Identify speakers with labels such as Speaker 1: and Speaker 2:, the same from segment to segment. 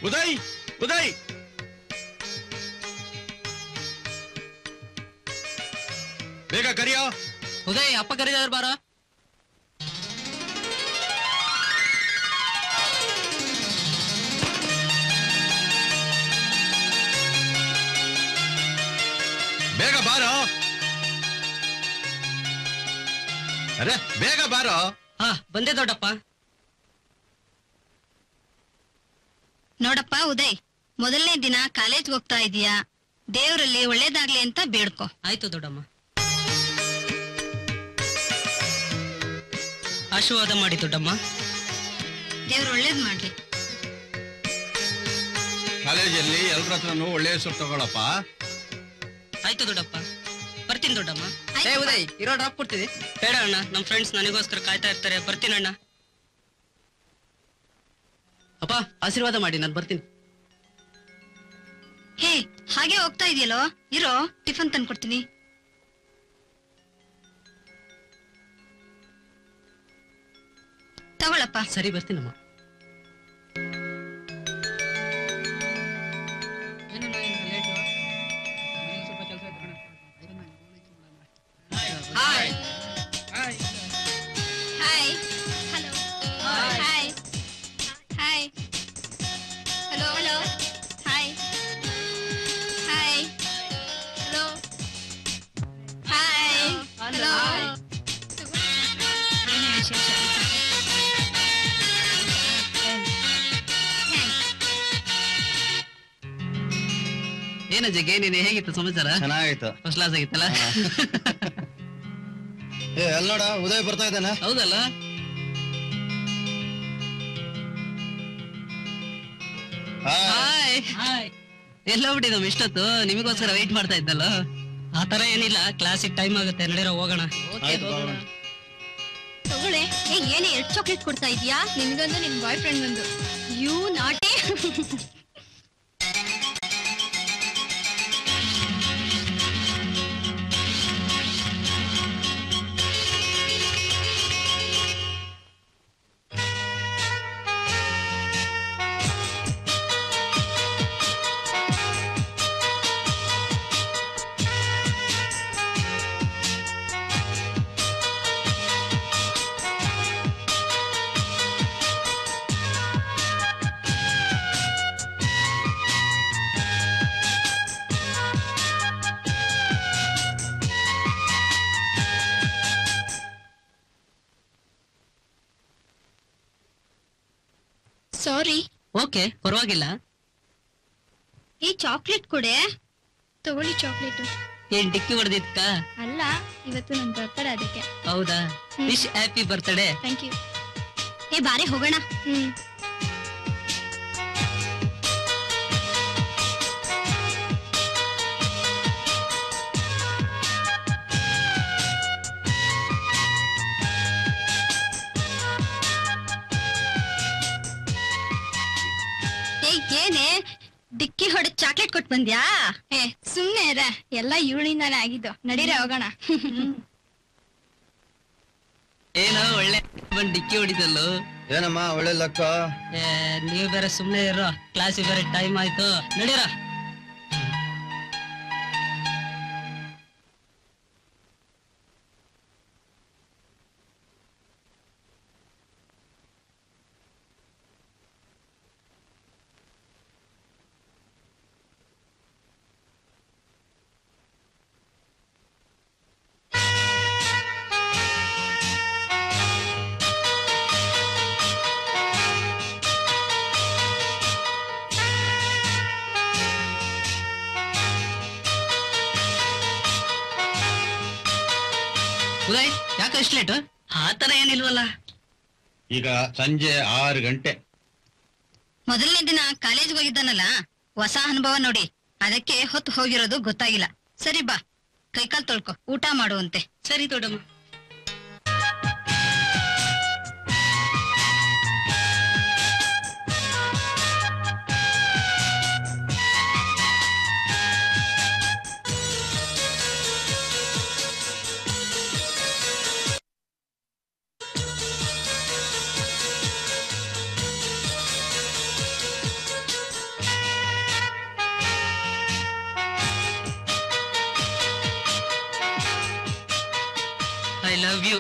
Speaker 1: ಉದಯ್ ಉದಯ್ ಬೇಗ ಕರಿಯೋ.
Speaker 2: ಉದಯ್ ಅಪ್ಪ ಕರೀದಾರ ಬಾರ.
Speaker 1: ಬೇಗ ಬಾರೋ. ಅರೆ ಬೇಗ ಬಾರೋ.
Speaker 2: ಹಾ ಬಂದೆ ದೊಡ್ಡಪ್ಪ.
Speaker 3: ನೋಡಪ್ಪ ಉದಯ್, ಮೊದಲನೇ ದಿನ ಕಾಲೇಜ್ಗೆ ಹೋಗ್ತಾ ಇದೀಯಾ, ದೇವರಲ್ಲಿ ಒಳ್ಳೇದಾಗ್ಲಿ ಅಂತ ಬೇಡ್ಕೊ.
Speaker 2: ಆಯ್ತು ದೊಡ್ಡಮ್ಮ. ಆಶೀರ್ವಾದ ಮಾಡಿ ದೊಡ್ಡಮ್ಮ.
Speaker 3: ದೇವ್ರು ಒಳ್ಳೇದ್ ಮಾಡ್ಲಿ.
Speaker 1: ಕಾಲೇಜಲ್ಲಿ ಎಲ್ರ ಹತ್ರನೂ ಒಳ್ಳೆ ಹೆಸರು ತಗೊಳಪ್ಪ.
Speaker 2: ಆಯ್ತು ದೊಡ್ಡಪ್ಪ, ಬರ್ತೀನಿ ದೊಡ್ಡಮ್ಮ.
Speaker 3: ಏ
Speaker 2: ಉದಯ್ ಇರೋ ಡ್ರಾಪ್ ಕೊಡ್ತೀವಿ. ಬೇಡ ಅಣ್ಣ, ನಮ್ ಫ್ರೆಂಡ್ಸ್ ನನಗೋಸ್ಕರ ಕಾಯ್ತಾ ಇರ್ತಾರೆ. ಬರ್ತೀನಿ ಅಣ್ಣ. ಅಪ್ಪ ಆಶೀರ್ವಾದ ಮಾಡಿ, ನಾನು ಬರ್ತೀನಿ.
Speaker 3: ಹೇ, ಹಾಗೆ ಹೋಗ್ತಾ ಇದೆಯಲ್ಲೋ, ಇರೋ ಟಿಫನ್ ತಂದ್ಕೊಡ್ತೀನಿ. ತಗೊಳಪ್ಪ.
Speaker 2: ಸರಿ ಬರ್ತೀನಮ್ಮ.
Speaker 3: Hi hi hello hi hi hello hello hi hi hello hi hello. ಏನೇ ವಿಶೇಷ?
Speaker 2: ಏನಜ್ಜಿಗೆ ನೀನು ಹೇಗಿತ್ತು ಸಮಾಚಾರ?
Speaker 1: ಚೆನ್ನಾಗಿತ್ತು.
Speaker 2: ಫಸ್ಟ್ ಕ್ಲಾಸ್ ಆಗಿತ್ತಲ್ಲ?
Speaker 1: ಏ ಅಲ್ ನೋಡ, ಉದಯ್ ಬರ್ತಾ ಇದ್ದಾನೆ.
Speaker 2: ಹೌದಲ್ಲ? ಹಾಯ್. ಎಲ್ಲ ಹೋಗ್ಬಿಟ್ಟಿದ್ದಮ್ಮ ಇಷ್ಟೊತ್ತು, ನಿಮಗೋಸ್ಕರ ವೇಟ್ ಮಾಡ್ತಾ ಇದ್ದಲ್ಲ. ಆತರ ಏನಿಲ್ಲ, ಕ್ಲಾಸಿಗೆ ಟೈಮ್ ಆಗುತ್ತೆ, ನಡೀರೋ ಹೋಗೋಣ.
Speaker 3: ತಗೊಳ್ಳೆ. ಏನೇ 2 ಚಾಕ್ಲೇಟ್ ಕೊಡ್ತಾ ಇದೀಯಾ? ನಿನ್ಗೊಂದು ನಿನ್ ಬಾಯ್ ಫ್ರೆಂಡ್ ಒಂದು. ಯು ನಾಟಿ. ಸಾರಿ.
Speaker 2: ಓಕೆ, ಪರವಾಗಿಲ್ಲ.
Speaker 3: ಈ ಚಾಕ್ಲೇಟ್ ಕೊಡೆ. ತಗೊಳ್ಳಿ ಚಾಕ್ಲೇಟ್.
Speaker 2: ಏನ್ ಡಿಕ್ಕಿ ಹೊಡೆದಿದ್ಕ?
Speaker 3: ಅಲ್ಲ, ಇವತ್ತು ನನ್ ಬರ್ತಡೇ ಅದಕ್ಕೆ.
Speaker 2: ಹೌದಾ? Wish happy birthday.
Speaker 3: Thank you. ಏ ಬಾರೆ ಹೋಗೋಣ. ಏನೇ ಡಿಕ್ಕಿ ಹೊಡೆದ್ ಚಾಕ್ಲೇಟ್ ಕೊಟ್ಟು ಬಂದ್ಯಾ? ಏ ಸುಮ್ನೆ ಇರ, ಎಲ್ಲ ಇವಳಿಂದಾನೆ ಆಗಿದ್ದು. ನಡೀರ ಹೋಗೋಣ.
Speaker 2: ಏನೋ ಒಳ್ಳೆ ಬಂದ್ ಡಿಕ್ಕಿ ಹೊಡಿದಲ್ಲೋ.
Speaker 1: ಏನಮ್ಮ ಒಳ್ಳೆ ಲಕ್ಕ.
Speaker 2: ನೀವು ಬೇರೆ ಸುಮ್ನೆ ಇರೋ, ಕ್ಲಾಸಿಗೆ ಬೇರೆ ಟೈಮ್ ಆಯ್ತು, ನಡೀರ. ಉದಯ್ ಯಾಕೆ ಇಷ್ಟು ಲೇಟ್? ಆತರ ಏನಿಲ್ವಲ್ಲ.
Speaker 1: ಈಗ ಸಂಜೆ 6 ಗಂಟೆ.
Speaker 3: ಮೊದಲನೇ ದಿನ ಕಾಲೇಜ್ಗೆ ಹೋಗಿದ್ದಾನಲ್ಲ, ಹೊಸ ಅನುಭವ ನೋಡಿ, ಅದಕ್ಕೆ ಹೊತ್ತು ಹೋಗಿರೋದು ಗೊತ್ತಾಗಿಲ್ಲ. ಸರಿ ಬಾ, ಕೈಕಾಲ್ ತೊಳ್ಕೊ, ಊಟ ಮಾಡುವಂತೆ.
Speaker 2: ಸರಿ ದೊಡ್ಡಮ್ಮ. Love you.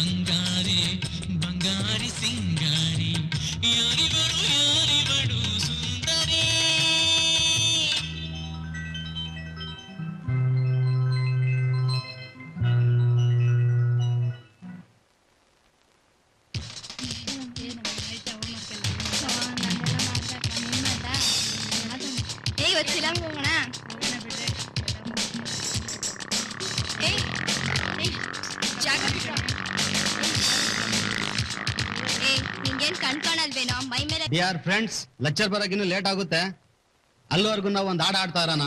Speaker 4: ಬಂಗಾರಿ ಬಂಗಾರಿ ಸಿಂಗಾರಿ ಯಾರಿವರು ಇವತ್ತು ಫಿಲಮ್ ಹೋಗೋಣ. ಏಯ್ ಏಯ್ ಜಾಗ ಬಿಟ್ರು. ಏಯ್ ನಿಂಗೇನ್ ಕಣ್ಕಾಣಲ್ವೇನೋ ಮೈ ಮೇಲೆ.
Speaker 1: ಡಿಯರ್ ಫ್ರೆಂಡ್ಸ್, ಲೆಕ್ಚರ್ ಬರಕಿನ್ನು ಲೇಟ್ ಆಗುತ್ತೆ. ಅಲ್ಲಿವರೆಗೂ ನಾವು ಒಂದು ಹಾಡು ಆಡ್ತಾ ಇರೋಣ.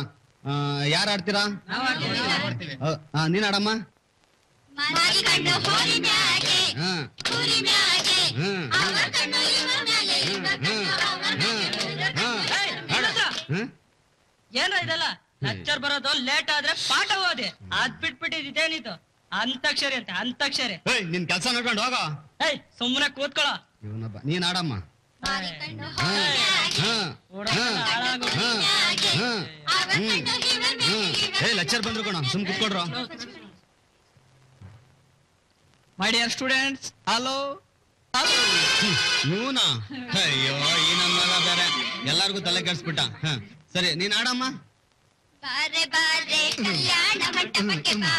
Speaker 1: ಯಾರು ಆಡ್ತೀರಾ? ನೀನ್ ಆಡಮ್ಮ.
Speaker 4: ಮಾರಿ ಕಣ್ಣು ಹೋರಿ ಮ್ಯಾಗೆ ಹೋರಿ ಮ್ಯಾಗೆ ಅವರ ಕಣ್ಣು ಇವರ ಮ್ಯಾಗೆ ಇವರ ಕಣ್ಣು ಅವರ ಮ್ಯಾಗೆ.
Speaker 2: ಏನ್ರ ಇದೆಲ್ಲ ಲೆಕ್ಚರ್ ಬರೋದು ಲೇಟ್ ಆದ್ರೆ ಪಾಠ ಓದಿ ಅದ್ ಬಿಟ್ಬಿಟ್ಟಿದ್ದೇನಿತು ಅಂತಕ್ಷರಿ ಅಂತ ಅಂತಕ್ಷರಿ.
Speaker 1: ನಿನ್ ಕೆಲಸ ನೋಡ್ಕೊಂಡು ಹೋಗೋ.
Speaker 2: ಏಯ್ ಸುಮ್ಮನೆ ಕೂತ್ಕೊಳ್ಳೋ.
Speaker 1: ಇವನೊಬ್ಬ ನೀನ್ ಆಡಮ್ಮ.
Speaker 4: ಮಾರಿ ಕಣ್ಣು ಹೋರಿ ಮ್ಯಾಗೆ ಅವರ ಕಣ್ಣು ಇವರ ಮ್ಯಾಗೆ.
Speaker 1: ಲೆಕ್ಚರ್ ಬಂದ್ರು ಕಣ, ಸುಮ್ ಕೂತ್ಕೊಡ್ರು.
Speaker 2: ಮೈ ಡಿಯರ್ ಸ್ಟೂಡೆಂಟ್ಸ್, ಹಲೋ
Speaker 1: ಇವನಾ? ಅಯ್ಯೋ ಈ ನನ್ನ ಮಗ ಬೇರೆ ಎಲ್ಲಾರ್ಗು ತಲೆ ಕೆಡ್ಸ್ಬಿಟ್ಟ. ಸರಿ ನೀನ್ ಆಡಮ್ಮ.
Speaker 4: ಬಾರೆ ಬಾರೆ ಕಲ್ಯಾಣ ಮಂಟಪಕ್ಕೆ ಬಾ,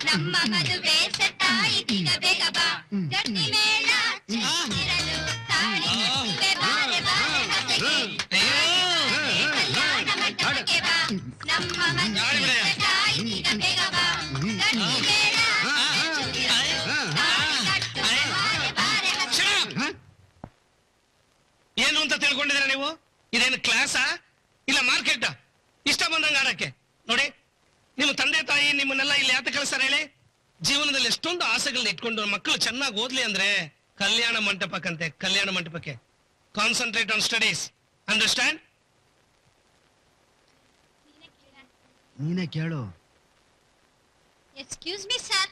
Speaker 4: ನಮ್ಮ ಮದುವೆ ಸೆಟ್ಟಾಯಿತೀಗ ಬೇಗ ಬಾ. ಗಟ್ಟಿ ಮೇಳ ಚಿರಲು ತಾಳಿ ಕಟ್ಟುವೆ, ಬಾರೆ ಬಾರೆ ಹಸೆಗೆ ಕಲ್ಯಾಣ ಮಂಟಪಕ್ಕೆ ಬಾ, ನಮ್ಮ ಮದುವೆ ಸೆಟ್ಟಾಯಿತೀಗ ಬೇಗ ಬಾ. ಗಟ್ಟಿ ಮೇಳ
Speaker 5: ಏನು ಅಂತ ತಿಳ್ಕೊಂಡಿದ್ದೀರಾ ನೀವು? ಇದೇನು ಕ್ಲಾಸಾ ಇಲ್ಲ ಮಾರ್ಕೆಟಾ? ಇಷ್ಟ ಬಂದಂಗ ಆಡಕ್ಕೆ ನೋಡಿ. ನಿಮ್ಮ ತಂದೆ ತಾಯಿ ನಿಮ್ಮನ್ನೆಲ್ಲ ಇಲ್ಲಿ ಯಾತ ಕಳಿಸ್ತಾರೆ ಹೇಳಿ? ಜೀವನದಲ್ಲಿ ಎಷ್ಟೊಂದು ಆಸೆಗಳನ್ನ ಇಟ್ಕೊಂಡು ಮಕ್ಕಳು ಚೆನ್ನಾಗಿ ಓದ್ಲಿ ಅಂದ್ರೆ ಕಲ್ಯಾಣ ಮಂಟಪಕ್ಕಂತೆ, ಕಲ್ಯಾಣ ಮಂಟಪಕ್ಕೆ. Concentrate on studies, understand?
Speaker 1: ನೀನೇ ಕೇಳು.
Speaker 4: ಎಕ್ಸ್ಕ್ಯೂಸ್ ಮೀ ಸರ್,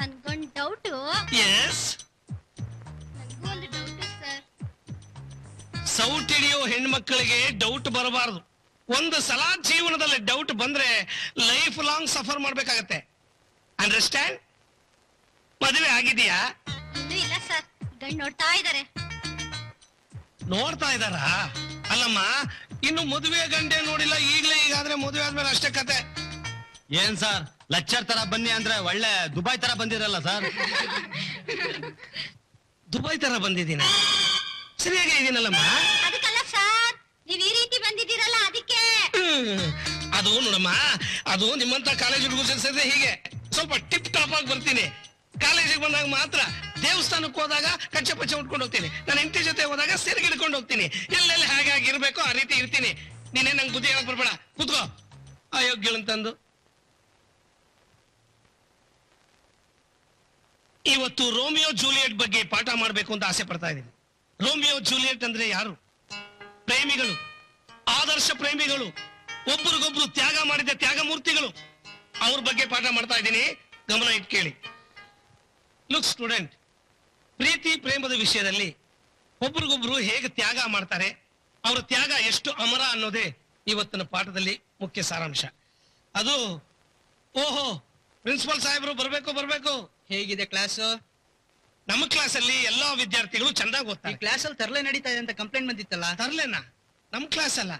Speaker 4: ನನ್ಗೊಂದು ಡೌಟು.
Speaker 5: ಎಸ್.
Speaker 4: ನನಗೂ ಒಂದು ಡೌಟು ಸರ್.
Speaker 5: ಸೌಟ್ ಹಿಡಿಯೋ ಹೆಣ್ಮಕ್ಳಿಗೆ ಡೌಟ್ ಬರಬಾರದು. ಒಂದು ಸಲ ಜೀವನದಲ್ಲಿ ಡೌಟ್ ಬಂದ್ರೆ ಲೈಫ್ ಲಾಂಗ್ ಸಫರ್ ಮಾಡ್ಬೇಕಾಗತ್ತೆ, ಅಂಡರ್ಸ್ಟ್ಯಾಂಡ್? ಮದುವೆ ಆಗಿದೆಯಾ?
Speaker 4: ಇನ್ನೂ ಇಲ್ಲ ಸರ್, ಗಂಡು ನೋಡ್ತಾ ಇದ್ದಾರೆ.
Speaker 5: ನೋಡ್ತಾ ಇದ್ದಾರಾ? ಅಲ್ಲಮ್ಮ, ಇನ್ನು ಮದುವೆ ಗಂಡೆ ನೋಡಿಲ್ಲ, ಈಗಲೇ ಈಗಾದ್ರೆ ಮದುವೆ ಆದ್ಮೇಲೆ ಅಷ್ಟೇ ಕತೆ.
Speaker 1: ಏನ್ ಸರ್ ಲೆಕ್ಚರ್ ತರ ಬನ್ನಿ ಅಂದ್ರೆ ಒಳ್ಳೆ ದುಬೈ ತರ ಬಂದಿರಲ್ಲ ಸರ್.
Speaker 5: ದುಬೈ ತರ ಬಂದಿದ್ದೀನ? ಸರಿಯಾಗಿ ಇದೀನಲ್ಲಮ್ಮ?
Speaker 4: ಅದಕ್ಕಲ್ಲ ಸರ್, ನೀವ್ ಈ ರೀತಿ ಬಂದಿದ್ದೀರಲ್ಲ ಅದಕ್ಕೆ.
Speaker 5: ಅದು ನೋಡಮ್ಮ, ಅದು ನಿಮ್ಮಂತ ಕಾಲೇಜ್ ಹುಡುಗರು ಸೇರಿದ್ರೆ ಹೀಗೆ ಸ್ವಲ್ಪ ಟಿಪ್ ಟಾಪ್ ಆಗಿ ಬರ್ತೀನಿ. ಕಾಲೇಜಿಗೆ ಬಂದಾಗ ಮಾತ್ರ ದೇವಸ್ಥಾನಕ್ಕೆ ಹೋದಾಗ ಕಚ್ಚೆ ಪಚ್ಚೆ ಉಟ್ಕೊಂಡು ಹೋಗ್ತೀನಿ. ನನ್ನ ಹೆಂಡತಿ ಜೊತೆ ಹೋದಾಗ ಸೆರಗಿ ಹಿಡ್ಕೊಂಡು ಹೋಗ್ತೀನಿ. ಎಲ್ಲೆಲ್ಲಿ ಹಾಗಾಗಿ ಇರ್ಬೇಕು ಆ ರೀತಿ ಇರ್ತೀನಿ. ನೀನೇ ನಂಗೆ ಬುದ್ಧಿ ಹೇಳಕ್ ಬರ್ಬೇಡ, ಕೂತ್ಕೋ ಅಯೋಗ್ಯಳಂತಂದು. ಇವತ್ತು ರೋಮಿಯೋ ಜೂಲಿಯಟ್ ಬಗ್ಗೆ ಪಾಠ ಮಾಡ್ಬೇಕು ಅಂತ ಆಸೆ ಪಡ್ತಾ ಇದ್ದೀನಿ. ರೋಮಿಯೋ ಜೂಲಿಯಟ್ ಅಂದ್ರೆ ಯಾರು? ಪ್ರೇಮಿಗಳು, ಆದರ್ಶ ಪ್ರೇಮಿಗಳು, ಒಬ್ಬರಿಗೊಬ್ರು ತ್ಯಾಗ ಮಾಡಿದ ತ್ಯಾಗ ಮೂರ್ತಿಗಳು. ಅವ್ರ ಬಗ್ಗೆ ಪಾಠ ಮಾಡ್ತಾ ಇದ್ದೀನಿ, ಗಮನ ಇಟ್ಟು ಕೇಳಿ. ಲುಕ್ ಸ್ಟೂಡೆಂಟ್, ಪ್ರೀತಿ ಪ್ರೇಮದ ವಿಷಯದಲ್ಲಿ ಒಬ್ರಿಗೊಬ್ರು ಹೇಗೆ ತ್ಯಾಗ ಮಾಡ್ತಾರೆ, ಅವರ ತ್ಯಾಗ ಎಷ್ಟು ಅಮರ ಅನ್ನೋದೇ ಇವತ್ತಿನ ಪಾಠದಲ್ಲಿ ಮುಖ್ಯ ಸಾರಾಂಶ. ಅದು ಓಹೋ, ಪ್ರಿನ್ಸಿಪಲ್ ಸಾಹೇಬರು ಬರ್ಬೇಕು.
Speaker 2: ಹೇಗಿದೆ ಕ್ಲಾಸ್?
Speaker 5: ನಮ್ಮ ಕ್ಲಾಸ್ ಅಲ್ಲಿ ಎಲ್ಲಾ ವಿದ್ಯಾರ್ಥಿಗಳು ಚಂದಾಗಿ ಓದ್ತಾರೆ.
Speaker 2: ಕ್ಲಾಸ್ ಅಲ್ಲಿ ತರಲೆ ನಡೀತಾ ಇದೆ ಅಂತ ಕಂಪ್ಲೇಂಟ್ ಬಂದಿತ್ತಲ್ಲ?
Speaker 5: ತರ್ಲೆನಾ? ನಮ್ ಕ್ಲಾಸ್ ಅಲ್ಲ.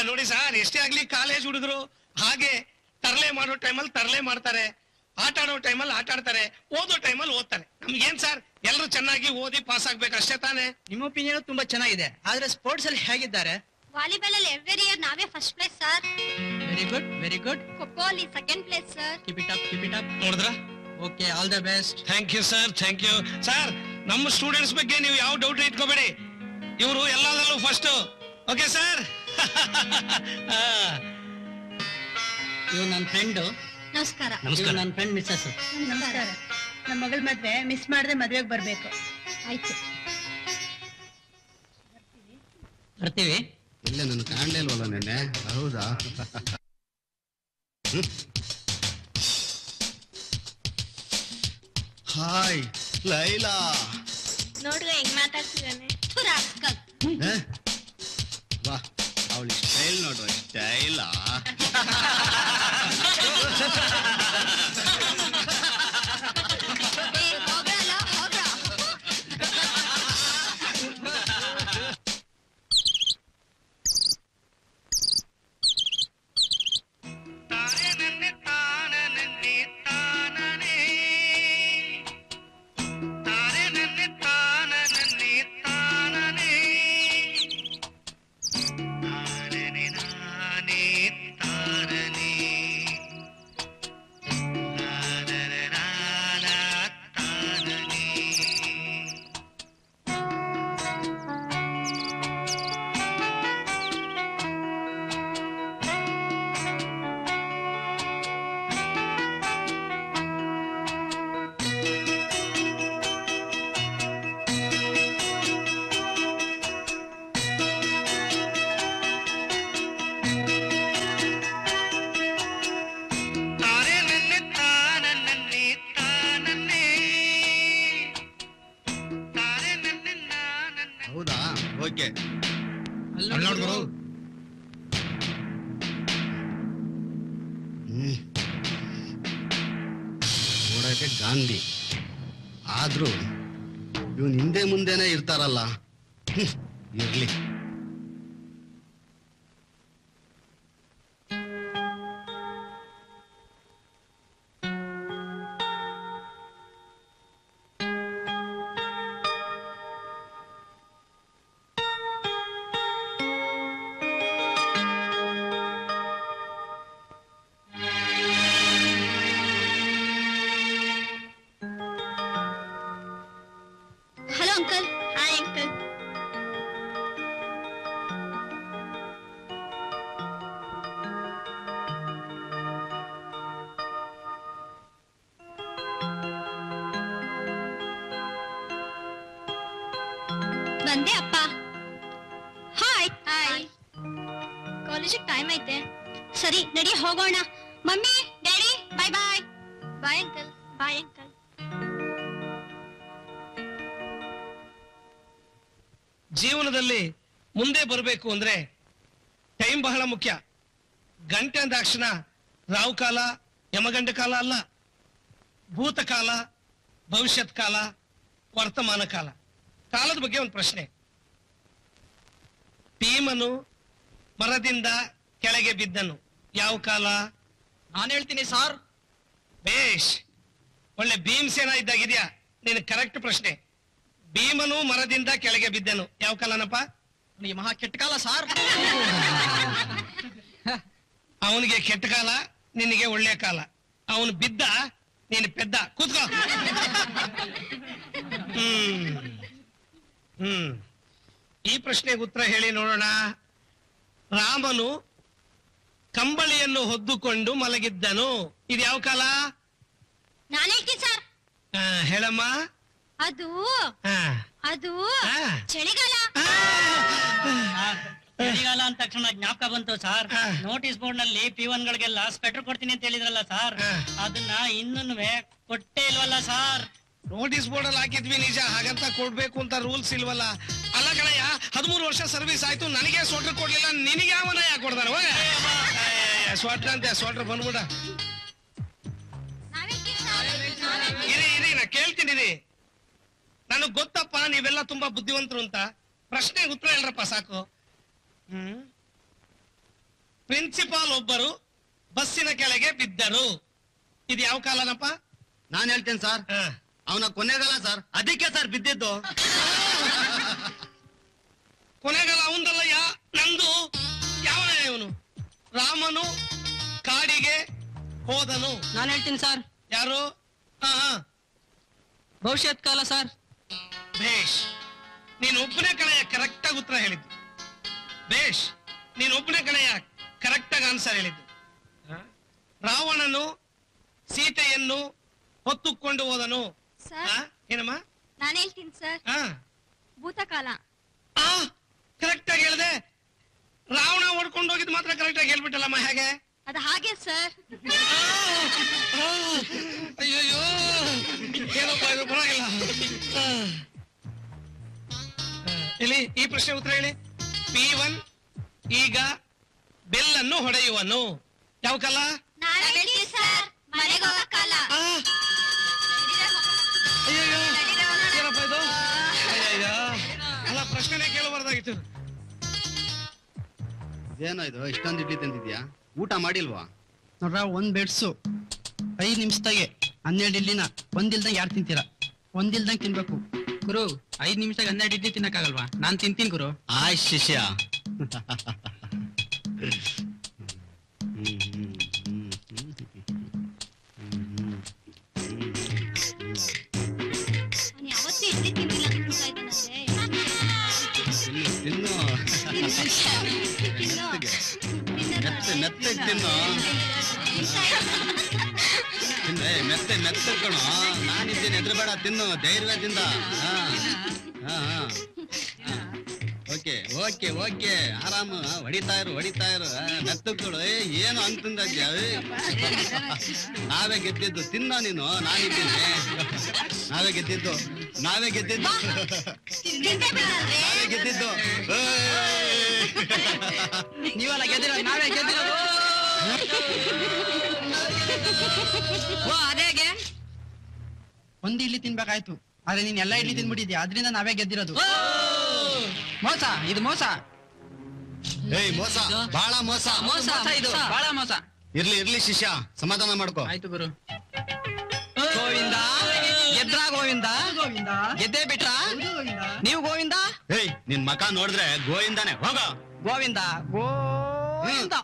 Speaker 5: ನೋಡಿ ಸರ್, ಎಷ್ಟೇ ಆಗ್ಲಿ ಕಾಲೇಜ್ ಹುಡುಗರು ಹಾಗೆ ತರಲೆ ಮಾಡೋ ಟೈಮಲ್ಲಿ ತರಲೆ ಮಾಡ್ತಾರೆ, ಆಟ ಆಡೋ ಟೈಮಲ್ಲಿ ಆಟ ಆಡ್ತಾರೆ, ಓದೋ ಟೈಮಲ್ಲಿ ಓದ್ತಾರೆ. ನಮ್ಗೇನ್ ಸರ್, ಎಲ್ಲರೂ ಚೆನ್ನಾಗಿ ಓದಿ ಪಾಸ್ ಆಗ್ಬೇಕು ಅಷ್ಟೇ ತಾನೆ?
Speaker 2: ನಿಮ್ಮ ಒಪಿನಿಯನ್ ತುಂಬಾ ಚೆನ್ನಾಗಿದೆ, ಆದ್ರೆ ಸ್ಪೋರ್ಟ್ಸ್ ಅಲ್ಲಿ ಹೇಗಿದ್ದಾರೆ?
Speaker 4: ವಾಲಿಬಾಲ್ ಅಲ್ಲಿ ಎವ್ರಿ ಇಯರ್ ನಾವೇ first place sir.
Speaker 2: Very good, very good.
Speaker 4: Kho kho ಅಲ್ಲಿ second place sir.
Speaker 2: Keep it up, keep it up.
Speaker 5: ನೋಡಿದ್ರ?
Speaker 2: Okay, all the best.
Speaker 5: Thank you sir, thank you sir. ನಮ್ಮ ಸ್ಟೂಡೆಂಟ್ಸ್ ಬಗ್ಗೆ ನೀವು ಯಾವ ಡೌಟ್ ಇಟ್ಕೋಬೇಡಿ, ಇವರು ಎಲ್ಲದರಲ್ಲೂ ಫಸ್ಟ್. Okay sir?
Speaker 2: ಇವ್ ನನ್ನ ಫ್ರೆಂಡ್.
Speaker 4: ನಮಸ್ಕಾರ.
Speaker 5: ನಮಸ್ಕಾರ.
Speaker 2: ನನ್ನ ಫ್ರೆಂಡ್ ಮಿಸ್ಸಸ್.
Speaker 4: ನಮಸ್ಕಾರ.
Speaker 6: ನಮ್ಮ ಮಗಳ ಮದ್ವೆ ಮಿಸ್ ಮಾಡದೆ ಮದ್ವೆಗೆ ಬರ್ಬೇಕು.
Speaker 4: ಆಯ್ತು.
Speaker 2: ಬರ್ತೀವಿ.
Speaker 1: ಇಲ್ಲ ನನ್ನ ಕಾಣಲೇ ಇಲ್ವಲ್ಲ ನಿನ್ನೆ. ಹೌದಾ? ಹಾಯ್ ಲೈಲಾ.
Speaker 4: ನೋಡ್ರಿ ಹೆಂಗ್ ಮಾತಾಡ್ತಿದ್ದಾನೆ.
Speaker 1: ವಾ, ಅವಳಿ ಸ್ಟೈಲ್ ನೋಡ್ರ, ಸ್ಟೈಲಾ. ಓಕೆ ನೋಡಕ್ಕೆ ಗಾಂಧಿ ಆದ್ರೂ ಇವನ್ ಹಿಂದೆ ಮುಂದೆನೆ ಇರ್ತಾರಲ್ಲ. ಇರ್ಲಿ.
Speaker 4: Hello uncle. Hi uncle. ಬಂದೆ ಅಪ್ಪ. ಹಾಯ್. ಹಾಯ್. ಕಾಲೇಜಿಗೆ ಟೈಮ್ ಐತೆ. ಸರಿ ನಡಿ ಹೋಗೋಣ. Mummy daddy bye bye. Bye uncle. Bye uncle.
Speaker 5: ಜೀವನದಲ್ಲಿ ಮುಂದೆ ಬರಬೇಕು ಅಂದ್ರೆ ಟೈಮ್ ಬಹಳ ಮುಖ್ಯ. ಗಂಟೆ ಅಂದಾಕ್ಷಣ ರಾವು ಕಾಲ, ಯಮಗಂಡ ಕಾಲ ಅಲ್ಲ. ಭೂತಕಾಲ, ಭವಿಷ್ಯತ್ ಕಾಲ, ವರ್ತಮಾನ ಕಾಲ. ಕಾಲದ ಬಗ್ಗೆ ಒಂದು ಪ್ರಶ್ನೆ. ಭೀಮನು ಮರದಿಂದ ಕೆಳಗೆ ಬಿದ್ದನು, ಯಾವ ಕಾಲ?
Speaker 2: ನಾನು ಹೇಳ್ತೀನಿ ಸಾರ್.
Speaker 5: ಬೇಷ್, ಒಳ್ಳೆ ಭೀಮಸೇನ ಇದ್ದಾಗಿದ್ಯಾ. ನೀನು ಕರೆಕ್ಟ್ ಪ್ರಶ್ನೆ. ಭೀಮನು ಮರದಿಂದ ಕೆಳಗೆ ಬಿದ್ದನು, ಯಾವ ಕಾಲನಪ್ಪ?
Speaker 2: ಈ ಮಹಾ ಕೆಟ್ಟ ಕಾಲ ಸಾರ್.
Speaker 5: ಅವನಿಗೆ ಕೆಟ್ಟ ಕಾಲ, ನಿನಗೆ ಒಳ್ಳೆ ಕಾಲ. ಅವನು ಬಿದ್ದ, ನೀನು ಪೆದ್ದ. ಕೂತ್ಕೋ. ಈ ಪ್ರಶ್ನೆಗೆ ಉತ್ತರ ಹೇಳಿ ನೋಡೋಣ. ರಾಮನು ಕಂಬಳಿಯನ್ನು ಹೊದ್ದುಕೊಂಡು ಮಲಗಿದ್ದನು, ಇದು ಯಾವ ಕಾಲ?
Speaker 4: ನಾನು ಹೇಳ್ತೀನಿ ಸರ್.
Speaker 5: ಹೇಳಮ್ಮ.
Speaker 4: ಅದು
Speaker 5: ಆ,
Speaker 4: ಅದು
Speaker 5: ಆ.
Speaker 4: ಚಳಿಗಾಲ.
Speaker 2: ಚಳಿಗಾಲ ಅಂದ ತಕ್ಷಣ ಜ್ಞಾಪಕ ಬಂತು ಸಾರ್.
Speaker 5: ಹಾ.
Speaker 2: ನೋಟಿಸ್ ಬೋರ್ಡ್ ನಲ್ಲಿ P1 ಗಳಿಗೆಲ್ಲ ಸ್ವೆಟರ್ ಕೊಡ್ತೀನಿ ಅಂತ ಹೇಳಿದ್ರಲ್ಲ ಸಾರ್,
Speaker 5: ಹಾ.
Speaker 2: ಅದನ್ನ ಇನ್ನೂ ಕೊಟ್ಟೇ ಇಲ್ವಲ್ಲ ಸಾರ್.
Speaker 5: ನೋಟಿಸ್ ಬೋರ್ಡ್ ಅಲ್ಲಿ ಹಾಕಿದ್ವಿ ನಿಜ, ಹಾಗಂತ ಕೊಡ್ಬೇಕು ಅಂತ ರೂಲ್ಸ್ ಇಲ್ವಲ್ಲ. ಅಲ್ಲ ಕಣಯ್ಯ, 13 ವರ್ಷ ಸರ್ವಿಸ್ ಆಯ್ತು, ನನಗೆ ಸ್ವೆಟರ್ ಕೊಡ್ಲಿಲ್ಲ, ನಿನಗೆ ಯಾವನ ಯಾಕೆ ಕೊಡ್ತಾನೆ? ಸ್ವೆಟರ್ ಅಂತೆ, ಸ್ವೆಟರ್ ಬಂದ್ಬಿಡ. ಇರಿ ಇರಿ, ನಾ ಕೇಳ್ತೀನಿ. ನನಗ್ ಗೊತ್ತಪ್ಪ ನೀವೆಲ್ಲ ತುಂಬಾ ಬುದ್ಧಿವಂತರು ಅಂತ. ಪ್ರಶ್ನೆಗೆ ಉತ್ತರ ಹೇಳ್ರಪ್ಪ ಸಾಕು. ಪ್ರಿನ್ಸಿಪಾಲ್ ಒಬ್ಬರು ಬಸ್ಸಿನ ಕೆಳಗೆ ಬಿದ್ದರು, ಇದು ಯಾವ ಕಾಲನಪ್ಪ?
Speaker 1: ನಾನ್ ಹೇಳ್ತೇನೆ ಸರ್,
Speaker 5: ಹ.
Speaker 1: ಅವನ ಕೊನೆಗಾಲ ಸರ್, ಅದಕ್ಕೆ ಸರ್ ಬಿದ್ದಿದ್ದು.
Speaker 5: ಕೊನೆಗಾಲ ಅವಂದಲ್ಲಯ್ಯ, ನಂದು. ಯಾವ ಇವನು? ರಾಮನು ಕಾಡಿಗೆ ಹೋದನು,
Speaker 2: ನಾನು ಹೇಳ್ತೀನಿ ಸರ್.
Speaker 5: ಯಾರು?
Speaker 2: ಭವಿಷ್ಯತ್ ಕಾಲ ಸರ್.
Speaker 5: ಬೇಷ್, ನೀನ್ ಒಬ್ಬನೇ ಕಣಯ್ಯ ಕರೆಕ್ಟ್ ಆಗಿ ಉತ್ತರ ಹೇಳಿದ್ದು. ಬೇಷ್, ನೀನ್ ಒಬ್ಬನೇ ಕಣಯ್ಯ ಕರೆಕ್ಟ್ ಆಗಿ ಆನ್ಸರ್ ಹೇಳಿದ್ದು. ರಾವಣನು ಸೀತೆಯನ್ನು ಹೊತ್ತುಕೊಂಡು ಹೋದನು.
Speaker 4: ಸರ್
Speaker 5: ಏನಮ್ಮ?
Speaker 4: ನಾನು ಹೇಳ್ತೀನಿ ಸರ್. ಭೂತಕಾಲ.
Speaker 5: ಕರೆಕ್ಟ್ ಆಗಿ ಹೇಳ್ದೆ. ರಾವಣ ಓಡ್ಕೊಂಡು ಹೋಗಿದ್ ಮಾತ್ರ ಕರೆಕ್ಟ್ ಆಗಿ ಹೇಳ್ಬಿಟ್ಟಲ್ಲಮ್ಮ. ಹೇಗೆ?
Speaker 4: ಅದು ಹಾಗೆ ಸರ್.
Speaker 5: ಅಯ್ಯಯ್ಯೋ, ಏನಪ್ಪ ಇದು ಪರವಾಗಿಲ್ಲ. ಇಲ್ಲಿ ಈ ಪ್ರಶ್ನೆ ಉತ್ತರ ಹೇಳಿ. P1 ಈಗ ಬೆಲ್ಲನ್ನು ಹೊಡೆಯುವನು, ಯಾವ ಕಾಲ?
Speaker 4: ನಾನು ಹೇಳ್ತೀನಿ ಸರ್. ಮನೆಗೆ ಹೋಗೋ ಕಾಲ.
Speaker 5: ಅಯ್ಯಯ್ಯೋ, ಏನಪ್ಪ ಇದು? ಅಯ್ಯಯ್ಯೋ, ಅಲ್ಲ ಪ್ರಶ್ನೆನೇ ಕೇಳಬಾರ್ದಾಗಿತ್ತು.
Speaker 1: ಏನೋ ಇದು, ಇಷ್ಟೊಂದು ಇಡ್ಲಿ ತಂದಿದ್ಯಾ? ಊಟ ಮಾಡಿಲ್ವಾ?
Speaker 7: ನೋಡ್ರ, ಒಂದ್ ಬೆಡ್ಸು 5 ನಿಮಿಷದಾಗೆ 12 ಇಡ್ಲಿನ ಒಂದಿಲ್ದಂಗೆ ಯಾರು ತಿಂತೀರಾ? ಒಂದಿಲ್ದಂಗೆ ತಿನ್ಬೇಕು ಗುರು. 5 ನಿಮಿಷದಾಗ 12 ಇಡ್ಲಿ ತಿನ್ನಕ್ಕಾಗಲ್ವಾ? ನಾನ್ ತಿಂತೀನಿ ಗುರು.
Speaker 1: ಆಯ್ ಶಿಷ್ಯ.
Speaker 4: ಅವ್ನು ಯಾವತ್ತೂ ಇಡ್ಲಿ ತಿನ್ನಿಲ್ಲ ಅನ್ಸ್ತಾ ಇದ್ದಾನಂತೆ.
Speaker 1: ತಿನ್ನು ಮೆತ್ತಗೆ ತಿನ್ನು. ಮೆತ್ತೆ ಮೆತ್ತ ಕಣೋ, ನಾನಿದ್ದೀನಿ, ಎದುರುಬೇಡ, ತಿನ್ನು ಧೈರ್ಯದಿಂದ. ಓಕೆ ಓಕೆ ಓಕೆ, ಆರಾಮ ಹೊಡಿತಾ ಇರು ಮೆತ್ತಗಳು. ಏನು ಅಂತಂದ ನಾವೇ ಗೆದ್ದಿದ್ದು. ತಿನ್ನೋ ನೀನು, ನಾನಿದ್ದೀನಿ. ನಾವೇ ಗೆದ್ದಿದ್ದು ನಾವೇ ಗೆದ್ದಿದ್ದು ನಾವೇ ಗೆದ್ದಿದ್ದು
Speaker 7: ನೀವಲ್ಲ ಗೆದ್ದಿರೋ, ನಾವೇ ಗೆದ್ದಿರೋದು. ಓ ಅದೇಗೆ ಒಂದು ಇಡ್ಲಿ ತಿನ್ಬೇಕಾಯ್ತು, ಆದ್ರೆ ನೀನ್ ಎಲ್ಲಾ ಇಡ್ಲಿ ತಿನ್ಬಿಟ್ಟಿದ್ಯಾ, ಅದರಿಂದ ನಾವೇ ಗೆದ್ದಿರೋದು. ಮೋಸ, ಇದು ಮೋಸ.
Speaker 1: ಏಯ್ ಮೋಸ, ಬಹಳ ಮೋಸ.
Speaker 7: ಮೋಸ ಇದು ಬಹಳ ಮೋಸ.
Speaker 1: ಇರ್ಲಿ ಇರ್ಲಿ ಶಿಷ್ಯ, ಸಮಾಧಾನ ಮಾಡ್ಕೋ.
Speaker 7: ಆಯ್ತು ಗುರು. ಗೋವಿಂದ ಗೆದ್ರ, ಗೋವಿಂದ ಗೋವಿಂದ ಗೆದ್ದೇ ಬಿಟ್ರ ನೀವು ಗೋವಿಂದ.
Speaker 1: ಏಯ್ ನಿನ್ ಮಕ ನೋಡಿದ್ರೆ ಗೋವಿಂದಾನೆ, ಹೋಗ
Speaker 7: ಗೋವಿಂದ ಗೋವಿಂದ.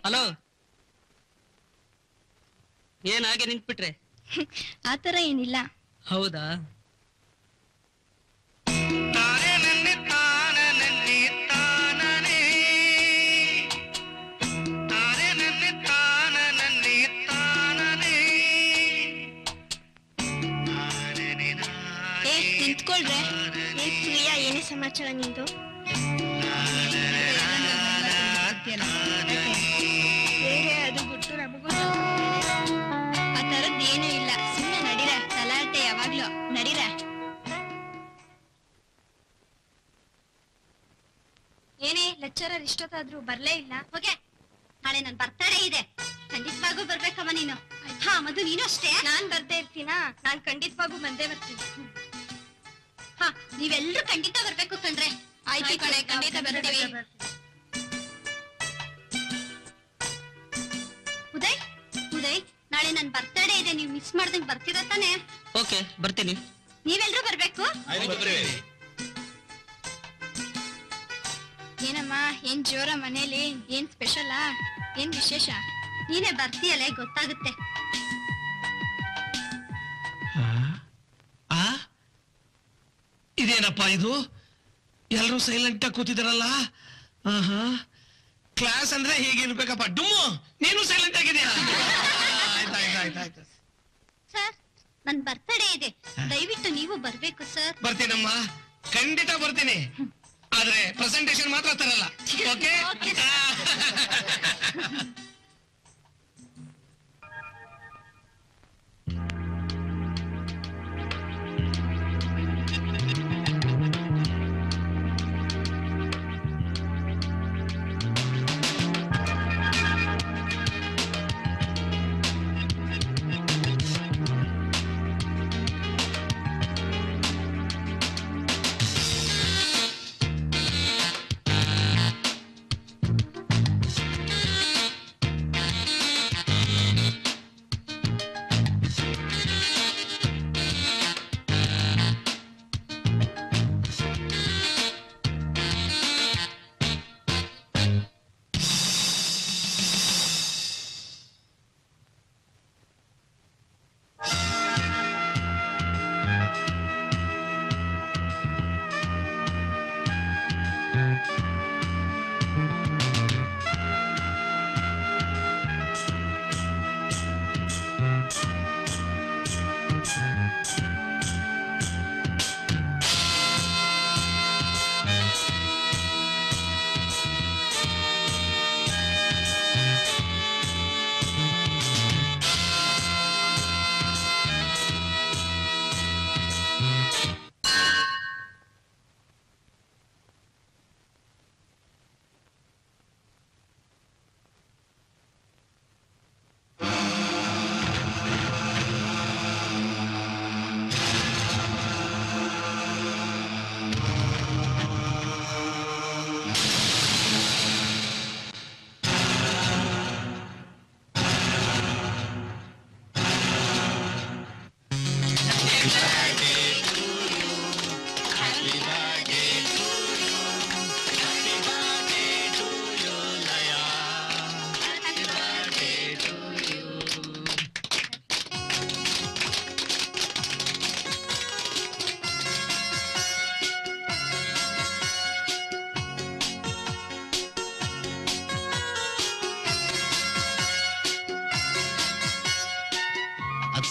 Speaker 2: ಹಲೋ, ಏನ್ ಹಾಗೆ ನಿಂತ್ಬಿಟ್ರೆ?
Speaker 4: ಆತರ ಏನಿಲ್ಲ.
Speaker 2: ಹೌದಾ?
Speaker 4: ನಿಂತ್ಕೊಳ್ರೆ. ಏನ್ ಪ್ರಿಯಾ, ಏನೇ ಸಮಾಚಾರ ನಿಂದು? ಅದು ಬಿಟ್ಟು ನಮಗೂ ಆ ತರದ್ ಏನೂ ಇಲ್ಲ. ಸುಮ್ಮನೆ ನಡೀರ, ತಲಾಟೆ ಯಾವಾಗ್ಲೂ ನಡೀರ. ಏನೇ ಲೆಕ್ಚರರ್ ಇಷ್ಟೊತ್ತಾದ್ರೂ ಬರ್ಲೇ ಇಲ್ಲ? ಹೋಗೆ, ನಾಳೆ ನನ್ ಬರ್ತಡೇ ಇದೆ, ಖಂಡಿತವಾಗೂ ಬರ್ಬೇಕಮ್ಮ ನೀನು. ಹಾ ಮಧು, ನೀನು ಅಷ್ಟೇ. ನಾನ್ ಬರ್ದೇ ಇರ್ತೀನಾ? ನಾನ್ ಖಂಡಿತವಾಗೂ ಬಂದೇ ಬರ್ತೀನಿ. ಹಾ, ನೀವೆಲ್ಲರೂ ಖಂಡಿತ ಬರ್ಬೇಕು ಕಣ್ರೆ. ಆಯ್ತು ಕಣೆ, ಖಂಡಿತ ಬರ್ತೀವಿ. ಉದಯ್, ಉದಯ್, ನಾಳೆ ನನ್ ಬರ್ತಡೇ ಇದೆ, ನೀವು ಮಿಸ್ ಮಾಡ್ದಂಗ್ ಬರ್ತೀರಾ ತಾನೆ?
Speaker 2: ಓಕೆ, ಬರ್ತೀನಿ.
Speaker 4: ನೀವೆಲ್ರೂ ಬರ್ಬೇಕು. ಏನಮ್ಮ, ಏನ್ ಜೋರ ಮನೇಲಿ? ಏನ್ ಸ್ಪೆಷಲಾ? ಏನ್ ವಿಶೇಷ? ನೀನೇ ಬರ್ತೀಯಲ್ಲೇ, ಗೊತ್ತಾಗುತ್ತೆ.
Speaker 5: ಇದೇನಪ್ಪ ಇದು? ಎಲ್ರೂ ಸೈಲೆಂಟ್ ಆಗಿ ಕೂತಿದಾರಲ್ಲ. ಕ್ಲಾಸ್ ಅಂದ್ರೆ ಹೀಗಿರ್ಬೇಕಪ್ಪ. ಡುಮ್ಮು, ನೀನು ಸೈಲೆಂಟ್ ಆಗಿದ್ಯಾ? ಆಯ್ತಾಯ್ತಾಯ್ತಾಯ್ತು.
Speaker 4: ಸರ್, ನನ್ ಬರ್ತಡೇ ಇದೆ, ದಯವಿಟ್ಟು ನೀವು ಬರ್ಬೇಕು ಸರ್.
Speaker 5: ಬರ್ತೀನಮ್ಮ, ಖಂಡಿತ ಬರ್ತೀನಿ. ಆದ್ರೆ ಪ್ರೆಸೆಂಟೇಶನ್ ಮಾತ್ರ ತರಲ್ಲ. ಓಕೆ?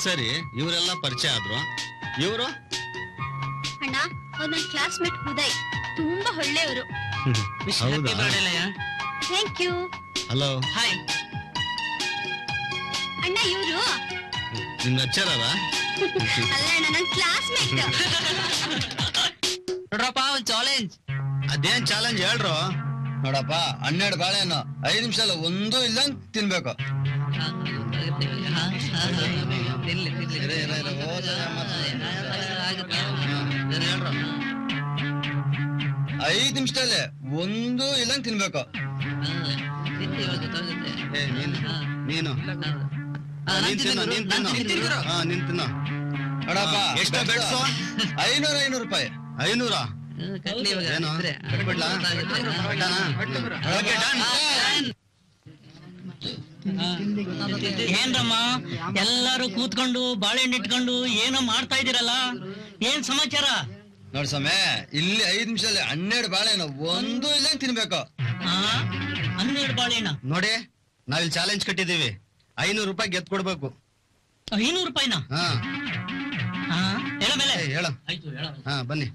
Speaker 1: ಸರಿ, ಇವರೆಲ್ಲ ಪರಿಚಯ ಆದ್ರು. ಇವರು
Speaker 4: ಅಣ್ಣ ಅವ್ರು ನನ್ನ ಕ್ಲಾಸ್ಮೇಟ್ ಉದಯ್, ತುಂಬಾ ಒಳ್ಳೆಯವರು. Thank you.
Speaker 1: ಹಲೋ.
Speaker 2: ಹಾಯ್.
Speaker 4: ಅಣ್ಣ ಇವರು
Speaker 1: ನಿಮ್ ಲೆಕ್ಚರರ?
Speaker 4: ಅಲ್ಲ ಅಣ್ಣ, ನನ್ನ ಕ್ಲಾಸ್ಮೇಟ್.
Speaker 2: ನೋಡ್ರಪ್ಪ ಒಂದ್ ಚಾಲೆಂಜ್.
Speaker 1: ಅದೇನ್ ಚಾಲೆಂಜ್ ಹೇಳ್ರು?
Speaker 8: ನೋಡಪ್ಪ 12 ಬಾಳೆಹಣ್ಣು 5 ನಿಮಿಷ ಒಂದು ಇಲ್ಲ ತಿನ್ಬೇಕು. ಐದು ನಿಮಿಷದಲ್ಲೇ ಒಂದು ಇಲ್ಲ ತಿನ್ಬೇಕು.
Speaker 1: ನೀನು ನಿಂತಿನ
Speaker 8: ನೋಡಪ್ಪ
Speaker 1: ಎಷ್ಟು ಬೆಡ್ಸು?
Speaker 8: 500 ರೂಪಾಯಿ.
Speaker 1: 500?
Speaker 2: ಏನ್ರಮ್ಮ ಎಲ್ಲಾರು ಕೂತ್ಕೊಂಡು ಬಾಳೆಹಣ್ಣು ಇಟ್ಕೊಂಡು ಏನೋ ಮಾಡ್ತಾ ಇದೀರಲ್ಲ, ಏನ್ ಸಮಾಚಾರ?
Speaker 8: ನೋಡ್ ಸಮಯ ಇಲ್ಲಿ 5 ನಿಮಿಷದಲ್ಲಿ 12 ಬಾಳೆಹಣ್ಣು ಒಂದು ಇಲ್ಲ ತಿನ್ಬೇಕು.
Speaker 2: 12 ಬಾಳೆಹಣ್ಣ?
Speaker 1: ನೋಡಿ, ನಾವಿಲ್ಲಿ ಚಾಲೆಂಜ್ ಕಟ್ಟಿದೀವಿ. 500 ರೂಪಾಯಿ ಗೆದ್ದು ಕೊಡ್ಬೇಕು.
Speaker 2: 500 ರೂಪಾಯಿನ? ಹೇಳ ಮೇಲೆ
Speaker 1: ಹೇಳ.
Speaker 2: ಆಯ್ತು ಹೇಳ.
Speaker 1: ಬನ್ನಿ.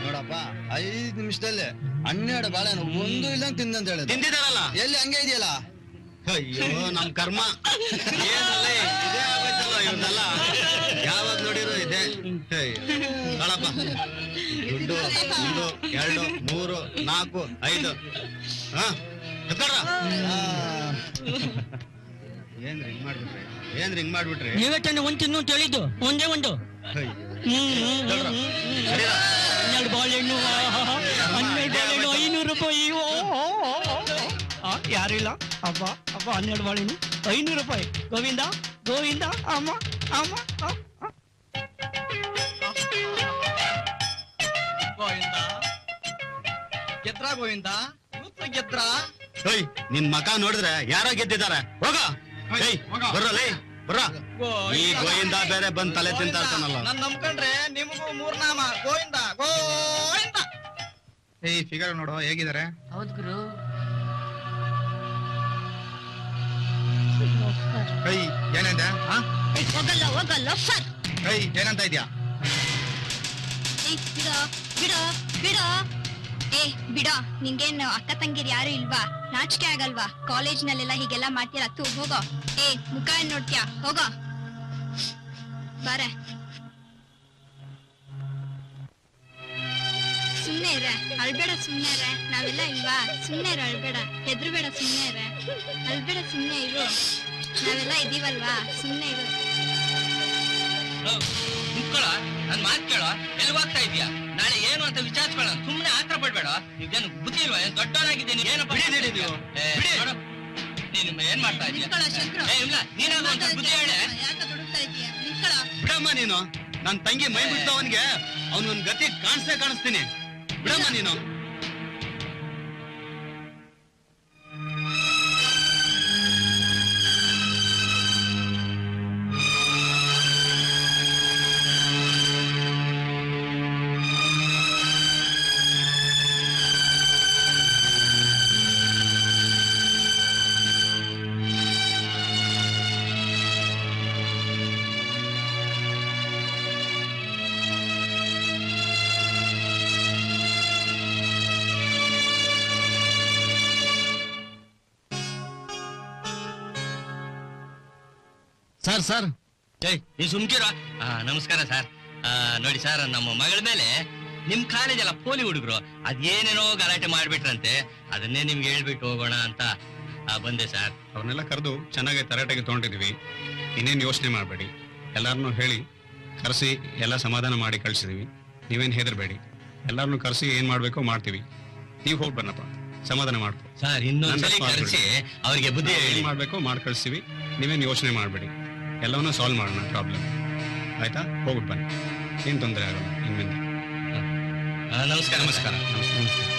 Speaker 8: ನೋಡಪ್ಪ 5 ನಿಮಿಷದಲ್ಲಿ 12 ಬಾಳೆಹಣ್ಣು ಒಂದು ಇಲ್ಲ ತಿಂದಂತ ಹೇಳಿದ.
Speaker 1: ತಿಂದಿದಾರಲ್ಲ?
Speaker 8: ಎಲ್ಲಿ ಹಂಗೆ ಇದೆಯಲ್ಲ?
Speaker 1: ಅಯ್ಯೋ ನಮ್ ಕರ್ಮ. ಏನಲ್ಲ ಇದೇ ಆಗೋಯ್ತಲ್ಲ ಇವ್ರನ್ನೆಲ್ಲ. ಯಾವಾಗ ನೋಡಿರೋ ಇದೆ. ಕಳಪ್ಪ ದುಡ್ಡು 1 2 3 4 5. ಏನ್ರಿ ಹಿಂಗ್ ಮಾಡ್ಬಿಟ್ರಿ?
Speaker 2: ನೀವೇ ತಾನೆ ಒಂದ್ ತಿನ್ನು ಅಂತ ಹೇಳಿದ್ದು, ಒಂದೇ ಒಂದು. 12 ಬಾಳೆಹಣ್ಣು 500 ರೂಪಾಯಿ. ಯಾರಿಲ್ಲ ಅಬ್ಬ 12 ಬಾಳೆಹಣ್ಣು 500 ರೂಪಾಯಿ. ಗೋವಿಂದ ಗೋವಿಂದ. ಅಮ್ಮ ಅಮ್ಮ
Speaker 7: ಗೋವಿಂದ ಗೆದ್ರ, ಗೋವಿಂದ ಗೆದ್ರ.
Speaker 1: ನಿನ್ ಮಕ ನೋಡಿದ್ರೆ ಯಾರೋ ಗೆದ್ದಿದ್ದಾರೆ. ಹೋಗ ಬರ್ರಲೇ ಬರ್ರ. ಈ ಗೋವಿಂದ ಬೇರೆ ಬಂದ್ ತಲೆ ತಿಂತಾ ಇರ್ತಾನಲ್ಲ.
Speaker 7: ನನ್ ನಂಬ್ಕೊಂಡ್ರೆ ನಿಮಗೂ 3 ನಾಮ ಗೋವಿಂದ ಗೋವಿಂದ. ಫಿಗರ್ ನೋಡು ಹೇಗಿದ್ದಾರೆ.
Speaker 2: ಹೌದು ಗುರು.
Speaker 7: ಏನಂತ
Speaker 4: ಹೋಗಲ್ಲ ಹೋಗಲ್ಲ ಫರ್.
Speaker 7: ಏನಂತ ಇದ್ಯಾ?
Speaker 4: ಬಿಡೋ ಬಿಡೋ ಬಿಡೋ. ಬಿಡೋ, ನಿಂಗೇನು ಅಕ್ಕ ತಂಗಿರ್ ಯಾರು ಇಲ್ವಾ? ನಾಚಿಕೆ ಆಗಲ್ವಾ? ಕಾಲೇಜ್ನಲ್ಲೆಲ್ಲ ಹೀಗೆಲ್ಲ ಮಾಡ್ತೀರಾ? ತೂ ಹೋಗೋ. ಮುಖ ಏನ್ ನೋಡ್ತೀಯಾ? ಹೋಗೋ ಬಾರೆ. ಸುಮ್ನೆ ಇರೆ, ಅಳ್ಬೇಡ. ಸುಮ್ನೆ ಇರೆ, ನಾವೆಲ್ಲ ಇಲ್ವಾ? ಸುಮ್ನೆ ಇರು, ಅಳ್ಬೇಡ, ಹೆದ್ರಬೇಡ. ಸುಮ್ನೆ ಇರೆ, ಅಳ್ಬೇಡ, ಸುಮ್ನೆ ಇರು, ನಾವೆಲ್ಲ ಇದೀವಲ್ವಾ? ಸುಮ್ನೆ ಇರು.
Speaker 2: ಮುಕ್ಕೊಳ, ನನ್ ಮಾತ್ ಕೇಳೋ. ಎಲ್ಲಿ ಹೋಗ್ತಾ ಇದೀಯಾ? ನಾಳೆ ಏನು ಅಂತ ವಿಚಾರಿಸ್ಕೊಳ್ಳ. ಸುಮ್ನೆ ಆತರ ಪಡ್ಬೇಡ. ನೀವೇನು ಬುದ್ಧಿ ಇಲ್ವಾ? ದೊಡ್ಡವನಾಗಿದ್ದೀನಿ. ಏನಪ್ಪ ನೀನು ಏನ್ ಮಾಡ್ತಾ ಇದೀಯ? ಇಲ್ಲ, ನೀನಾದ್ರು ಅಂತ ಬುದ್ಧಿ ಹೇಳೆ.
Speaker 1: ಬಿಡಮ್ಮ ನೀನು. ನನ್ ತಂಗಿ ಮೈ ಬಿಡ್ತವನ್ಗೆ ಅವನೊಂದ್ ಗತಿ ಕಾಣಿಸ್ತೀನಿ. ಬಿಡಮ್ಮ ನೀನು. ಸರ್
Speaker 9: ನೀ ಸುಮ್ಕಿರ. ನಮಸ್ಕಾರ ಸರ್. ನೋಡಿ ಸರ್, ನಮ್ಮ ಮಗಳ ಮೇಲೆ ನಿಮ್ ಕಾಲೇಜೆಲ್ಲ ಪೋಲಿ ಹುಡುಗರು ಅದೇನೇನೋ ಗಲಾಟೆ ಮಾಡ್ಬಿಟ್ರಂತೆ. ಅದನ್ನೇ ನಿಮ್ಗೆ ಹೇಳ್ಬಿಟ್ಟು ಹೋಗೋಣ ಅಂತ ಬಂದೆ ಸರ್.
Speaker 10: ಅವ್ರನ್ನೆಲ್ಲ ಕರೆದು ಚೆನ್ನಾಗಿ ತರಾಟೆಗೆ ತಗೊಂಡಿದೀವಿ. ಇನ್ನೇನು ಯೋಚನೆ ಮಾಡಬೇಡಿ. ಎಲ್ಲಾರನ್ನೂ ಹೇಳಿ ಕರೆಸಿ ಎಲ್ಲ ಸಮಾಧಾನ ಮಾಡಿ ಕಳ್ಸಿದೀವಿ. ನೀವೇನು ಹೆದರ್ಬೇಡಿ. ಎಲ್ಲಾರನ್ನೂ ಕರೆಸಿ ಏನ್ ಮಾಡ್ಬೇಕೋ ಮಾಡ್ತೀವಿ. ನೀವು ಹೋಗಿ ಬನ್ನಪ್ಪ, ಸಮಾಧಾನ ಮಾಡ್ಕೊ
Speaker 9: ಸರ್. ಇನ್ನೊಂದ್ಸಲಿ ಕರೆಸಿ ಅವ್ರಿಗೆ ಬುದ್ಧಿ
Speaker 10: ಏನ್ ಮಾಡ್ಬೇಕೋ ಮಾಡಿ ಕಳ್ಸಿವಿ. ನೀವೇನು ಯೋಚನೆ ಮಾಡಬೇಡಿ. ಎಲ್ಲವನ್ನೂ ಸಾಲ್ವ್ ಮಾಡೋಣ ಪ್ರಾಬ್ಲಮ್. ಆಯ್ತಾ? ಹೋಗ್ಬಿಟ್ಟು ಬನ್ನಿ, ಏನ್ ತೊಂದರೆ ಆಗೋಲ್ಲ ಇನ್ಮೇಲೆ.
Speaker 9: ನಮಸ್ಕಾರ.
Speaker 10: ನಮಸ್ಕಾರ. ನಮಸ್ಕಾರ.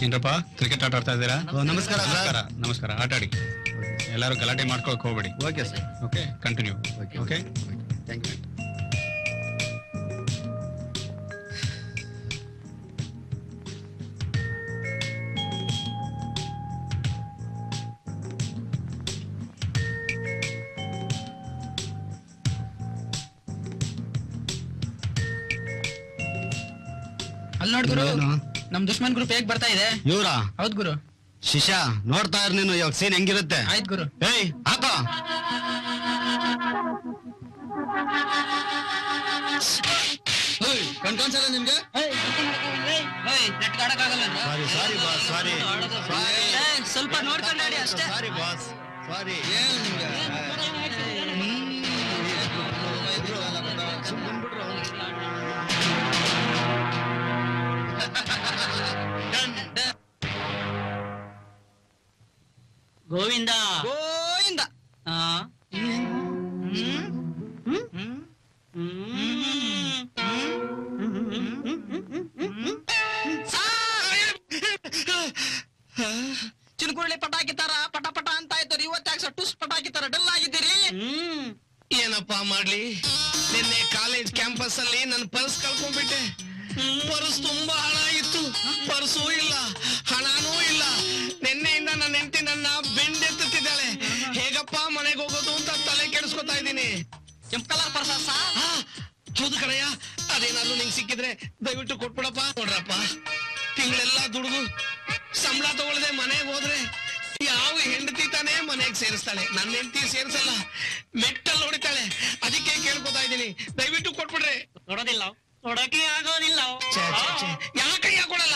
Speaker 10: ಏನ್ರಪ್ಪ, ಕ್ರಿಕೆಟ್ ಆಟ ಆಡ್ತಾ ಇದ್ದೀರಾ?
Speaker 1: ನಮಸ್ಕಾರ
Speaker 10: ನಮಸ್ಕಾರ. ನಮಸ್ಕಾರ. ಆಟ ಆಡಿ. ಎಲ್ಲರೂ ಗಲಾಟೆ ಮಾಡ್ಕೊಳಕ್ ಹೋಗ್ಬೇಡಿ.
Speaker 1: Okay sir.
Speaker 10: Okay, continue. Okay,
Speaker 1: thank you.
Speaker 7: ಅಲ್ಲಿ ನೋಡ್ ಗುರು, ನಮ್ ದುಶ್ಮನ್ ಗ್ರೂಪ್ ಹೇಗ್ ಬರ್ತಾ ಇದೆ.
Speaker 1: ಇವ್ರಾ?
Speaker 7: ಹೌದ್ ಗುರು.
Speaker 1: ಶಿಶಾ, ನೋಡ್ತಾ ಇರ್ ನೀನು ಇವಾಗ ಸೀನ್ ಹೆಂಗಿರುತ್ತೆ.
Speaker 7: ಆಯ್ತು ಗುರು.
Speaker 1: ಏಯ್ ಹಾಕೋ.
Speaker 8: ಕಣ್ಕಾನ್ಸಲ್ಲ ನಿಮ್ಗೆ?
Speaker 1: ಸಾರಿ ಬಾಸ್, ಸಾರಿ.
Speaker 2: ಸ್ವಲ್ಪ ನೋಡ್ಕೊಂಡು ಆಡಿ ಅಷ್ಟೇ.
Speaker 1: ಸಾರಿ ಬಾಸ್, ಸಾರಿ.
Speaker 8: ಏನ್ ನಿಮ್ಗೆ?
Speaker 2: ಗೋವಿಂದ
Speaker 7: ಗೋವಿಂದ. ಚಿನ್ಕುರುಳಿ ಪಟಾಕಿ ತರ ಪಟ ಪಟ ಅಂತ ಆಯ್ತು. ಇವತ್ತಾಗ ಟುಸ್ ಪಟಾಕಿ ತರ ಡಲ್ ಆಗಿದ್ದೀರಿ.
Speaker 5: ಏನಪ್ಪಾ ಮಾಡ್ಲಿ, ನಿನ್ನೆ ಕಾಲೇಜ್ ಕ್ಯಾಂಪಸ್ ಅಲ್ಲಿ ನನ್ನ ಪರ್ಸ್ ಕಳ್ಕೊಂಡ್ಬಿಟ್ಟೆ. ಪರ್ಸ್ ತುಂಬಾ ಹಣ ಇತ್ತು, ಪರ್ಸೂ ಇಲ್ಲ, ಹಣನೂ ಇಲ್ಲ. ನಿನ್ನೆಯಿಂದ ನನ್ನ ಹೆಂಡತಿ ನನ್ನ ಬೆಂಡೆತ್ತಿದ್ದಾಳೆ. ಹೇಗಪ್ಪ ಮನೆಗೆ ಹೋಗೋದು ಅಂತ ತಲೆ ಕೆಡಿಸ್ಕೊತಾ ಇದ್ದೀನಿ.
Speaker 7: ಕೆಂಪ್ ಕಲರ್ ಪರ್ಸ.
Speaker 5: ಹೌದು ಕಣಯ್ಯ, ಅದೇನಾದ್ರೂ ನಿಂಗೆ ಸಿಕ್ಕಿದ್ರೆ ದಯವಿಟ್ಟು ಕೊಟ್ಬಿಡಪ್ಪ. ನೋಡ್ರಪ್ಪ, ತಿಂಗಳೆಲ್ಲ ದುಡಿದು ಸಂಬಳ ತಗೊಳ್ಳದೆ ಮನೆಗೆ ಹೋದ್ರೆ ಯಾವ ಹೆಂಡತಿ ತಾನೇ ಮನೆಗೆ ಸೇರಿಸ್ತಾಳೆ. ನನ್ನ ಹೆಂಡತಿ ಸೇರಿಸಲ್ಲ, ಮೆಟ್ಟಲ್ಲಿ ಹೊಡಿತಾಳೆ. ಅದಕ್ಕೆ ಕೇಳ್ಕೊತಾ ಇದ್ದೀನಿ, ದಯವಿಟ್ಟು ಕೊಟ್ಬಿಡ್ರೆ.
Speaker 2: ನೋಡೋದಿಲ್ಲ, ನೋಡಕ್ಕೆ ಆಗೋದಿಲ್ಲ.
Speaker 5: ಯಾಕಯ್ಯ ಕೊಡಲ್ಲ?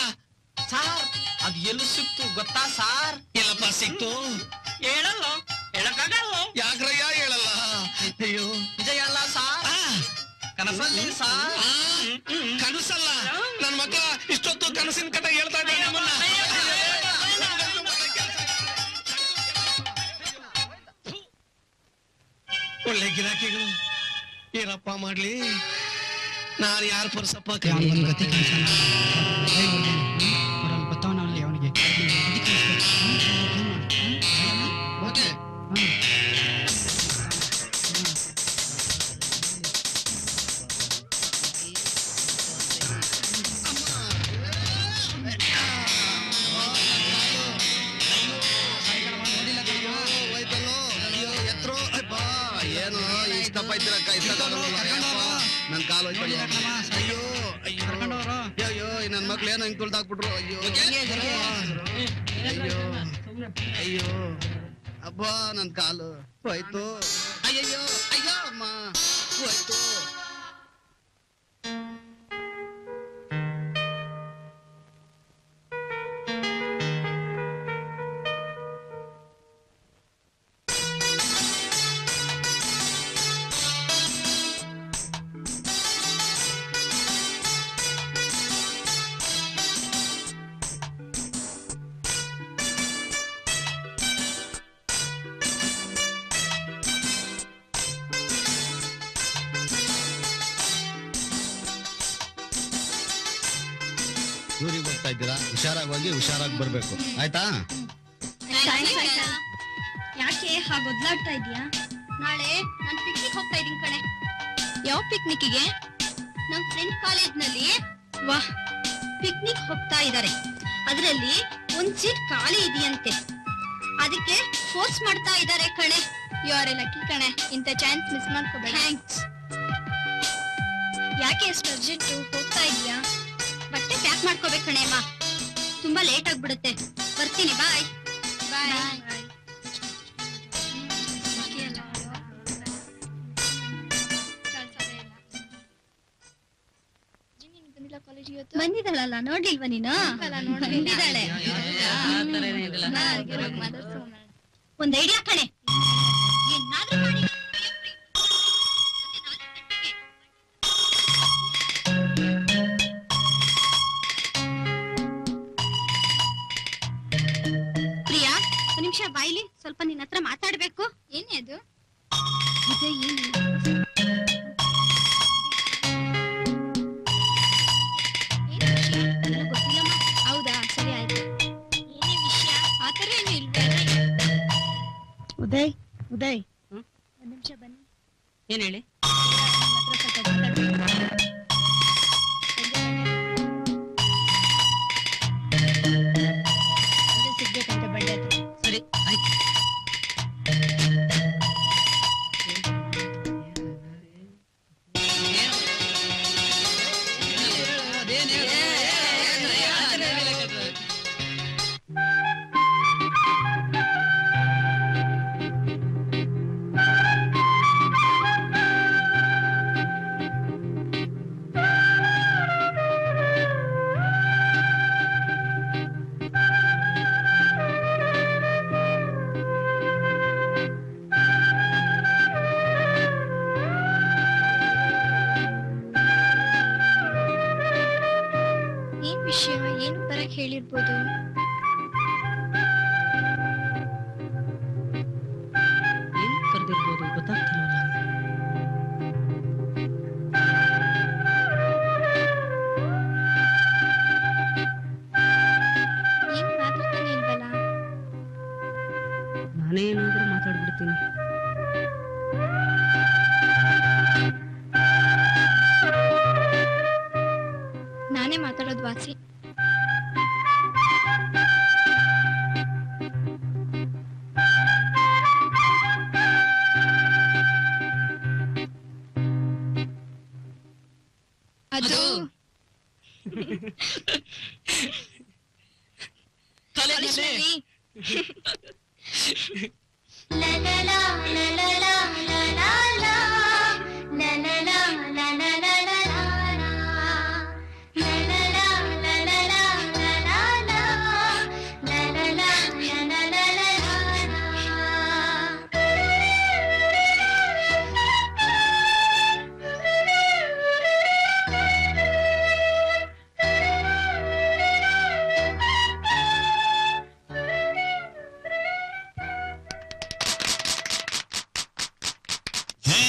Speaker 7: ಸಾರ್, ಅದ್ ಎಲ್ಲಿ ಸಿಕ್ತು ಗೊತ್ತಾ ಸಾರ್?
Speaker 5: ಎಲ್ಲಪ್ಪ ಸಿಕ್ತು?
Speaker 2: ಹೇಳಲ್ಲ, ಹೇಳಕ್ಕಾಗಲ್ಲ.
Speaker 5: ಯಾಕ್ರಯ್ಯ ಹೇಳಲ್ಲ? ಅಯ್ಯೋ,
Speaker 7: ನಿಜ ಹೇಳಲ್ಲ ಸಾರ್, ಕನಸಲ್ಲಿ ಸಾರ್.
Speaker 5: ಕನಸಲ್ಲ. ನನ್ ಮಕ್ಕಳ ಇಷ್ಟೊತ್ತು ಕನಸಿನ ಕಥೆ ಹೇಳ್ತಾ ಇದ್ದೆ ನಮ್ಮನ್ನ. ಒಳ್ಳೆ ಗಿರಾಕಿಗಳು, ಏನಪ್ಪ ಮಾಡ್ಲಿ? ನಾನು ಯಾರ ಪರ್ಸಪ್ಪ?
Speaker 7: ಗತಿ ಗೊತ್ತವನಲ್ಲಿ ಅವನಿಗೆ.
Speaker 1: ಏನು ಇಷ್ಟಪ್ಪ ಇದ್ದೀರಕ್ಕ? ನನ್ ಕಾಲು ಅಯ್ಯೋ ಅಯ್ಯೋ ಅಯ್ಯೋ, ನನ್ ಮಕ್ಳು ಏನೋ ಹಿಂಗ್ ತುಳ್ದಾಕ್ಬಿಟ್ರು. ಅಯ್ಯೋ ಅಯ್ಯೋ ಅಯ್ಯೋ, ಅಬ್ಬಾ ನನ್ ಕಾಲು ಹೋಯ್ತು. ಅಯ್ಯಯ್ಯೋ ಅಯ್ಯೋ ಅಮ್ಮ ಹೋಯ್ತು. ಊರಿಗೆ ಹೋಗ್ತಾ ಇದ್ದೀರಾ? ಹುಷಾರಾಗಿ ಹೋಗಿ ಹುಷಾರಾಗಿ ಬರ್ಬೇಕು, ಆಯ್ತಾ?
Speaker 4: ಯಾಕೆ ಹಾಗೆ ಒದ್ಲಾಡ್ತಾ ಇದೀಯಾ? ನಾಳೆ ನಾನು ಪಿಕ್ನಿಕ್ ಹೋಗ್ತಾ ಇದೀನಿ ಕಣೆ. ಯಾವ ಪಿಕ್ನಿಕ್ಗೆ? ನಮ್ ಫ್ರೆಂಡ್ ಕಾಲೇಜ್ ನಲ್ಲಿ ವಾಹ್ ಪಿಕ್ನಿಕ್ ಹೋಗ್ತಾ ಇದ್ದಾರೆ. ಅದರಲ್ಲಿ ಒಂದ್ ಸೀಟ್ ಖಾಲಿ ಇದೆಯಂತೆ, ಅದಕ್ಕೆ ಫೋರ್ಸ್ ಮಾಡ್ತಾ ಇದ್ದಾರೆ ಕಣೆ. ಯು ಆರ್ ಎ ಲಕ್ಕಿ ಕಣೆ, ಇಂಥ ಚಾನ್ಸ್ ಮಿಸ್ ಮಾಡ್ಕೋಬೇಡ. ಥ್ಯಾಂಕ್ಸ್. ಯಾಕೆ ಎಷ್ಟು ಅರ್ಜೆಂಟ್ ಹೋಗ್ತಾ ಇದೀಯಾ? ಬಟ್ಟೆ ಪ್ಯಾಕ್ ಮಾಡ್ಕೋಬೇಕು ಕಣೆ ಅಮ್ಮ. ತುಂಬಾ ಲೇಟ್ ಆಗ್ಬಿಡುತ್ತೆ. ಬರ್ತೀನಿ. ಬಾಯ್ ಬಾಯ್. ಬಂದಿದ್ದಾಳಲ್ಲ, ನೋಡ್ಲಿಲ್ವಾ ನೀನು? ಬಂದಿದ್ದಾಳೆ. ಒಂದ್ ಐಡಿಯಾ ಕಣೆ. ಏನಾದ್ರೂ ಮಾಡಿ ಪ್ರಿಯಾ, ಒಂದ್ ನಿಮಿಷ ಬಾಯ್ಲಿ. ಸ್ವಲ್ಪ ನಿನ್ನ ಹತ್ರ ಮಾತಾಡ್ಬೇಕು. ಏನೇ ಅದು? ಗೊತ್ತಿಲ್ಲಮ್ಮ. ಹೌದಾ, ಸರಿ ಆಯ್ತು. ಏನೇ ವಿಷಯ? ಆತರ ಏನು ಇಲ್ವೇ?
Speaker 6: ಉದಯ್ ಉದಯ್,
Speaker 4: ಒಂದ್ ನಿಮಿಷ ಬನ್ನಿ.
Speaker 2: ಏನ್ ಹೇಳಿ?
Speaker 6: ಸಿಗ್ಬೇಕಂತ ಬಡ್ಡೆ ಹತ್ರ.
Speaker 2: ಸರಿ ಆಯ್ತು.
Speaker 4: ಏನ್ ವಿಷಯ? ಏನು ಬರಕ್ ಹೇಳಿರ್ಬೋದು.
Speaker 2: ಏನ್ ಕರೆದಿರ್ಬೋದು ಗೊತ್ತಾಗ್ತಿಲ್ವಲ್ಲ.
Speaker 4: ಏನ್ ಮಾತಾಡ್ತಾನೆ ಇಲ್ವಲ್ಲ.
Speaker 2: ನಾನೇನಾದ್ರೂ ಮಾತಾಡ್ಬಿಡ್ತೀನಿ.
Speaker 4: ನಾನೇ ಮಾತಾಡೋದು ವಾಸಿ. ಅದು
Speaker 2: ಕಾಲೇಜಲ್ಲಿ
Speaker 5: ಹೇ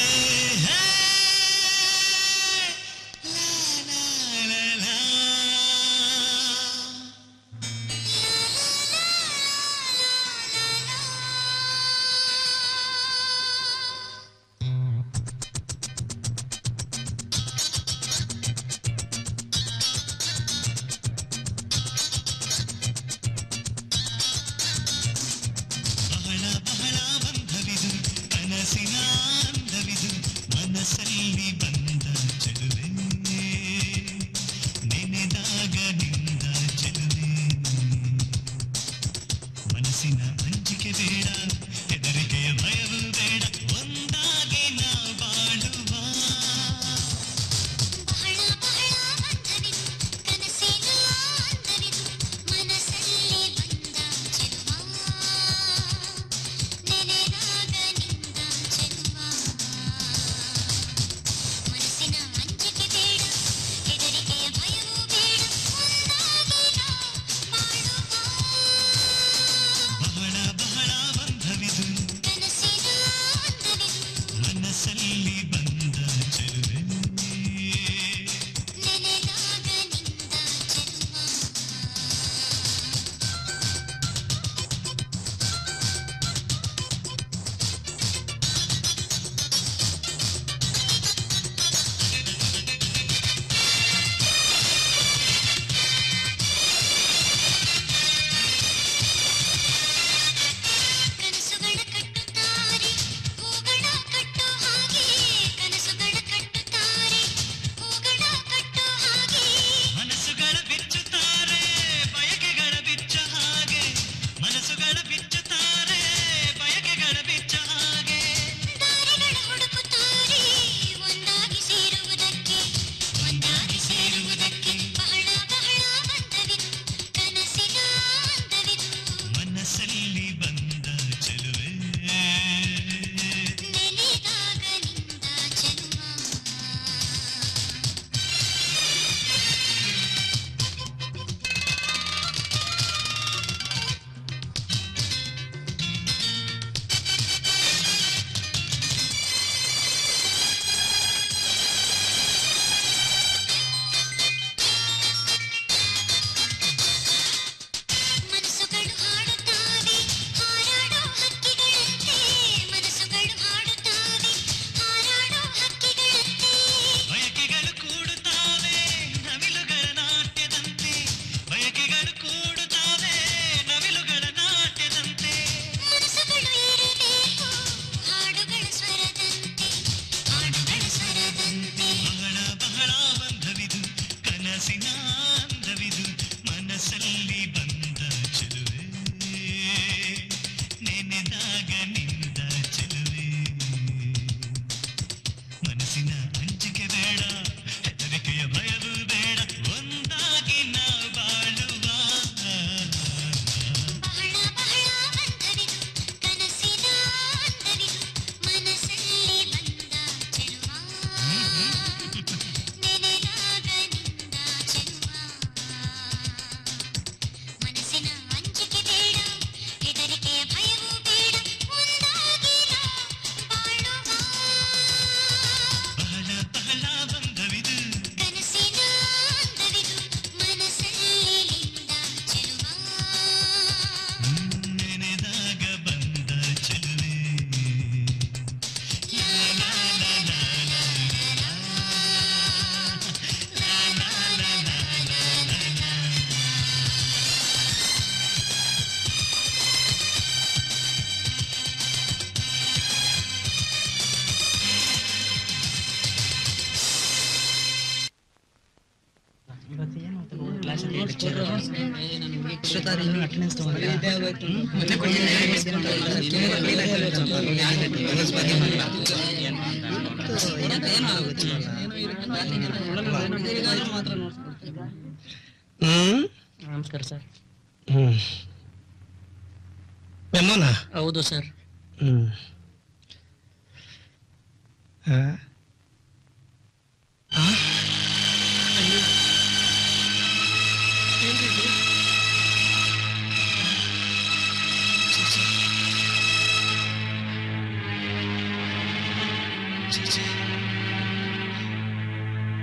Speaker 5: ನಮಸ್ಕಾರ ಸರ್. ಮೆಮೋನಾ? ಹೌದು ಸರ್.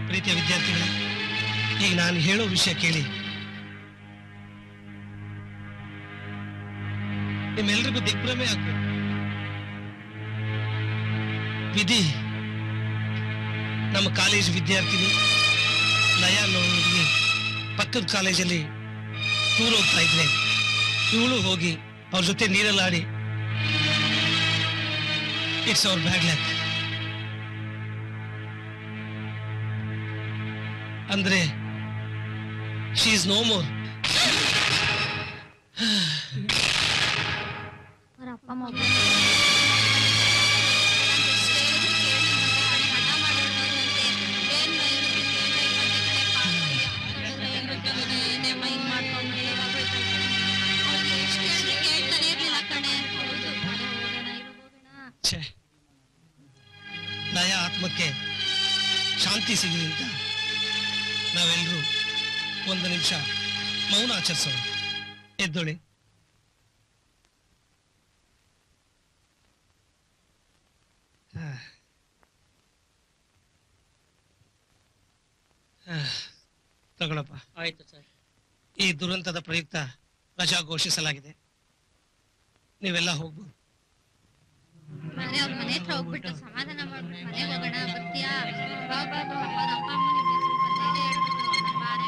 Speaker 5: ಪ್ರೀತಿಯ ವಿದ್ಯಾರ್ಥಿಗಳು, ಈಗ ನಾನು ಹೇಳೋ ವಿಷಯ ಕೇಳಿ. ನಿಮ್ಮೆಲ್ರಿಗೂ ದಿಗ್ಭ್ರಮೆ ಆಗ್ಬೇಕು. ವಿಧಿ ನಮ್ಮ ಕಾಲೇಜ್ ವಿದ್ಯಾರ್ಥಿನಿ ಲಯ ಅನ್ನೋರಿಗೆ ಪಕ್ಕದ ಕಾಲೇಜಲ್ಲಿ ಟೂರ್ ಹೋಗ್ತಾ ಇದ್ರೆ ಇವಳು ಹೋಗಿ ಅವ್ರ ಜೊತೆ ನೀರಲ್ಲಾಡಿ ಇಟ್ಸ್ ಅವರ್ ಬ್ಯಾಡ್ ಲಕ್. ಅಂದ್ರೆ ಶಿ ಇಸ್ ನೋ ಮೋರ್. ಲಯ ಆತ್ಮಕ್ಕೆ ಶಾಂತಿ ಸಿಗಲಿ ಅಂತ ನಾವೆಲ್ಲರೂ ಒಂದು ನಿಮಿಷ ಮೌನ ಆಚರಿಸೋಣ. ಎದ್ದೊಳಿ. ತಗೊಳಪ್ಪ. ಆಯ್ತು ಸರ್. ಈ ದುರಂತದ ಪ್ರಯುಕ್ತ ರಜಾ ಘೋಷಿಸಲಾಗಿದೆ. ನೀವೆಲ್ಲ ಹೋಗ್ಬೋದು.
Speaker 4: ಮನೆ ಅವ್ರ ಮನೆ ಹತ್ರ ಹೋಗ್ಬಿಟ್ಟು ಸಮಾಧಾನ ಮಾಡ್ಬಿಟ್ಟು ಮನೆಗೆ ಹೋಗೋಣ. ಬರ್ತೀಯಾ? ಬಾ ಬಾ ಬಾ. ಅವ್ರ ಅಪ್ಪ ಅಮ್ಮನಿಗೆ ಸ್ವಲ್ಪ ಧೈರ್ಯ ಹೇಳ್ಬಿಟ್ಟು ಬಾರೆ.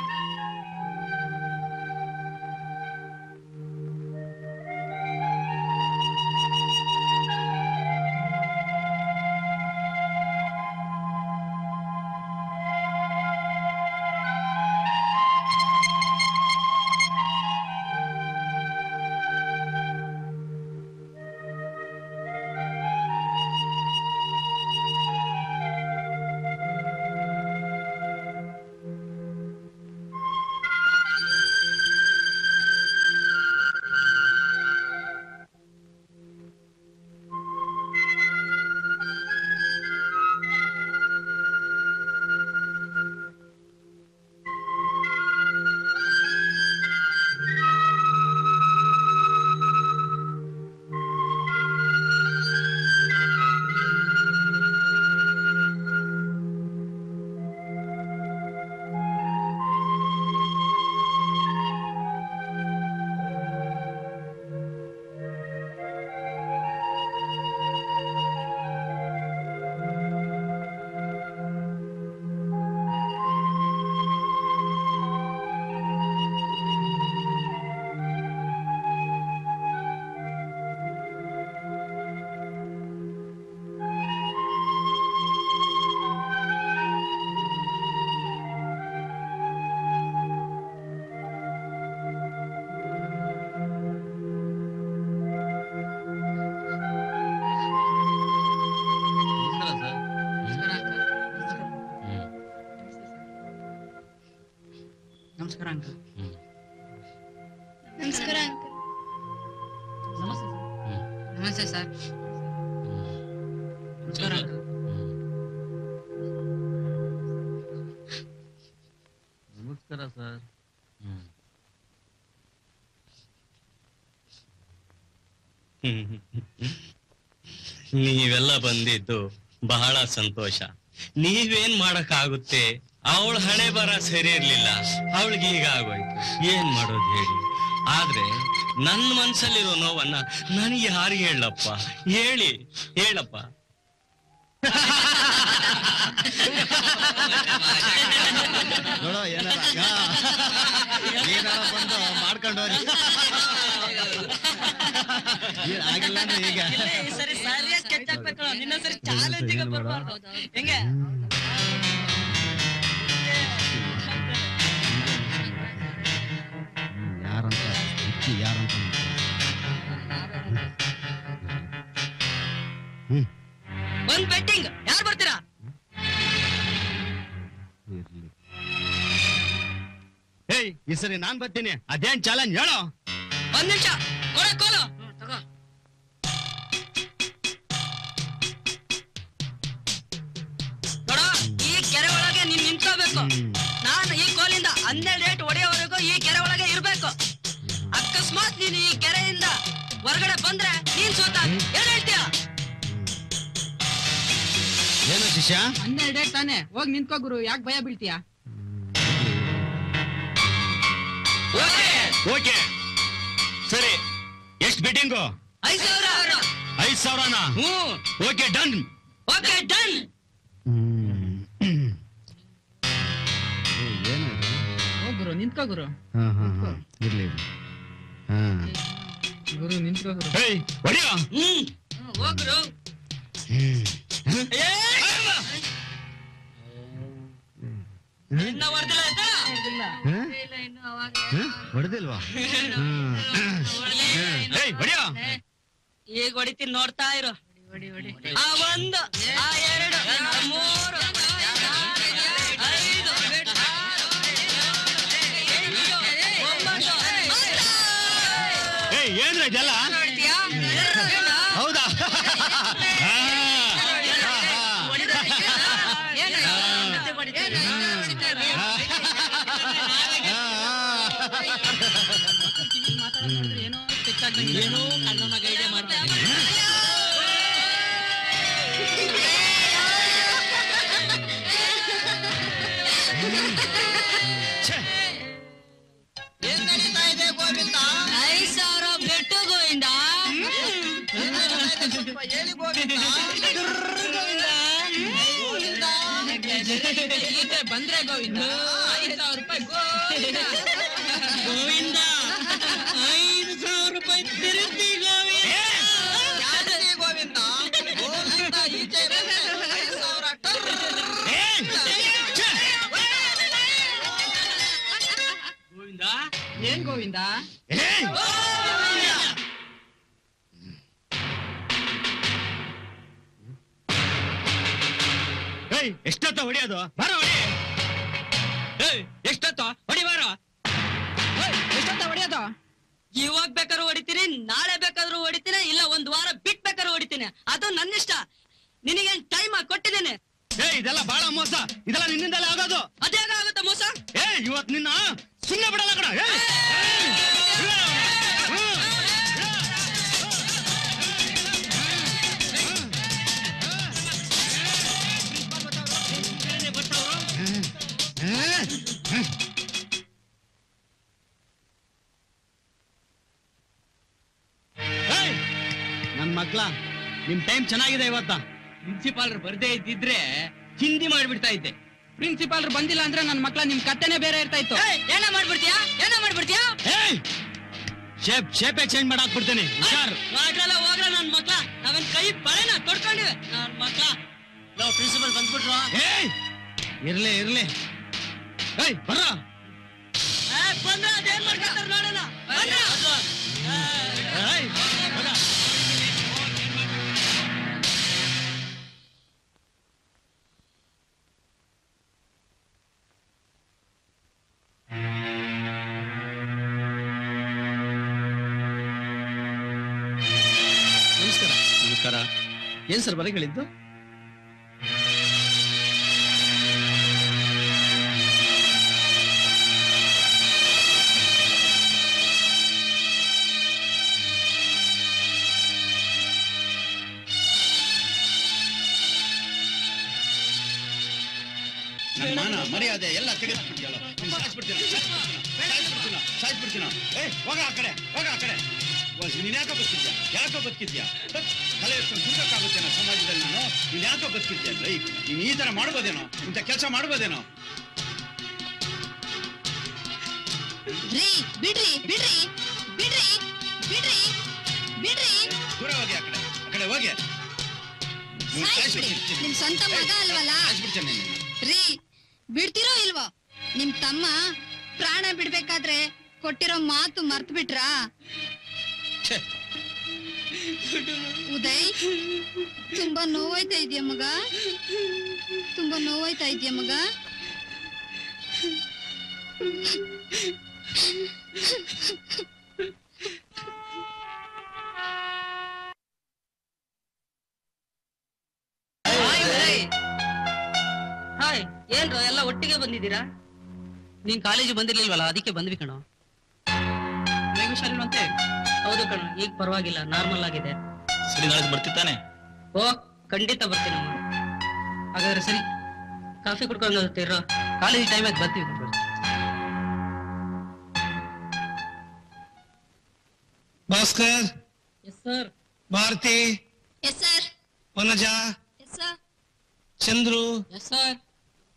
Speaker 7: ನಮಸ್ಕಾರ ಅಂಕಲ್.
Speaker 4: ನಮಸ್ಕಾರ ಅಂಕಲ್.
Speaker 7: ನಮಸ್ತೆ ಸರ್. ನಮಸ್ಕಾರ ಅಂಕಲ್.
Speaker 9: ನಮಸ್ಕಾರ ಸರ್. ನೀವೆಲ್ಲ ಬಂದಿದ್ದು ಬಹಳ ಸಂತೋಷ. ನೀವೇನ್ ಮಾಡಕ್ಕಾಗುತ್ತೆ? ಅವಳ ಹಣೆ ಬರ ಸರಿ ಇರ್ಲಿಲ್ಲ, ಅವಳಿಗೆ ಈಗ ಆಗೋಯ್ತು. ಏನ್ ಮಾಡೋದು ಹೇಳಿ? ಆದ್ರೆ ನನ್ನ ಮನ್ಸಲ್ಲಿರೋ ನೋವನ್ನ ನನಗೆ ಯಾರಿಗೆ ಹೇಳಪ್ಪ? ಹೇಳಪ್ಪ.
Speaker 8: ನೋಡೋ ಏನಾರ ಬಂದು ಮಾಡ್ಕೊಂಡು ಹೋಗಿ. ಆಗಿಲ್ಲ ಅಂದ್ರೆ ಈಗ
Speaker 2: ಸರಿ ಸರಿಯಾಗಿ ಕೆಚ್ಚಾಕ್ಬೇಕು. ನಿನ್ನ ಸರಿ ಚಾಲೆಂಜಿಗೆ ಬರ್ಬಾರ್ದು. ಹೆಂಗೆ ಒಂದ್ ಬೆಟ್ಟಿಂಗ್ ಯಾರು ಬರ್ತೀರಾ?
Speaker 1: ಏಯ್ ಈ ಸರಿ ನಾನ್ ಬರ್ತೀನಿ. ಅದೇನ್ ಚಾಲೆಂಜ್ ಹೇಳೋ?
Speaker 2: ಒಂದ್ ನಿಮಿಷ ಕೊಡ ಕೋಲು ತಗೋ. ನೋಡ ಈ ಕೆರೆ ಒಳಗೆ ನೀನ್ ನಿಂತ್ಕೋಬೇಕು. ನಾನು ಈ ಕೋಲಿಂದ 12 ಏಟ್ ಹೊಡೆಯೋವರೆಗೂ ಈ ಕೆರೆ ಒಳಗೆ ಇರ್ಬೇಕು. ಅಕಸ್ಮಾತ್ ನೀನ್ ಈ ಕೆರೆಯಿಂದ ಹೊರಗಡೆ ಬಂದ್ರೆ ನೀನ್ ಸೋತ. ಏನ್ ಹೇಳ್ತೀಯ?
Speaker 1: ಏನೋ ಶಿಷ್ಯ?
Speaker 7: 12 ಏಟ್ ತಾನೆ, ಹೋಗ್ ನಿಂತ್ಕೋ ಗುರು, ಯಾಕೆ ಭಯ ಬೀಳ್ತೀಯಾ?
Speaker 1: ಓಕೆ ಸರಿ. ಎಷ್ಟು ಬಿಟ್ಟಿಂಗು?
Speaker 2: 5,000.
Speaker 1: 5,000ನಾ? Okay done.
Speaker 2: Okay done.
Speaker 1: ಏನು
Speaker 7: ಹೋಗ್ ಗುರು, ನಿಂತ್ಕೋ ಗುರು.
Speaker 1: ಇರ್ಲಿ
Speaker 7: ಗುರು ನಿಂತ್ಕೋ ಗುರು.
Speaker 1: ಏಯ್ ಹೊಡಿಯೋ.
Speaker 2: ಹೋಗ್ರು. ಇನ್ನ ಹೊಡೆದಿಲ್ಲ ಆಯ್ತಾ? ಇನ್ನು ಅವಾಗ
Speaker 1: ಹೊಡೆದಿಲ್ವಾ? ಏಯ್ ಹೊಡಿಯೋ.
Speaker 2: ಈಗ ಹೊಡಿತೀನಿ, ನೋಡ್ತಾ ಇರು. ಆ 1, ಆ 2, ಆ 3, 5, 9.
Speaker 1: ಏಯ್ ಏನ್ರ ಇದೆಲ್ಲ? ಹೌದಾ?
Speaker 7: ಏನೋ ಏನೋ ಕಣ್ಣನ ಗೈಡೆ ಮಾಡ್ತಾರೆ.
Speaker 2: ಏನ್ ನಡೀತಾ ಇದೆ ಗೋವಿಂದ? 5,000 ಬೆಟ್ಟು ಗೋವಿಂದ. ಹೇಳಿ ಗೋವಿಂದ.
Speaker 7: ಈಚೆ ಬಂದ್ರೆ ಗೋವಿಂದ 5,000 ರೂಪಾಯಿ ಗೋವಿಂದ.
Speaker 2: 5,000 ರೂಪಾಯಿ ತಿರುಗಿ ಗೋವಿಂದ. ಗೋವಿಂದ ಗೋವಿಂದ ಈಚೆ 5,000.
Speaker 7: ಗೋವಿಂದ ಏನ್ ಗೋವಿಂದ?
Speaker 1: ಏಯ್ ಎಷ್ಟೊತ್ತ ಹೊಡಿಯೋದು? ಬರ ಹೊಡಿ.
Speaker 7: ಎಷ್ಟೊತ್ತ ಹೊಡಿ ಬಾರೋ. ಎಷ್ಟೊತ್ತ ಹೊಡಿಯೋದು?
Speaker 2: ಇವಾಗ ಬೇಕಾದ್ರೂ ಹೊಡಿತೀನಿ, ನಾಳೆ ಬೇಕಾದ್ರೂ ಹೊಡಿತೀನಿ, ಇಲ್ಲ 1 ವಾರ ಬಿಟ್ ಬೇಕಾದ್ರೂ ಹೊಡಿತೀನಿ. ಅದು ನನ್ನಿಷ್ಟ. ನಿನಗೇನ್ ಟೈಮ್ ಕೊಟ್ಟಿದ್ದೀನಿ.
Speaker 1: ಏಯ್ ಇದೆಲ್ಲ ಬಹಳ ಮೋಸ. ಇದೆಲ್ಲ ನಿನ್ನಿಂದಲೇ ಆಗೋದು.
Speaker 2: ಅದ್ಯಾಗ ಆಗುತ್ತೆ ಮೋಸ?
Speaker 1: ಏಯ್ ಇವತ್ ನಿನ್ನ ಸುಮ್ಮನೆ ಬಿಡಲ್ಲ ಕಣ. ನನ್ ಮಕ್ಳ ನಿಮ್ ಟೈಮ್ ಚೆನ್ನಾಗಿದೆ ಇವತ್ತ.
Speaker 7: ಪ್ರಿನ್ಸಿಪಾಲ್ರು ಬರ್ದೇ ಇದ್ದಿದ್ರೆ ಚಿಂದಿ ಮಾಡ್ಬಿಡ್ತಾ ಇದ್ದೆ. ಪ್ರಿನ್ಸಿಪಾಲ್ರು ಬಂದಿಲ್ಲ ಅಂದ್ರೆ ನನ್ ಮಕ್ಳ ನಿಮ್ ಕತ್ತೆನೆ ಬೇರೆ ಇರ್ತಾ ಇತ್ತು.
Speaker 2: ಏನ ಮಾಡ್ಬಿಡ್ತೀಯಾ? ಏನ ಮಾಡ್ಬಿಡ್ತೀಯಾ?
Speaker 1: ಶೇಪೆ ಚೇಂಜ್ ಮಾಡಾಕ್ಬಿಡ್ತೇನೆ.
Speaker 2: ಹೋಗ್ರಲ್ಲ ಹೋಗ್ರ ನನ್ ಮಕ್ಳ. ನಾವೇನ್ ಕೈ ಬಳೆನ ತೊಡ್ಕೊಂಡಿವೆ ನನ್ ಮಕ್ಳ. ಪ್ರಿನ್ಸಿಪಲ್ ಬಂದ್ಬಿಟ್ರು.
Speaker 1: ಇರ್ಲಿ ಇರ್ಲಿ. ಏಯ್ ಬರ.
Speaker 2: ಬಂದ್ರ ಅದೇನ್ ಮಾಡ್ಕೊತಾರ ನೋಡೋಣ.
Speaker 1: ನಮಸ್ಕಾರ. ನಮಸ್ಕಾರ. ಏನ್ ಸರ್ ಬರಗಳಿದ್ದು?
Speaker 8: ಮಾನ ಮರ್ಯಾದೆ ಎಲ್ಲ ತೆಗೆದ್ಬಿಡ್ತೀಯಲ್ಲ. ಸಾಯ್ಬಿಡ್ತೀನ. ಹೋಗ ಆ ಕಡೆ, ಹೋಗ ಆ ಕಡೆ. ನೀನ್ ಯಾಕೋ ಬದುಕಿದ್ಯಾ? ಯಾಕೋ ಬದುಕಿದ್ಯಾ? ತಲೆ ಎತ್ಕೊಂಡು ದುಡ್ಡಕ್ಕಾಗುತ್ತೇನೋ ಸಮಾಜದಲ್ಲಿ ನಾನು? ನೀನ್ ಯಾಕೋ ಬದುಕಿದ್ಯಾ? ನೀನ್ ಈ ತರ ಮಾಡ್ಬೋದೇನೋ? ಇಂಥ ಕೆಲಸ ಮಾಡ್ಬೋದೇನೋ?
Speaker 3: ರೀ ಬಿಡ್ರಿ ಬಿಡ್ರಿ ಬಿಡ್ರಿ ಬಿಡ್ರಿ ಬಿಡ್ರಿ.
Speaker 8: ದೂರ ಹೋಗಿ, ಆ ಕಡೆ ಹೋಗಿ.
Speaker 3: ಸಾಯ್ಬಿಡಿ. ನಿಮ್ ಸ್ವಂತ ಮಗ ಅಲ್ವಲ್ಲ? ರೀ ಬಿಡ್ತಿರೋ ಇಲ್ವೋ? ನಿಮ್ ತಮ್ಮ ಪ್ರಾಣ ಬಿಡ್ಬೇಕಾದ್ರೆ ಕೊಟ್ಟಿರೋ ಮಾತು ಮರ್ತು ಬಿಟ್ರಾ? ಉದಯ್ ತುಂಬಾ ನೋವಾಯ್ತಾ ಇದೆಯಾ ಮಗ? ತುಂಬಾ ನೋವಾಯ್ತಾ ಇದೆಯಾ ಮಗ?
Speaker 2: ಹಾಯ್, ಏನ್ರ ಎಲ್ಲ ಒಟ್ಟಿಗೆ ಬಂದಿದ್ದೀರಾ?
Speaker 7: ನೀನ್ ಕಾಲೇಜ್ ಬಂದಿರ್ಲಿಲ್ವಲ್ಲ, ಅದಕ್ಕೆ ಬಂದ್ವಿ ಕಣೋ. ಹುಷಾರಿಲ್ವಂತೆ?
Speaker 2: ಹೌದು ಕಣ, ಈಗ ಪರವಾಗಿಲ್ಲ, ನಾರ್ಮಲ್ ಆಗಿದೆ.
Speaker 11: ಸರಿ, ನಾಳೆ ಬರ್ತಿತ್ತಾನೆ?
Speaker 2: ಓ ಖಂಡಿತ ಬರ್ತೀನಮ್ಮ.
Speaker 7: ಹಾಗಾದ್ರೆ ಸರಿ,
Speaker 2: ಕಾಫಿ ಕುಡ್ಕೊಂಡು ಹೋಗ್ತೀರೋ?
Speaker 7: ಕಾಲೇಜ್ ಟೈಮ್ ಆಯ್ತು, ಬರ್ತೀವಿ.
Speaker 5: Bhaskar,
Speaker 2: yes sir.
Speaker 5: Bharathi,
Speaker 3: yes sir.
Speaker 5: Vanaja,
Speaker 3: yes sir.
Speaker 5: Chandru,
Speaker 2: yes sir.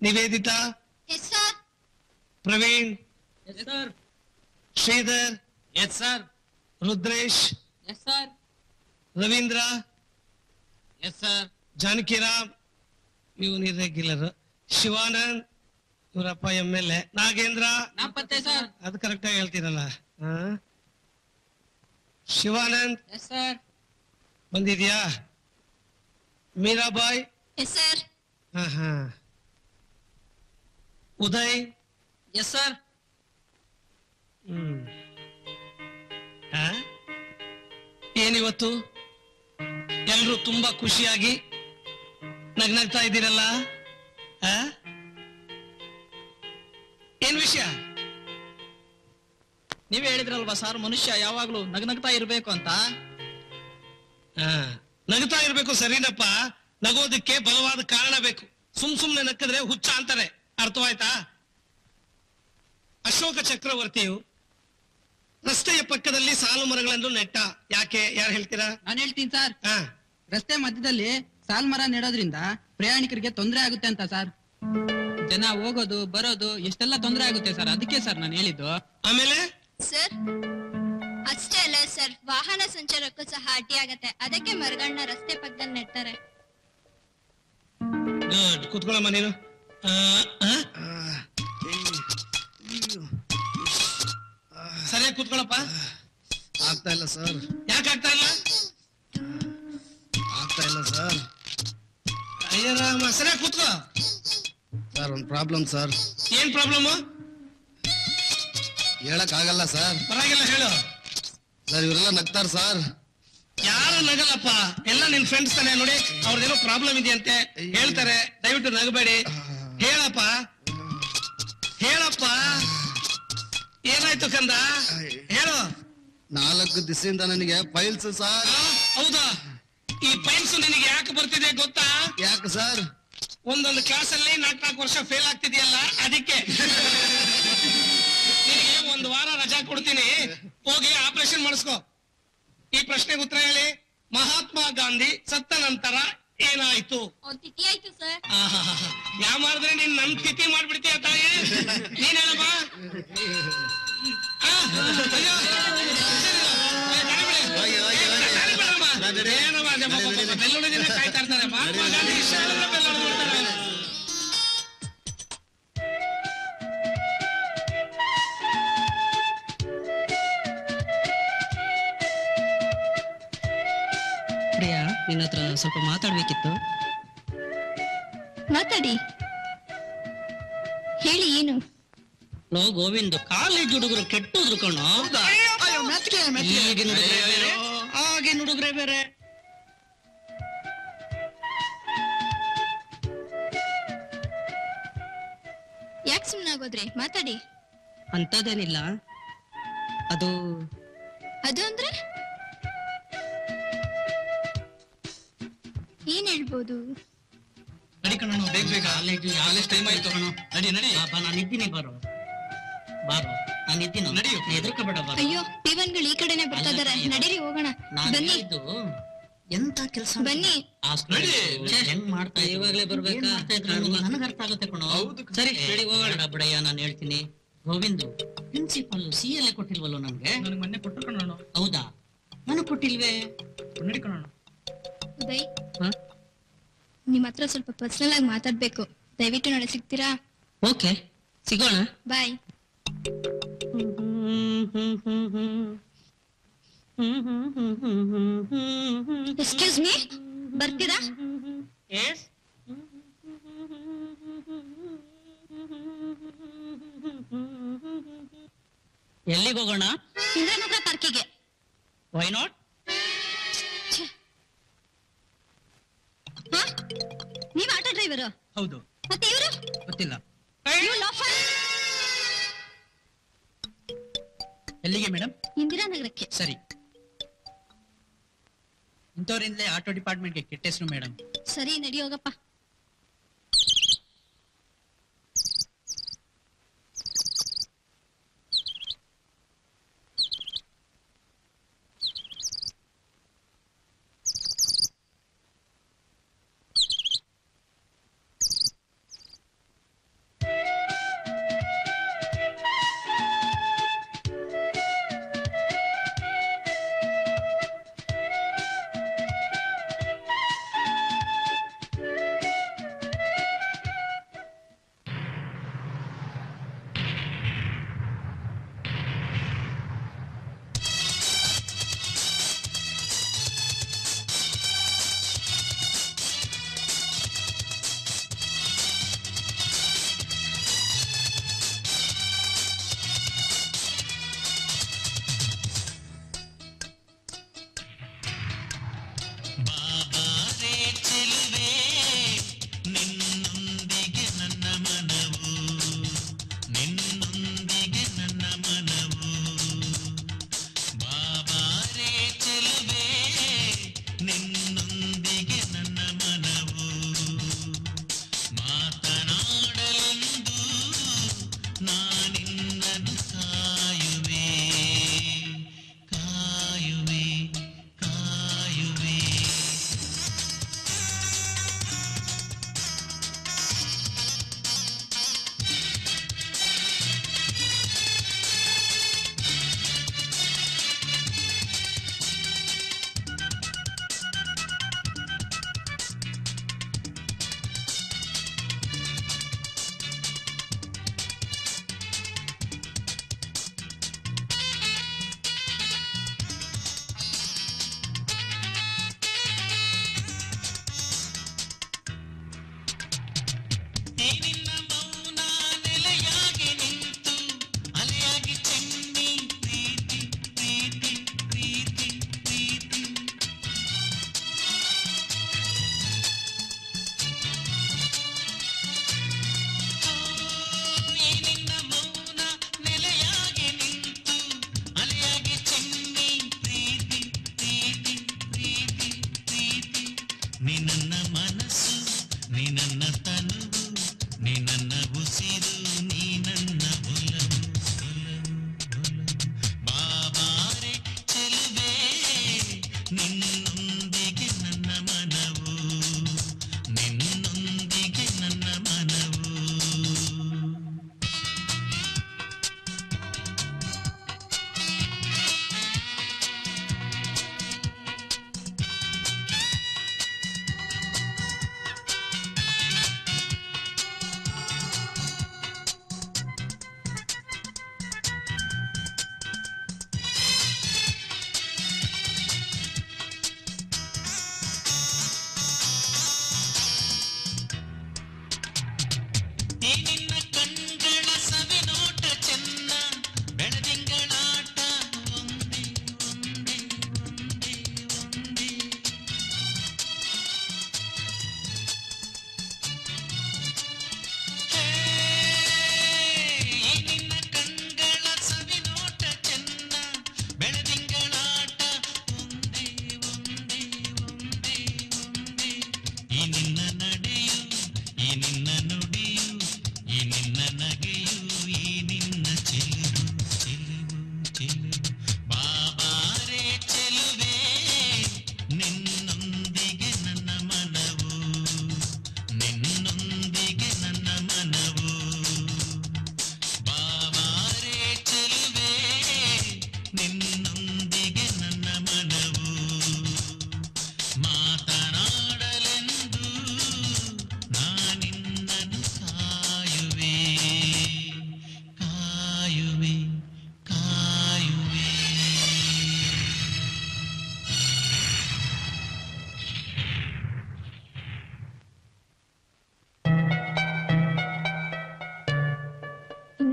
Speaker 5: Nivedita,
Speaker 3: yes sir.
Speaker 5: Praveen,
Speaker 2: yes sir.
Speaker 5: Sridhar,
Speaker 11: yes sir.
Speaker 5: Rudresh,
Speaker 2: yes sir.
Speaker 5: Ravindra,
Speaker 11: yes sir.
Speaker 5: Janakiram, ಇವನ್ ಇರ್ರೆಗ್ಯುಲರ್, ಶಿವಾನಂದ್, ಇವರಪ್ಪ MLA, ನಾಗೇಂದ್ರ,
Speaker 2: ನಾಪತ್ತೆ ಸರ್.
Speaker 5: ಅದು ಕರೆಕ್ಟ್ ಆಗಿ ಹೇಳ್ತೀರಲ್ಲ. Shivanand
Speaker 2: yes sir.
Speaker 5: ಬಂದಿದ್ಯಾ? Meerabai,
Speaker 3: yes sir.
Speaker 5: Uday,
Speaker 2: yes sir.
Speaker 5: ಏನಿವತ್ತು ಎಲ್ರು ತುಂಬಾ ಖುಷಿಯಾಗಿ ನಗ್ನಗ್ತಾ ಇದ್ದೀರಲ್ಲ? ಏನ್ ವಿಷಯ?
Speaker 7: ನೀವೇ ಹೇಳಿದ್ರಲ್ವಾ ಸರ್, ಮನುಷ್ಯ ಯಾವಾಗ್ಲೂ ನಗ್ನಗ್ತಾ ಇರ್ಬೇಕು ಅಂತ.
Speaker 5: ನಗ್ತಾ ಇರ್ಬೇಕು, ಸರಿನಪ್ಪ. ನಗೋದಕ್ಕೆ ಬಲವಾದ ಕಾರಣ ಬೇಕು. ಸುಮ್ನೆ ನಕ್ಕಿದ್ರೆ ಹುಚ್ಚ ಅಂತಾರೆ, ಅರ್ಥವಾಯ್ತಾ? ಅಶೋಕ ಚಕ್ರವರ್ತಿಯು ರಸ್ತೆಯ ಪಕ್ಕದಲ್ಲಿ ಸಾಲು ಮರಗಳನ್ನು ನೆಟ್ಟ. ಯಾಕೆ? ಯಾರು ಹೇಳ್ತೀರಾ?
Speaker 7: ನಾನು ಹೇಳ್ತೀನಿ ಸರ್. ರಸ್ತೆ ಮಧ್ಯದಲ್ಲಿ ಸಾಲ್ ಮರ ನೆಡೋದ್ರಿಂದ ಪ್ರಯಾಣಿಕರಿಗೆ ತೊಂದರೆ ಆಗುತ್ತೆ ಅಂತ ಸರ್. ಜನ ಹೋಗೋದು ಬರೋದು ಎಷ್ಟೆಲ್ಲ ತೊಂದರೆ ಆಗುತ್ತೆ ಸರ್, ಅದಕ್ಕೆ ಸರ್ ನಾನು ಹೇಳಿದ್ದು.
Speaker 5: ಆಮೇಲೆ
Speaker 4: ಸರ್ ಅಷ್ಟೇ ಅಲ್ಲ ಸರ್, ವಾಹನ ಸಂಚಾರಕ್ಕೂ ಸಹ ಅಡ್ಡಿಯಾಗತ್ತೆ, ಅದಕ್ಕೆ ಮರಗಳನ್ನ ರಸ್ತೆ ಪಕ್ಕದಲ್ಲಿ ನೆಡ್ತಾರೆ.
Speaker 5: ಗುಡ್, ಕೂತ್ಕೊಳ್ಳಮ್ಮ ನೀನು. ಸರಿಯಾಗಿ ಕೂತ್ಕೊಳ್ಳಪ್ಪ.
Speaker 1: ಆಗ್ತಾ ಇಲ್ಲ ಸರ್.
Speaker 5: ಯಾಕೆ ಆಗ್ತಾ ಇಲ್ಲ?
Speaker 1: ಆಗ್ತಾ ಇಲ್ಲ ಸರ್.
Speaker 5: ಅಯ್ಯ ರಾಮ, ಸರಿಯಾಗಿ ಕೂತ್ಕೋ.
Speaker 1: ಸರ್ ಒಂದ್ ಪ್ರಾಬ್ಲಮ್ ಸರ್.
Speaker 5: ಏನ್ ಪ್ರಾಬ್ಲಮ್?
Speaker 1: ಹೇಳಕ್ ಆಗಲ್ಲ ಸರ್.
Speaker 5: ಪರವಾಗಿಲ್ಲ, ಹೇಳು.
Speaker 1: ಸರ್ ಇವರೆಲ್ಲ ನಗ್ತಾರ ಸರ್.
Speaker 5: ಯಾರು ನಗಲ್ಲಪ್ಪ, ಎಲ್ಲ ನಿನ್ ಫ್ರೆಂಡ್ಸ್ ತಾನೆ. ನೋಡಿ, ಅವ್ರದ್ದೇನೋ ಪ್ರಾಬ್ಲಮ್ ಇದೆಯಂತೆ, ಹೇಳ್ತಾರೆ. ದಯವಿಟ್ಟು ನಗಬೇಡಿ. ಹೇಳಪ್ಪ, ಹೇಳಪ್ಪ, ಏನಾಯ್ತು ಕಂದ? ಹೇಳು.
Speaker 1: 4 ದಿವಸದಿಂದ ನನಗೆ ಫೈಲ್ಸ್ ಸರ್.
Speaker 5: ಹೌದಾ? ಈ ಫೈಲ್ಸ್ ನಿನಗೆ ಯಾಕೆ ಬರ್ತಿದೆ ಗೊತ್ತಾ?
Speaker 1: ಯಾಕೆ ಸರ್?
Speaker 5: ಒಂದೊಂದು ಕ್ಲಾಸ್ ಅಲ್ಲಿ 4 ವರ್ಷ ಫೇಲ್ ಆಗ್ತಿದೆಯಲ್ಲ, ಅದಕ್ಕೆ. ನಿನಗೆ 1 ವಾರ ರಜಾ ಕೊಡ್ತೀನಿ, ಹೋಗಿ ಆಪರೇಷನ್ ಮಾಡಿಸ್ಕೋ. ಈ ಪ್ರಶ್ನೆಗೆ ಉತ್ತರ ಹೇಳಿ. ಮಹಾತ್ಮ ಗಾಂಧಿ ಸತ್ತ ನಂತರ ಏನಾಯ್ತು?
Speaker 4: ತಿಥಿ ಆಯ್ತು ಸರ್.
Speaker 5: ಯಾ ಮಾಡಿದ್ರೆ ನೀನ್ ನನ್ ತಿಥಿ ಮಾಡ್ಬಿಡ್ತೀಯ ತಾಯಿ. ನೀನ್ ಹೇಳಮ್ಮ. ಬೆಲ್ಲುಡಿದಿನ ಕಾಯ್ತಾ ಇರ್ತಾರೆ. ಮಹಾತ್ಮ ಗಾಂಧಿ ಇಷ್ಟ ಹೇಳಿದ್ರೆ ಬೆಲ್ಲುಡಿ ಮಾಡ್ತಾರೆ.
Speaker 2: ಪ್ರಿಯಾ, ನಿನ್ನ ಹತ್ರ ಸ್ವಲ್ಪ ಮಾತಾಡ್ಬೇಕಿತ್ತು.
Speaker 4: ಮಾತಾಡಿ, ಹೇಳಿ ಏನು?
Speaker 2: ನೋ ಗೋವಿಂದ್, ಕಾಲೇಜ್ ಹುಡುಗರು ಕೆಟ್ಟೋದ್ರು ಕಣೋ. ಈಗಿನ ಹುಡುಗರೇ ಬೇರೆ, ಆಗಿನ ಹುಡುಗರೇ ಬೇರೆ.
Speaker 4: ಯಾಕೆ ಸುಮ್ನಾಗೋದ್ರಿ? ಮಾತಾಡಿ.
Speaker 2: ಅಂತದೇನಿಲ್ಲ. ಅದು
Speaker 4: ಅದು ಅಂದ್ರೆ ಏನ್ ಹೇಳ್ಬೋದು?
Speaker 7: ನಡಿ ಕಣ, ಬೇಗ ಬೇಗ. ಕಾಲೇಜ್ ಟೈಮ್ ಆಯ್ತು ಕಣ. ನಡಿ ನಡಿ.
Speaker 2: ನಾನು ಇದ್ದೀನಿ, ಬಾರೋ ಬಾರೋ, ನಾನು ಇದ್ದೀನಿ.
Speaker 7: ನಡಿ,
Speaker 2: ಹೆದರ್ಕೋಬೇಡ, ಬಾರೋ.
Speaker 4: ಅಯ್ಯೋ, ಪಿವನ್ಗಳು ಈ ಕಡೆನೆ ಬರ್ತಾ ಇದಾರೆ. ನಡೀರಿ ಹೋಗೋಣ. ಬನ್ನಿ
Speaker 2: ಎಂತ ಕೆಲಸ
Speaker 4: ಬನ್ನಿ.
Speaker 2: ಹೆಂಗ್ ಮಾಡ್ತಾ ಇವಾಗ್ಲೇ ಬರ್ಬೇಕಾ? ನನಗೆ ಅರ್ಥ ಆಗುತ್ತೆ ಕಣೋ. ಸರಿ ನಡಿ ಹೋಗೋಣ. ಬಿಡಯ್ಯ, ನಾನು ಹೇಳ್ತೀನಿ. ಗೋವಿಂದು, ಪ್ರಿನ್ಸಿಪಲ್ CLA ಕೊಟ್ಟಿಲ್ವಲ್ಲೋ ನನ್ಗೆ?
Speaker 7: ನನಗೆ ಮೊನ್ನೆ ಕೊಟ್ಟರು ಕಣ.
Speaker 2: ಹೌದಾ? ನನಗ್ ಕೊಟ್ಟಿಲ್ವೇ?
Speaker 7: ನಡಿ ಕಣ.
Speaker 4: ಉದಯ್, ನಿಮ್ ಹತ್ರ ಸ್ವಲ್ಪ ಪರ್ಸನಲ್ ಆಗಿ ಮಾತಾಡ್ಬೇಕು. ದಯವಿಟ್ಟು ನಾಳೆ ಸಿಗ್ತೀರಾ?
Speaker 2: ಓಕೆ, ಸಿಗೋಣ.
Speaker 4: ಬಾಯ್. ಎಕ್ಸ್ಕ್ಯೂಸ್ ಮೀ, ಬರ್ತೀರಾ?
Speaker 2: ಎಸ್. ಎಲ್ಲಿಗೆ ಹೋಗೋಣ?
Speaker 4: ಇಂದ್ರನಗರ ಪಾರ್ಕಿಗೆ.
Speaker 2: Why not?
Speaker 4: ನೀವ್ ಆಟೋ ಡ್ರೈವರ್?
Speaker 7: ಹೌದು.
Speaker 4: ಮತ್ತೆ ಇವರು?
Speaker 7: ಗೊತ್ತಿಲ್ಲ.
Speaker 4: You loafer.
Speaker 7: ಎಲ್ಲಿಗೆ ಮೇಡಮ್?
Speaker 4: ಇಂದಿರಾನಗರಕ್ಕೆ.
Speaker 7: ಸರಿ. ಇಂಥವ್ರಿಂದಲೇ ಆಟೋ ಡಿಪಾರ್ಟ್ಮೆಂಟ್ಗೆ ಕೆಟ್ಟ ಹೆಸರು ಮೇಡಮ್.
Speaker 4: ಸರಿ, ನಡಿ ಹೋಗಪ್ಪ.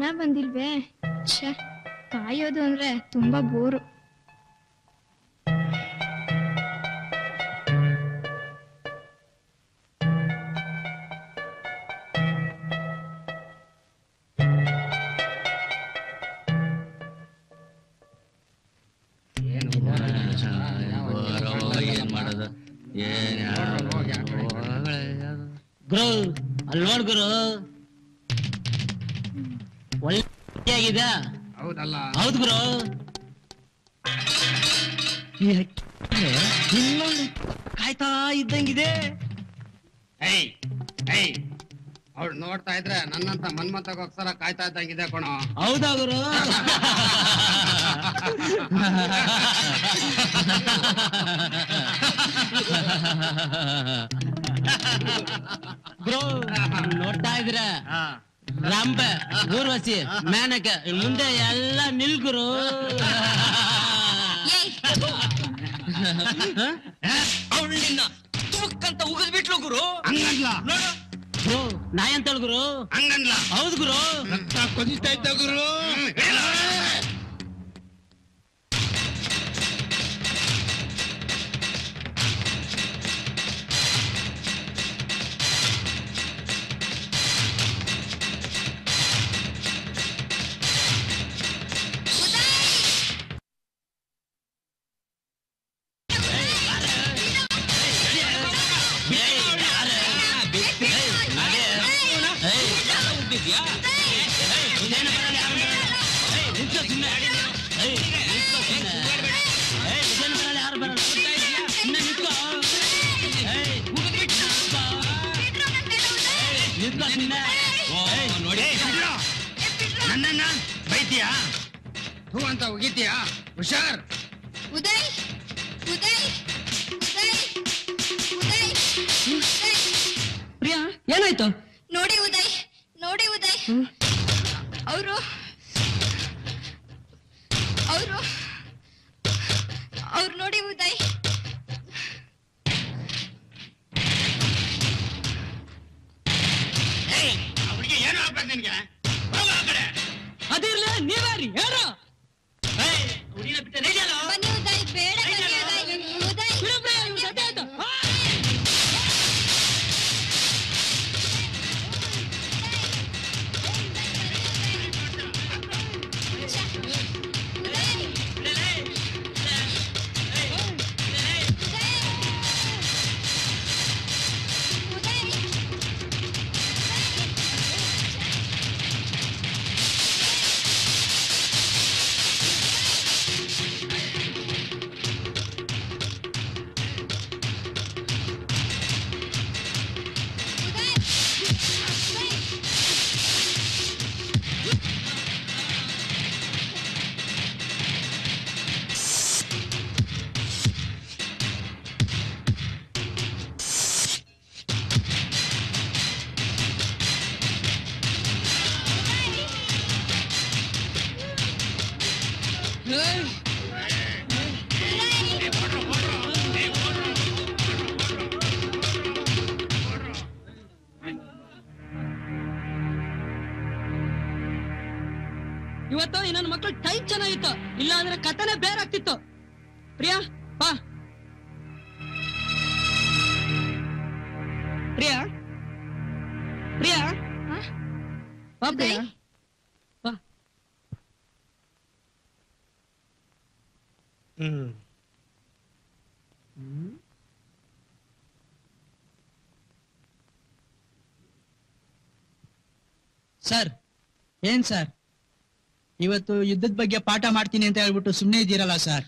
Speaker 4: ಜನ ಬಂದಿಲ್ವೇ? ಛೆ, ಕಾಯೋದು ಅಂದ್ರೆ ತುಂಬಾ ಬೋರು.
Speaker 9: ಏನ್ ಮಾಡೋದು
Speaker 12: ಗುರು ಅಲ್ಲಿ ನೋಡ್ ಗುರು ಒಳ್ಳೆ ಆಗಿದೆ.
Speaker 1: ಹೌದಲ್ಲ?
Speaker 12: ಹೌದು ಗುರು. ಇನ್ನೊಂದು ಕಾಯ್ತಾ ಇದ್ದಂಗಿದೆ.
Speaker 1: ಅವ್ಳು ನೋಡ್ತಾ ಇದ್ರೆ ನನ್ನಂತ ಮನ್ಮಂತಗೋಸ್ಕರ ಕಾಯ್ತಾ ಇದ್ದಂಗಿದೆ ಕಣೋ.
Speaker 12: ಹೌದಾ ಗುರು? ಗುರು ನೋಡ್ತಾ ಇದ್ರ ರಂಬೆ, ಊರ್ವಶಿ, ಮೇನಕ ಮುಂದೆ ಎಲ್ಲ ನಿಲ್ಗುರು.
Speaker 9: ಅವಳಿನ ತುಮಕ್ಕಂತ ಉಗಿದ್ಬಿಟ್ಲು ಗುರು.
Speaker 1: ಹಂಗನ್ಲ
Speaker 9: ನೋಡು
Speaker 12: ಗುರು ನಾಯಿ ಅಂತ ಗುರು.
Speaker 1: ಹಂಗನ್ಲ?
Speaker 12: ಹೌದು ಗುರು.
Speaker 1: ರಕ್ತ ಕೊದಿತಾ ಇದ್ದ ಗುರು. ನನ್ನನ್ನ ಬೈತೀಯಾ? ಹೂ ಅಂತ ಉಗಿತೀಯಾ? ಹುಷಾರ್.
Speaker 4: ಉದಯ್ ಉದಯ್ ಉದಯ್ ಉದಯ್ ಉದಯ್.
Speaker 2: ಪ್ರಿಯಾ ಏನಾಯ್ತು?
Speaker 4: ನೋಡಿ ಉದಯ್, ನೋಡಿ ಉದಯ್, ಅವರು ಅವರು ಅವ್ರು ನೋಡಿ ಉದಯ್.
Speaker 1: ಅವ್ರಿಗೆ ಏನು ಆಗ್ಬೇಕು ನಿನ್ಗೆ? ಹೋಗು ಆ ಕಡೆ.
Speaker 12: ಅದಿರ್ಲಿ ನೀವ್ಯಾರಿ ಯಾರು?
Speaker 4: ಬನ್ನಿ ಉದಯ್, ಬೇಡ ಬನ್ನಿ ಉದಯ್. ಉದಯ್
Speaker 2: ಇವತ್ತು ನನ್ನ ಮಕ್ಕಳು ಟೈಮ್ ಚೆನ್ನಾಗಿತ್ತು, ಇಲ್ಲ ಅಂದ್ರೆ ಕಥೆನೇ ಬೇರೆ ಆಗ್ತಿತ್ತು. ಪ್ರಿಯಾ ಬಾ. ಪ್ರಿಯಾ ಪ್ರಿಯಾ ಬಾ ಪ್ರಿಯಾ ಬಾ.
Speaker 7: ಸರ್ ಏನ್ ಸರ್ ಇವತ್ತು ಯುದ್ಧದ ಬಗ್ಗೆ ಪಾಠ ಮಾಡ್ತೀನಿ ಅಂತ ಹೇಳ್ಬಿಟ್ಟು ಸುಮ್ನೆ ಇದ್ದೀರಲ್ಲ ಸರ್?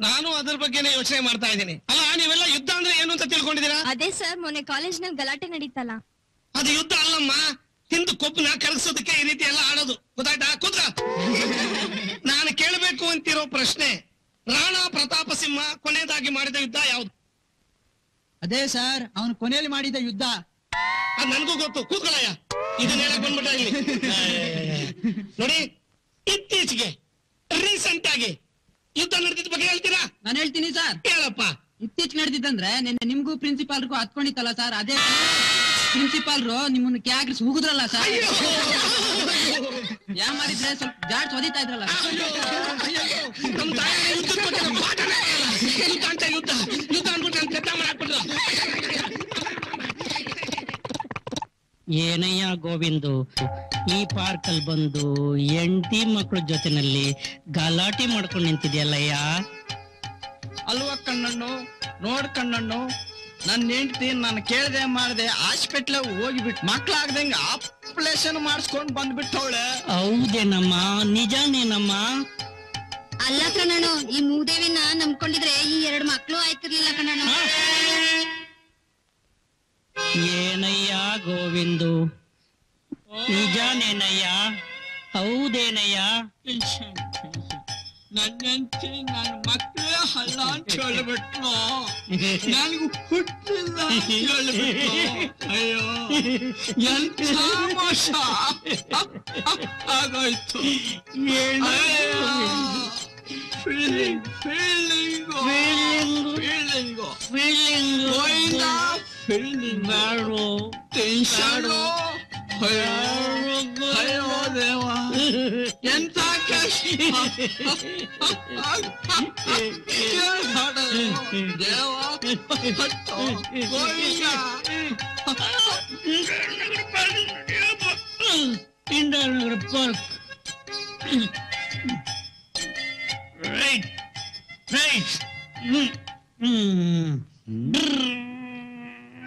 Speaker 5: ನಾನು ಅದ್ರ ಬಗ್ಗೆನೇ ಯೋಚನೆ ಮಾಡ್ತಾ ಇದ್ದೀನಿ. ಅಲ್ಲ ನೀವೆಲ್ಲ ಯುದ್ಧ ಅಂದ್ರೆ ಏನು ಅಂತ ತಿಳ್ಕೊಂಡಿದ್ದೀರಾ?
Speaker 4: ಅದೇ ಸರ್, ಮೊನ್ನೆ ಕಾಲೇಜ್ನಲ್ಲಿ ಗಲಾಟೆ ನಡೀತಲ್ಲ.
Speaker 5: ಅದು ಯುದ್ಧ ಅಲ್ಲಮ್ಮ, ಹಿಂದೂ ಕೊಬ್ಬನ ಕರಗಿಸೋದಕ್ಕೆ ಈ ರೀತಿ ಎಲ್ಲ ಆಡೋದು, ಗೊತ್ತಾಯ್ತಾ? ಕೂತ್ಕ. ನಾನು ಕೇಳಬೇಕು ಅಂತಿರೋ ಪ್ರಶ್ನೆ, ರಾಣಾ ಪ್ರತಾಪ ಸಿಂಹ ಕೊನೆಯದಾಗಿ ಮಾಡಿದ ಯುದ್ಧ ಯಾವುದು?
Speaker 7: ಅದೇ ಸರ್, ಅವನು ಕೊನೆಯಲ್ಲಿ ಮಾಡಿದ ಯುದ್ಧ.
Speaker 5: ಅದ್ ನನ್ಗೂ ಗೊತ್ತು, ಕೂತ್ಕೊಳ್ಳಯ್ಯ. ಇದನ್ನ ಹೇಳಕ್ ಬಂದ್ಬಿಟ್ಟ ಇಲ್ಲಿ. ನೋಡಿ, ಇತ್ತೀಚೆಗೆ ರೀಸೆಂಟ್ ಆಗಿ ಯುದ್ಧ ನಡೆದಿದ್ದ ಬಗ್ಗೆ ಹೇಳ್ತೀರಾ?
Speaker 7: ನಾನು ಹೇಳ್ತೀನಿ ಸರ್.
Speaker 5: ಹೇಳಪ್ಪ.
Speaker 7: ಇತ್ತೀಚೆಗೆ ನಡೆದಿದ್ದಂದ್ರೆ ನಿನ್ನೆ ನಿಮ್ಗೂ ಪ್ರಿನ್ಸಿಪಾಲ್ರಿಗೂ ಹತ್ಕೊಂಡಿತ್ತಲ್ಲ ಸರ್, ಅದೇ ಪ್ರಿನ್ಸಿಪಾಲ್ರು ನಿಮ್ಮನ್ನ ಕ್ಯಾಗ್ರಿಸ್ ಹೋಗುದ್ರಲ್ಲ ಸರ್. ಯಾ ಮಾಡಿದ್ರೆ ಸ್ವಲ್ಪ ಜಾಡ್ಸ್ ಹೊಡಿತಾ ಇದ್ರಲ್ಲ.
Speaker 5: ನಮ್ ತಾಯಿ ಯುದ್ಧ ಕೊಟ್ಟಿರೋ ಪಾಠನೇ ಯುದ್ಧ ಅಂತ ಯುದ್ಧ ಅಂದ್ಬಿಟ್ಟು ನನ್ ಕತ್ತ ಮಾಡಾಕ್ಬಿಟ್ರು.
Speaker 12: ಏನಯ್ಯ ಗೋವಿಂದು, ಈ ಪಾರ್ಕ್ ಅಲ್ಲಿ ಬಂದು ಹೆಂಡತಿ ಮಕ್ಕಳ ಜೊತೆನಲ್ಲಿ ಗಲಾಟೆ ಮಾಡ್ಕೊಂಡು ನಿಂತಿದ್ಯಲ್ಲಯ್ಯ.
Speaker 7: ಅಲ್ವಾ ಕಣ್ಣಣ್ಣು, ನೋಡ್ ಕಣ್ಣಣ್ಣು, ನನ್ನ ಹೆಂಡತಿ ನಾನು ಕೇಳ್ದೆ ಮಾಡ್ದೆ ಹಾಸ್ಪಿಟ್ಲ್ ಹೋಗಿಬಿಟ್ಟು ಮಕ್ಳಾಗ್ದಂಗ ಆಪರೇಷನ್ ಮಾಡಿಸ್ಕೊಂಡ್ ಬಂದ್ಬಿಟ್ಟವಳೆ.
Speaker 12: ಹೌದೇನಮ್ಮ, ನಿಜಾನೇನಮ್ಮ?
Speaker 3: ಅಲ್ಲ ಕಣ್ಣಣ್ಣು, ಈ ಮೂದೇವಿನ ನಂಬ್ಕೊಂಡಿದ್ರೆ ಈ 2 ಮಕ್ಳು ಆಯ್ತಿರ್ಲಿಲ್ಲ ಕಣ್ಣಣ್ಣು.
Speaker 12: ಏನಯ್ಯ ಗೋವಿಂದು, ನಿಜಾನೇನಯ್ಯ? ಹೌದೇನಯ್ಯ?
Speaker 7: ನನ್ನಂತೆ ನನ್ನ ಮಕ್ಕಳೇ ಅಲ್ಲ ಅಂತ ಹೇಳ್ಬಿಟ್ಲು. ನನಗೂ ಹುಟ್ಟಿಲ್ಲ ಅಂತ ಹೇಳ್ಬಿಟ್ಲು. ಅಯ್ಯೋ ಎಂಥ ಮೋಸ ಆಗೋಯ್ತು. ಅಯ್ಯೋ ದೇವ, ಎಂತ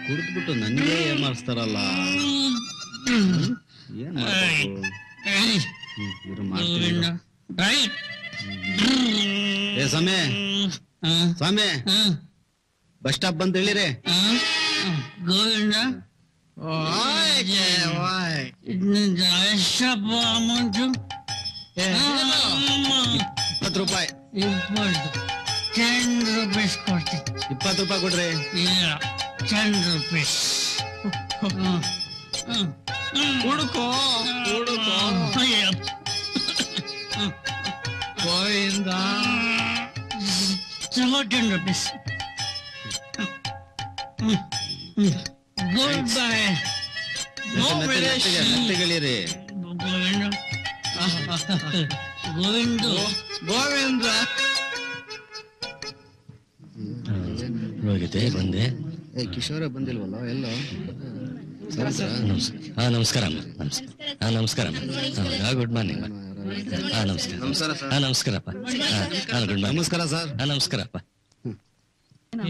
Speaker 1: ಕುಡಿದ್ಬಿಟ್ಟು ನನಗೆ ಏಮಾರಿಸ್ತಾರಲ್ಲ. ಏನ್ ಮಾಡ್ಬೇಕು? ಏ ಸಮಯ ಸ್ವಾಮಿ, ಬಸ್ ಸ್ಟಾಪ್ ಬಂದು ಹೇಳಿರಿ.
Speaker 12: ಗೋವಿಂದ, ಎಷ್ಟಪ್ಪ ಅಮೌಂಟು?
Speaker 1: 20 ರೂಪಾಯಿ.
Speaker 12: 10 ರೂಪೀಸ್ ಕೊಡ್ತೀನಿ.
Speaker 1: 20 ರೂಪಾಯಿ ಕೊಡ್ರಿ.
Speaker 12: ಇಲ್ಲ, 10 ರೂಪೀಸ್.
Speaker 7: ಹುಡುಕೋ ಹುಡುಕೋ ಗೋವಿಂದ.
Speaker 12: 10 ರೂಪೀಸ್. Good bye.
Speaker 1: ಮೆತ್ತಗಳಿರಿ.
Speaker 12: ಗೋವಿಂದ
Speaker 7: ಗೋವಿಂದ
Speaker 9: ಹೋಗಿದೆ ಬಂದೆ.
Speaker 1: ಕಿಶೋರ ಬಂದಿಲ್ವಲ್ಲ ಎಲ್ಲೋ?
Speaker 9: ನಮಸ್ಕಾರ ಅಮ್ಮ. ನಮಸ್ಕಾರ ಅಮ್ಮ. Good morning. ನಮಸ್ಕಾರ. ನಮಸ್ಕಾರಪ್ಪ. Good morning.
Speaker 1: ನಮಸ್ಕಾರ ಸರ್.
Speaker 9: ನಮಸ್ಕಾರಪ್ಪ.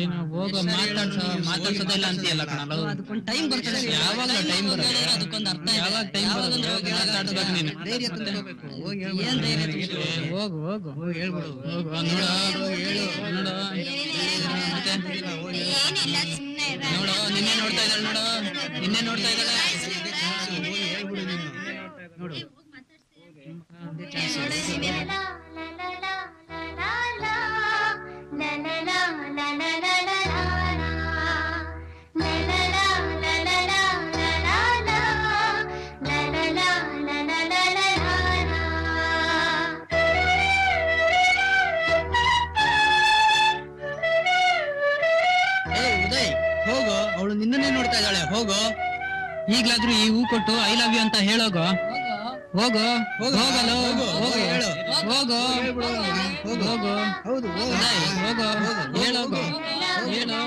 Speaker 7: ಏನೋ ಹೋಗೋ ಮಾತಾಡ್ಸೋದಿಲ್ಲ ಅಂತೀಯಲ್ಲ ಕಣಲ್ಲ.
Speaker 2: ಅದಕ್ಕೊಂದು ಟೈಮ್ ಬರ್ತದೆ.
Speaker 7: ಯಾವಾಗ ಟೈಮ್ ಬರುತ್ತೆ?
Speaker 2: ಅದಕ್ಕೊಂದು ಅರ್ಥ ಇದೆ.
Speaker 7: ಯಾವಾಗ ಟೈಮ್ ಬರುತ್ತೆ? ಮಾತಾಡ್ಸ್ಬೇಕು ನೀನು.
Speaker 2: ಧೈರ್ಯ ತುಂಬ್ಕೋಬೇಕು.
Speaker 7: ಏನ್ ಧೈರ್ಯ ತುಂಬ್ಕೋಬೇಕು? ಹೋಗು ಹೋಗು ಹೋಗಿ ಹೇಳ್ಬಿಡು. ಹೋಗು ನೋಡು, ಹೇಳು ನೋಡು. ಮತ್ತೆ ನೋಡು, ನಿನ್ನೆ ನೋಡ್ತಾ ಇದ್ದಾಳೆ ನೋಡು, ನಿನ್ನೆ ನೋಡ್ತಾ ಇದ್ದಾಳೆ. ಹೇಳ್ಬಿಡು ನೀನು. ನೋಡು ಹೋಗೋ, ಅವಳು ನಿನ್ನನ್ನೇ ನೋಡ್ತಾ ಇದ್ದಾಳೆ. ಹೋಗೋ, ಈಗ್ಲಾದ್ರೂ ಈ ಹೂ ಕೊಟ್ಟು ಐ ಲವ್ ಯು ಅಂತ ಹೇಳೋಗೋ. ಹೋಗೋ ಹೋಗಲು ಹೋಗೋ, ಹೇಳು ಹೋಗೋ ಹೋಗೋ. ಹೌದು ಹೋಗೋ, ಹೇಳೋಗೋ, ಹೇಳು.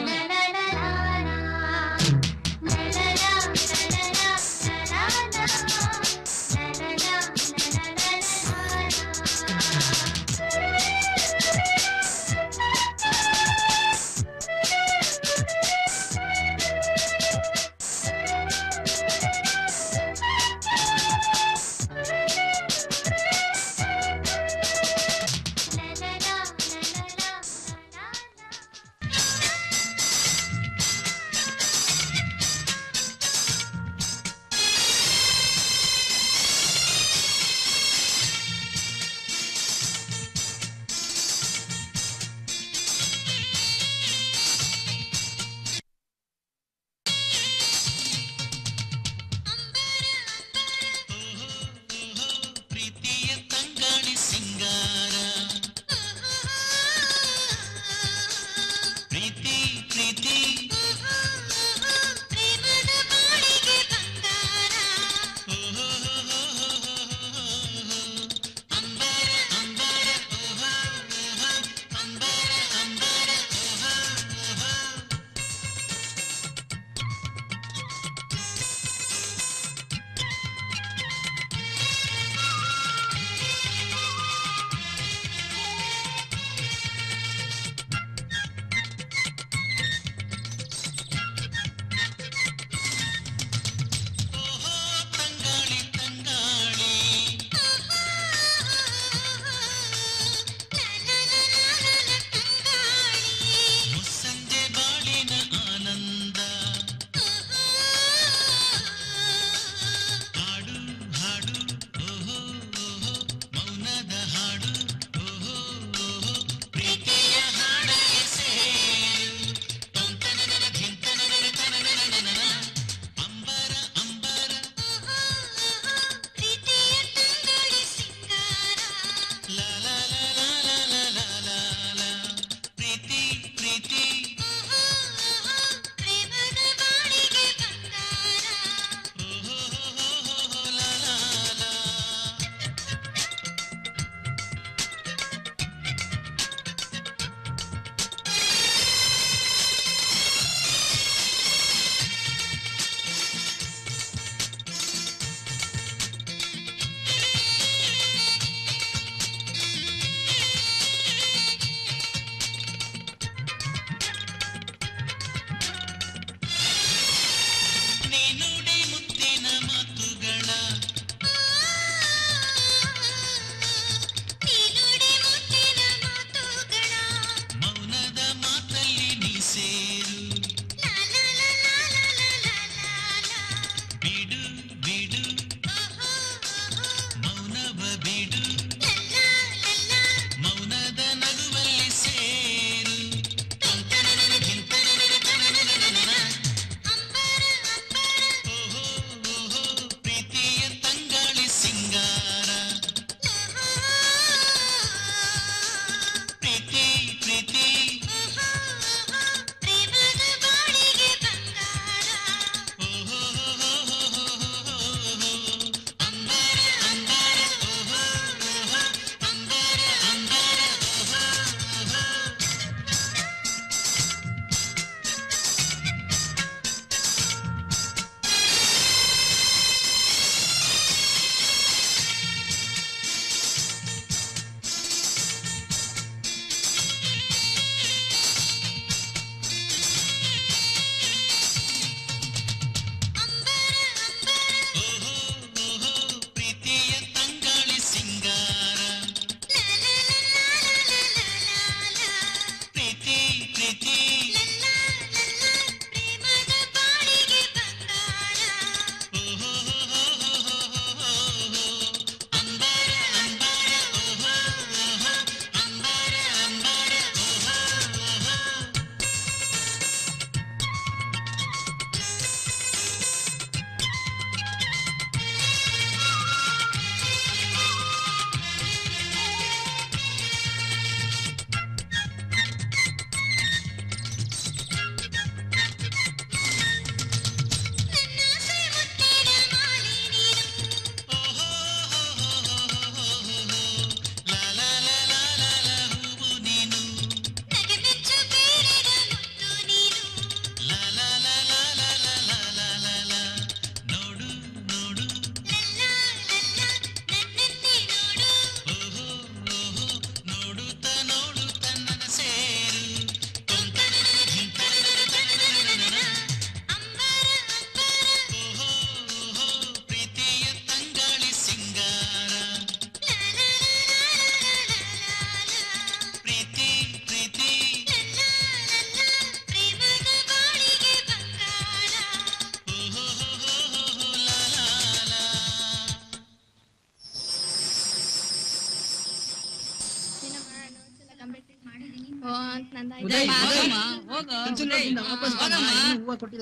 Speaker 2: ಉದಯ್, ಹೋಗಮ್ಮ, ಹೋಗು. ಉದಯ್, ಹೋಗಮ್ಮ.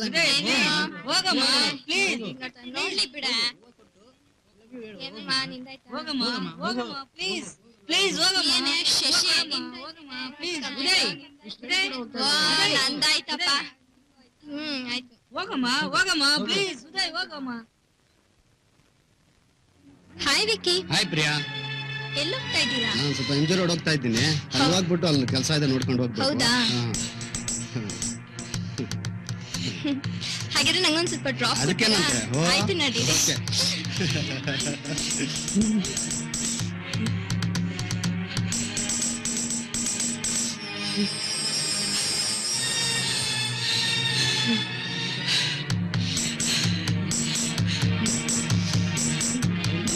Speaker 2: ಉದಯ್, ಹೋಗಮ್ಮ, please.
Speaker 4: ನೋಡ್ಲಿ ಬಿಡ
Speaker 2: ಹೋಗಮ್ಮ, ಹೋಗಮ್ಮ, please. Please, ಹೋಗಮ್ಮ.
Speaker 4: ಏನೇ ಶಶಿ
Speaker 2: ಹೋಗಮ್ಮ, please. ಉದಯ್, ಉದಯ್,
Speaker 4: ನಂದಾಯ್ತಪ್ಪ ಆಯ್ತು
Speaker 2: ಹೋಗಮ್ಮ, ಹೋಗಮ್ಮ, please. ಉದಯ್, ಹೋಗಮ್ಮ.
Speaker 4: Hi Vicky
Speaker 1: hi Priya.
Speaker 4: ಎಲ್ಲೋಗ್ತಾ ಇದ್ದೀರಾ?
Speaker 1: ನಾನು ಸ್ವಲ್ಪ ಎಂಜಿ ರೋಡ್ ಹೋಗ್ತಾ ಇದ್ದೀನಿ. ಅಲ್ಲಿ ಹೋಗ್ಬಿಟ್ಟು ಅಲ್ಲಿ ಕೆಲಸ ಇದೆ ನೋಡ್ಕೊಂಡು ಹೋಗ್ಬೇಕು.
Speaker 4: ಹೌದಾ? ಹಾಗಿದ್ರೆ ನಂಗೊಂದ್ ಸ್ವಲ್ಪ ಡ್ರಾಪ್
Speaker 1: ಅದಕ್ಕೇನಂತೆ? ಓ,
Speaker 4: ಆಯ್ತು ನಡಿ
Speaker 1: ಓಕೆ.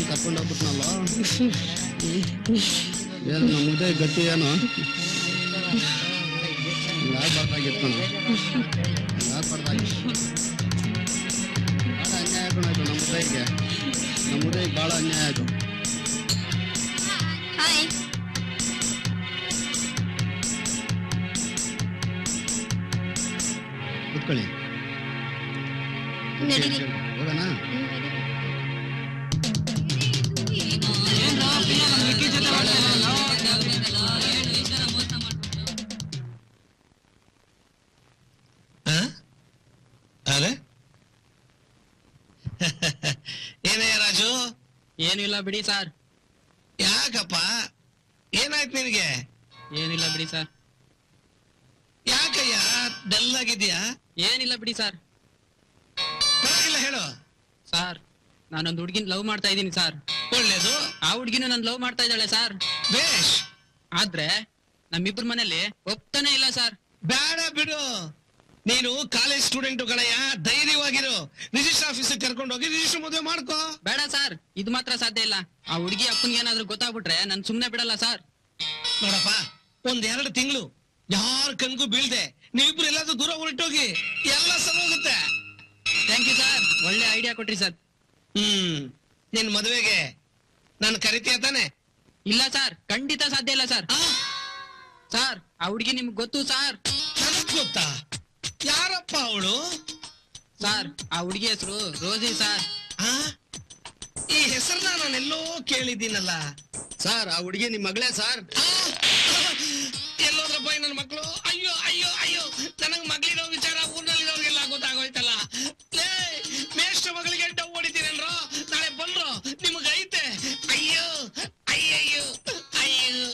Speaker 1: ಕರ್ಕೊಂಡು ಹೋಗ್ಬಿಟ್ನಲ್ಲ. ಏನು ನಮ್ಮದೇ ಗತಿ ಏನು ಆಗ್ಬಾರ್ದಾಗಿತ್ತು ಆಗ್ಬಾರ್ದಾಗಿತ್ತು. ಭಾಳ ಅನ್ಯಾಯ ಆಗೋಣಾಯ್ತು ನಮ್ಮ ಉದಯ್ಗೆ. ನಮ್ಮ ಉದಯ್ಗೆ ಭಾಳ ಅನ್ಯಾಯ ಆಯ್ತು.
Speaker 4: ಹಾಯ್
Speaker 1: ಕೂತ್ಕೊಳ್ಳಿ.
Speaker 4: ನಡೀರಿ
Speaker 1: ಹೋಗೋಣ.
Speaker 5: ಅರೆ ಏನೇ ರಾಜು?
Speaker 7: ಏನಿಲ್ಲ ಬಿಡಿ ಸರ್.
Speaker 5: ಯಾಕಪ್ಪ, ಏನಾಯ್ತು ನಿನಗೆ?
Speaker 7: ಏನಿಲ್ಲ ಬಿಡಿ ಸರ್.
Speaker 5: ಯಾಕಯ್ಯ ಡಲ್ ಆಗಿದ್ಯಾ?
Speaker 7: ಏನಿಲ್ಲ ಬಿಡಿ ಸರ್.
Speaker 5: ಪರವಾಗಿಲ್ಲ ಹೇಳು.
Speaker 7: ಸರ್ ನಾನೊಂದು ಹುಡ್ಗಿನ ಲವ್ ಮಾಡ್ತಾ ಇದ್ದೀನಿ ಸರ್.
Speaker 5: ಒಳ್ಳೇದು.
Speaker 7: ಆ ಹುಡ್ಗಿನ ನಾನು ಲವ್ ಮಾಡ್ತಾ ಇದ್ದಾಳೆ ಸರ್.
Speaker 5: ಬೇಷ್.
Speaker 7: ಆದ್ರೆ ನಮ್ಮಿಬ್ರ ಮನೇಲಿ ಒಪ್ತಾನೆ ಇಲ್ಲ ಸರ್.
Speaker 5: ಬೇಡ ಬಿಡು, ನೀನು ಕಾಲೇಜ್ ಸ್ಟೂಡೆಂಟ್ ಕಣಯ್ಯ, ಧೈರ್ಯವಾಗಿರು. ರಿಜಿಸ್ಟರ್ ಆಫೀಸ್ ಕರ್ಕೊಂಡು ಹೋಗಿ ರಿಜಿಸ್ಟರ್ ಮದುವೆ ಮಾಡ್ಕೋ.
Speaker 7: ಬೇಡ ಸರ್, ಇದು ಮಾತ್ರ ಸಾಧ್ಯ ಇಲ್ಲ. ಆ ಹುಡುಗಿ ಅಪ್ಪನ್ಗೆ ಏನಾದ್ರೂ ಗೊತ್ತಾಗ್ಬಿಟ್ರೆ ನಾನು ಸುಮ್ನೆ ಬಿಡಲ್ಲ ಸರ್.
Speaker 5: ನೋಡಪ್ಪ, 1-2 ತಿಂಗಳು ಯಾರ ಕಣ್ಗೂ ಬೀಳ್ದೆ ನೀವಿಬ್ರು ಎಲ್ಲಾದ್ರೂ ದೂರ ಹೊರಟೋಗಿ, ಎಲ್ಲ ಸರಿ ಹೋಗುತ್ತೆ.
Speaker 7: ಥ್ಯಾಂಕ್ ಯು ಸರ್, ಒಳ್ಳೆ ಐಡಿಯಾ ಕೊಟ್ರಿ ಸರ್.
Speaker 5: ನಿನ್ ಮದುವೆಗೆ ನಾನು ಕರಿತೀಯ ತಾನೆ?
Speaker 7: ಇಲ್ಲ ಸರ್, ಖಂಡಿತ ಸಾಧ್ಯ ಇಲ್ಲ ಸರ್. ಸರ್ ಆ ಹುಡುಗಿ ನಿಮ್ಗೆ ಗೊತ್ತು ಸರ್.
Speaker 5: ನನಗ್ ಗೊತ್ತಾ? ಯಾರಪ್ಪ ಅವಳು?
Speaker 7: ಸರ್ ಆ ಹುಡುಗಿ ಹೆಸರು ರೋಸಿ ಸರ್.
Speaker 5: ಈ ಹೆಸರನ್ನ ನಾನೆಲ್ಲೋ ಕೇಳಿದ್ದೀನಲ್ಲ.
Speaker 1: ಸರ್ ಆ ಹುಡುಗಿ ನಿಮ್ ಮಗಳೇ ಸರ್.
Speaker 5: ಎಲ್ಲೋದ್ರಪ್ಪ ನನ್ನ ಮಕ್ಕಳು? ಅಯ್ಯೋ ಅಯ್ಯೋ ಅಯ್ಯೋ, ನನಗ್ ಮಗಳಿರೋ ವಿಚಾರ ಊರ್ನಲ್ಲಿರೋರಿಗೆಲ್ಲ ಗೊತ್ತಾಗೋಯ್ತಲ್ಲ. ಮೇಷ್ಟ್ರ ಮಗಳಿಗೆ ಡವ್ ಹೊಡಿತೀರೇನ್ರೋ? ನಾಳೆ ಬಂದ್ರು ನಿಮಗ್ ಐತೆ. ಅಯ್ಯೋ ಅಯ್ಯಯ್ಯೋ ಅಯ್ಯೋ.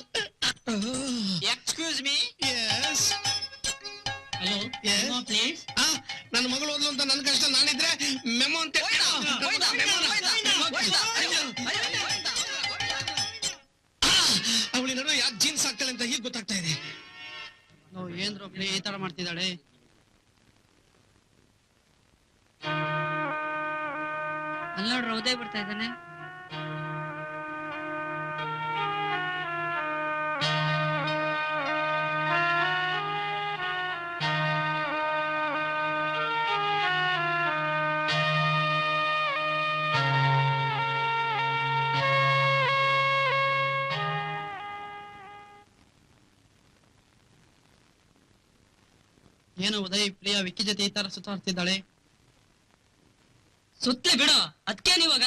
Speaker 7: Excuse me.
Speaker 5: Yes.
Speaker 7: Hello please.
Speaker 5: ನನ್ನ ಮಗಳು ಓದ್ಲು ಅಂತ ನನ್ನ ಕಷ್ಟ ನಾನಿದ್ರೆ ಮೆಮೊ ಅಂತ ಅವಳಿ ನಡುವೆ ಯಾಕೆ ಜೀನ್ಸ್ ಹಾಕ್ತಾಳೆ ಅಂತ ಹೀಗೆ ಗೊತ್ತಾಗ್ತಾ ಇದೆ.
Speaker 7: ಏನ್ರೋ ಈ ತರ ಮಾಡ್ತಿದ್ದಾಳೆ.
Speaker 2: ಅಲ್ಲಿ ನೋಡ್ರ ಉದಯ್ ಬರ್ತಾ ಇದ್ದಾನೆ.
Speaker 7: ಏನೋ ಉದಯ್ ಪ್ರಿಯಾ ವಿಕ್ಕಿ ಜೊತೆ ಈ ತರ ಸುತ್ತಾಡ್ತಿದ್ದಾಳೆ.
Speaker 2: ಸುತ್ತಲಿ ಬಿಡು, ಅದ್ಕೇನಿವಾಗ?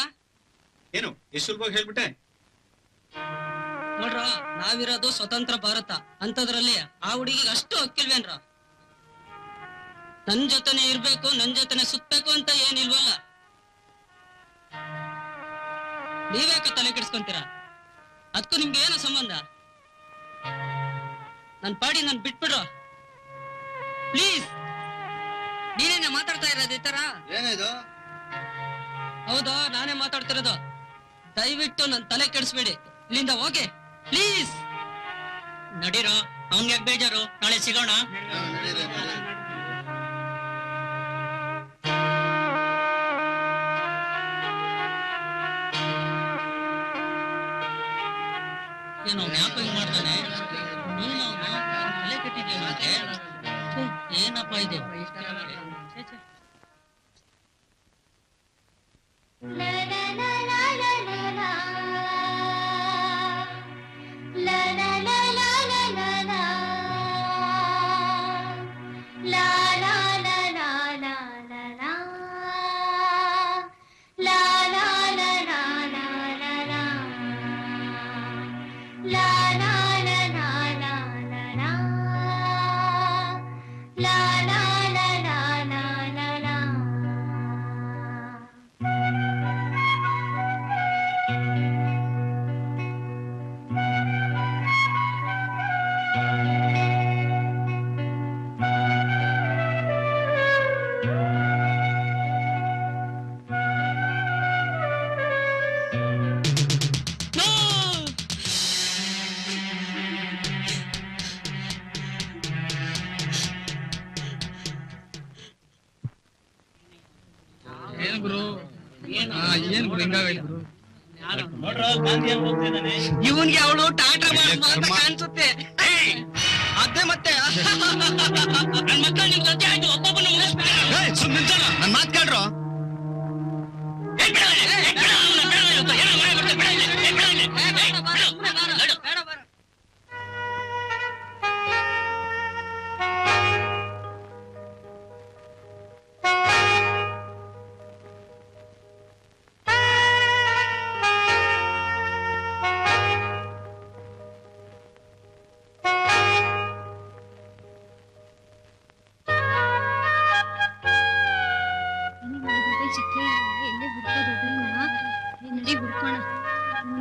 Speaker 10: ಏನು ಎಷ್ಟು ಸುಲಭವಾಗಿ ಹೇಳ್ಬಿಟ್ಟೆ?
Speaker 2: ನೋಡ್ರ, ನಾವಿರೋದು ಸ್ವತಂತ್ರ ಭಾರತ, ಅಂತದ್ರಲ್ಲಿ ಆ ಹುಡುಗಿಗೆ ಅಷ್ಟು ಹಕ್ಕಿಲ್ವೇನ್ರ? ನನ್ ಜೊತೆನೆ ಇರ್ಬೇಕು, ನನ್ ಜೊತೆನೆ ಸುತ್ತಬೇಕು ಅಂತ ಏನಿಲ್ವಲ್ಲ. ನೀವ್ಯಾಕ ತಲೆ ಕೆಡಿಸ್ಕೊಂತೀರ? ಅದಕ್ಕೂ ನಿಮ್ಗೆ ಏನೋ ಸಂಬಂಧ? ನನ್ ಪಾಡಿ ನನ್ ಬಿಟ್ಬಿಡ್ರ ಪ್ಲೀಸ್. ನೀನೇನೆ ಮಾತಾಡ್ತಾ ಇರೋದು ಈ ತರ?
Speaker 1: ಏನಿದು?
Speaker 2: ಹೌದು, ನಾನೇ ಮಾತಾಡ್ತಿರೋದು. ದಯವಿಟ್ಟು ನನ್ ತಲೆ ಕೆಡಿಸ್ಬೇಡಿ, ಇಲ್ಲಿಂದ ಹೋಗಿ ಪ್ಲೀಸ್. ನಡೀರೋ, ಅವನ್ಗೆ ಯಾಕೆ ಬೇಜಾರು? ನಾಳೆ ಸಿಗೋಣ. ಏನೋ ಜ್ಞಾಪ ಹಿಂಗ್ ಮಾಡ್ತಾನೆ. ನೀನು ತಲೆ ಕೆಟ್ಟಿದ್ಯಾ ಮಾತೆ? ಏನಪ್ಪ ಇದು?
Speaker 7: ಏನ್ ಗುರು ಹಿಂಗಾಗೈತೆ ಗುರು.
Speaker 2: ಇವನ್ಗೆ ಅವಳು ಟಾಟಾ ಕಾಣಿಸುತ್ತೆ. ಅದೇ ಮತ್ತೆ ನನ್ ಮಕ್ಕಳು ನಿಮ್ಗೆ ಗೊತ್ತೇ ಆಯ್ತು. ಒಬ್ಬೊಬ್ಬನ
Speaker 1: ನನ್ ಮಾತ್ ಕೇಳ್ರು.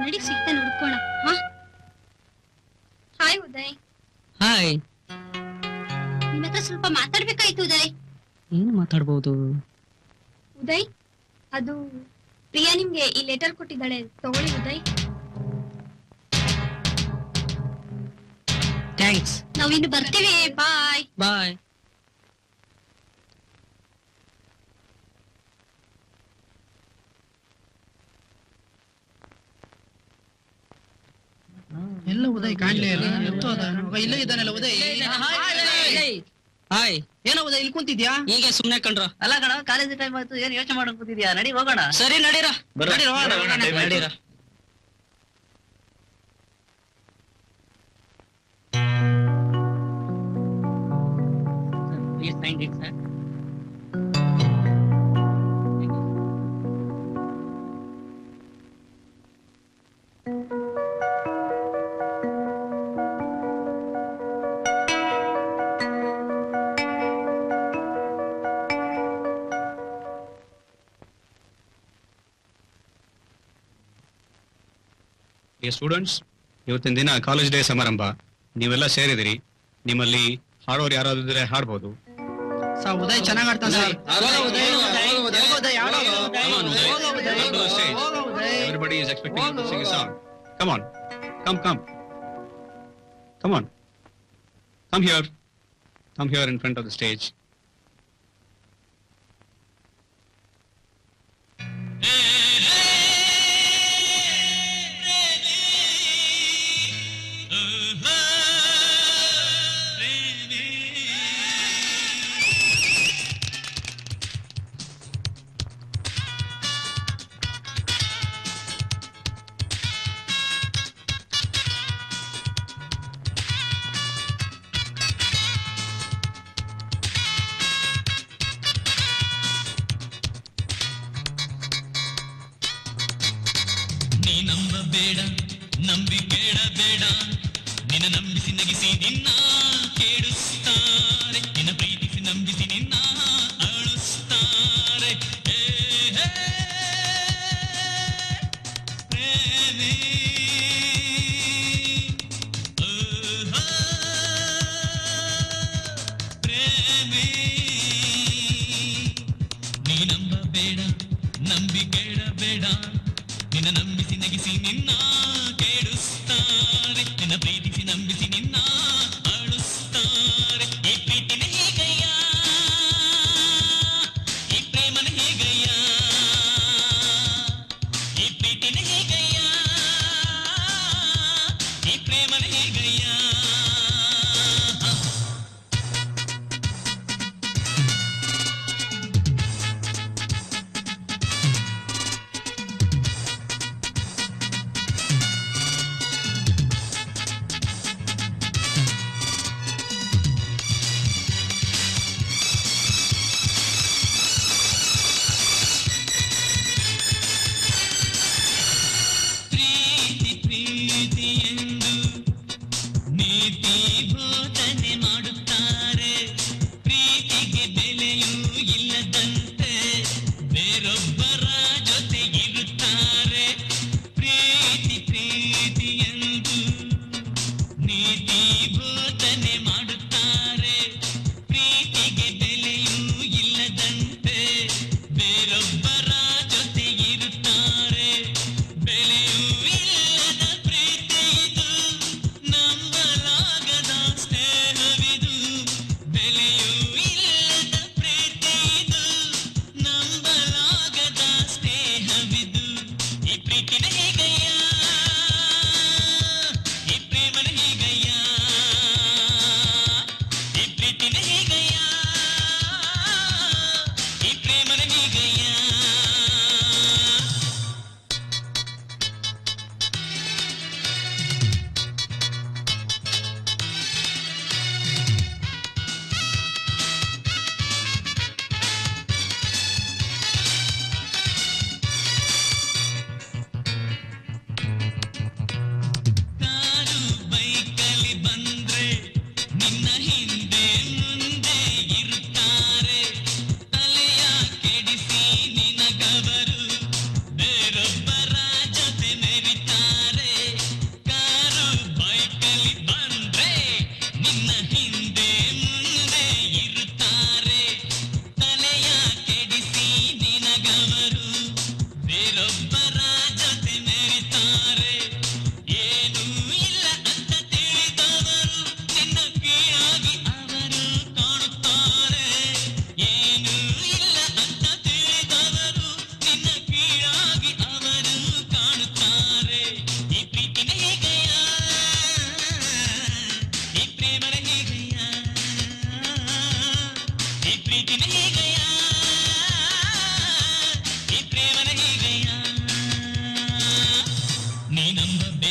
Speaker 4: ನಡಿ ಸಿಗ್ತಾನೆ ಹುಡ್ಕೋಣ. ಹಾಯ್ ಉದಯ್.
Speaker 7: ಹಾಯ್.
Speaker 4: ನಿನ್ನ ಹತ್ರ ಸ್ವಲ್ಪ ಮಾತಾಡ್ಬೇಕಾಯ್ತು ಉದಯ್.
Speaker 7: ಏನು ಮಾತಾಡ್ಬೋದು?
Speaker 4: ಉದಯ್, ಅದು ಪ್ರಿಯಾ ನಿಮ್ಗೆ ಈ ಲೆಟರ್ ಕೊಟ್ಟಿದ್ದಾಳೆ, ತಗೊಳ್ಳಿ ಉದಯ್.
Speaker 7: ಥ್ಯಾಂಕ್ಸ್.
Speaker 4: ನಾವಿನ್ನು ಬರ್ತೀವಿ. ಬಾಯ್
Speaker 7: ಬಾಯ್.
Speaker 12: ಎಲ್ಲ ಉದಯ್ ಕಾಣ್ಲೇ ಇಲ್ಲ. ಇಲ್ಲೇ ಇದ್ದಾನಲ್ಲ ಉದಯ್.
Speaker 7: ಹಾಯ್.
Speaker 12: ಏನೋ ಉದಯ್ ಇಲ್ಲಿ ಕುಂತಿದ್ಯಾ?
Speaker 7: ಈಗ ಸುಮ್ನೆ ಕಂಡ್ರು.
Speaker 2: ಅಲ್ಲ ಕಣ, ಕಾಲೇಜ್ ಟೈಮ್ ಆಯ್ತು, ಏನ್ ಯೋಚನೆ ಮಾಡಕ್ ಕೂತಿದ್ಯಾ? ನಡಿ ಹೋಗೋಣ.
Speaker 7: ಸರಿ ನಡೀರ. ನಡೀರ. Please sign it, sir.
Speaker 10: Students, ಇವತ್ತಿನ ದಿನ ಕಾಲೇಜ್ ಡೇ ಸಮಾರಂಭ. ನೀವೆಲ್ಲ ಸೇರಿದಿರಿ. ನಿಮ್ಮಲ್ಲಿ ಹಾಡೋರು ಯಾರಾದ್ರೂ ಇದ್ರೆ ಹಾಡ್ಬೋದು.
Speaker 12: ಉದಯ್ ಚೆನ್ನಾಗ್ ಆಡ್ತಾನೆ.
Speaker 10: Everybody is expecting you to sing a song. Come on. Come on. Come here. Come here in front of the stage.
Speaker 13: ಪ್ರೀತಿಸಿ ನಂಬಿಸಿ ನಿನ್ನ ಅಳುತ್ತಾರೆ. ಈ ಪ್ರೀತಿನೇ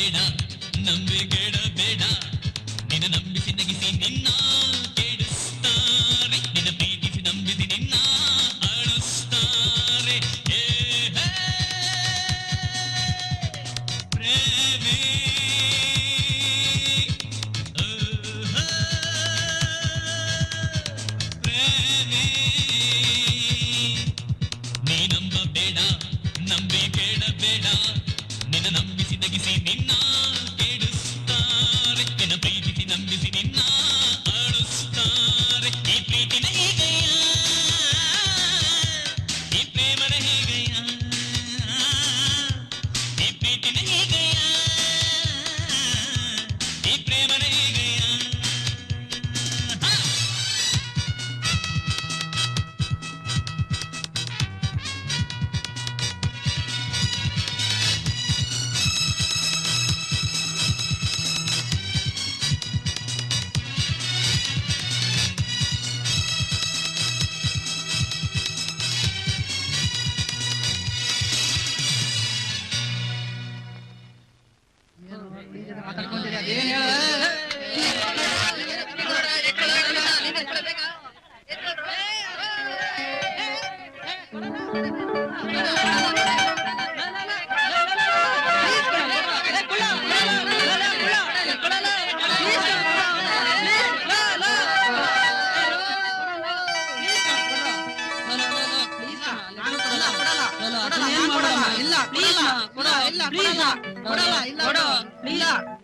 Speaker 13: ಬೇಡ ನಂಬಿಕೆಡ ಬೇಡ ನಿನ್ನ ನಂಬಿಸಿ ನಗಿಸಿ ನಿನ್ನ ಕೆಡಿಸ್ತಾರೆ ನಿನ್ನ ಪ್ರೀತಿಸಿ ನಂಬಿಸಿ ನಿನ್ನ ಅಳಿಸ್ತಾರೆ ಪ್ರೇಮಿ ಪ್ರೇಮಿ ನೀ ನಂಬ ಬೇಡ ನಂಬಿಕೆಡ ಬೇಡ ನಿನ್ನ ನಂಬಿಸಿ ನಗಿಸಿ ನಿನ್ನ ಕೆಡಿಸ್ತಾರೆ ನಿನ್ನ ಪ್ರೀತಿಸಿ ನಂಬಿಸಿ ನಿನ್ನ ಅಳಿಸ್ತಾರೆ ಈ ಪ್ರೀತಿನ ಹೇಗಯ್ಯ ಈ ಪ್ರೇಮನ ಹೇಗಯ್ಯ ಈ ಪ್ರೀತಿನ ಹೇಗಯ್ಯ ಈ ಪ್ರೇಮನ ಹೇಗಯ್ಯ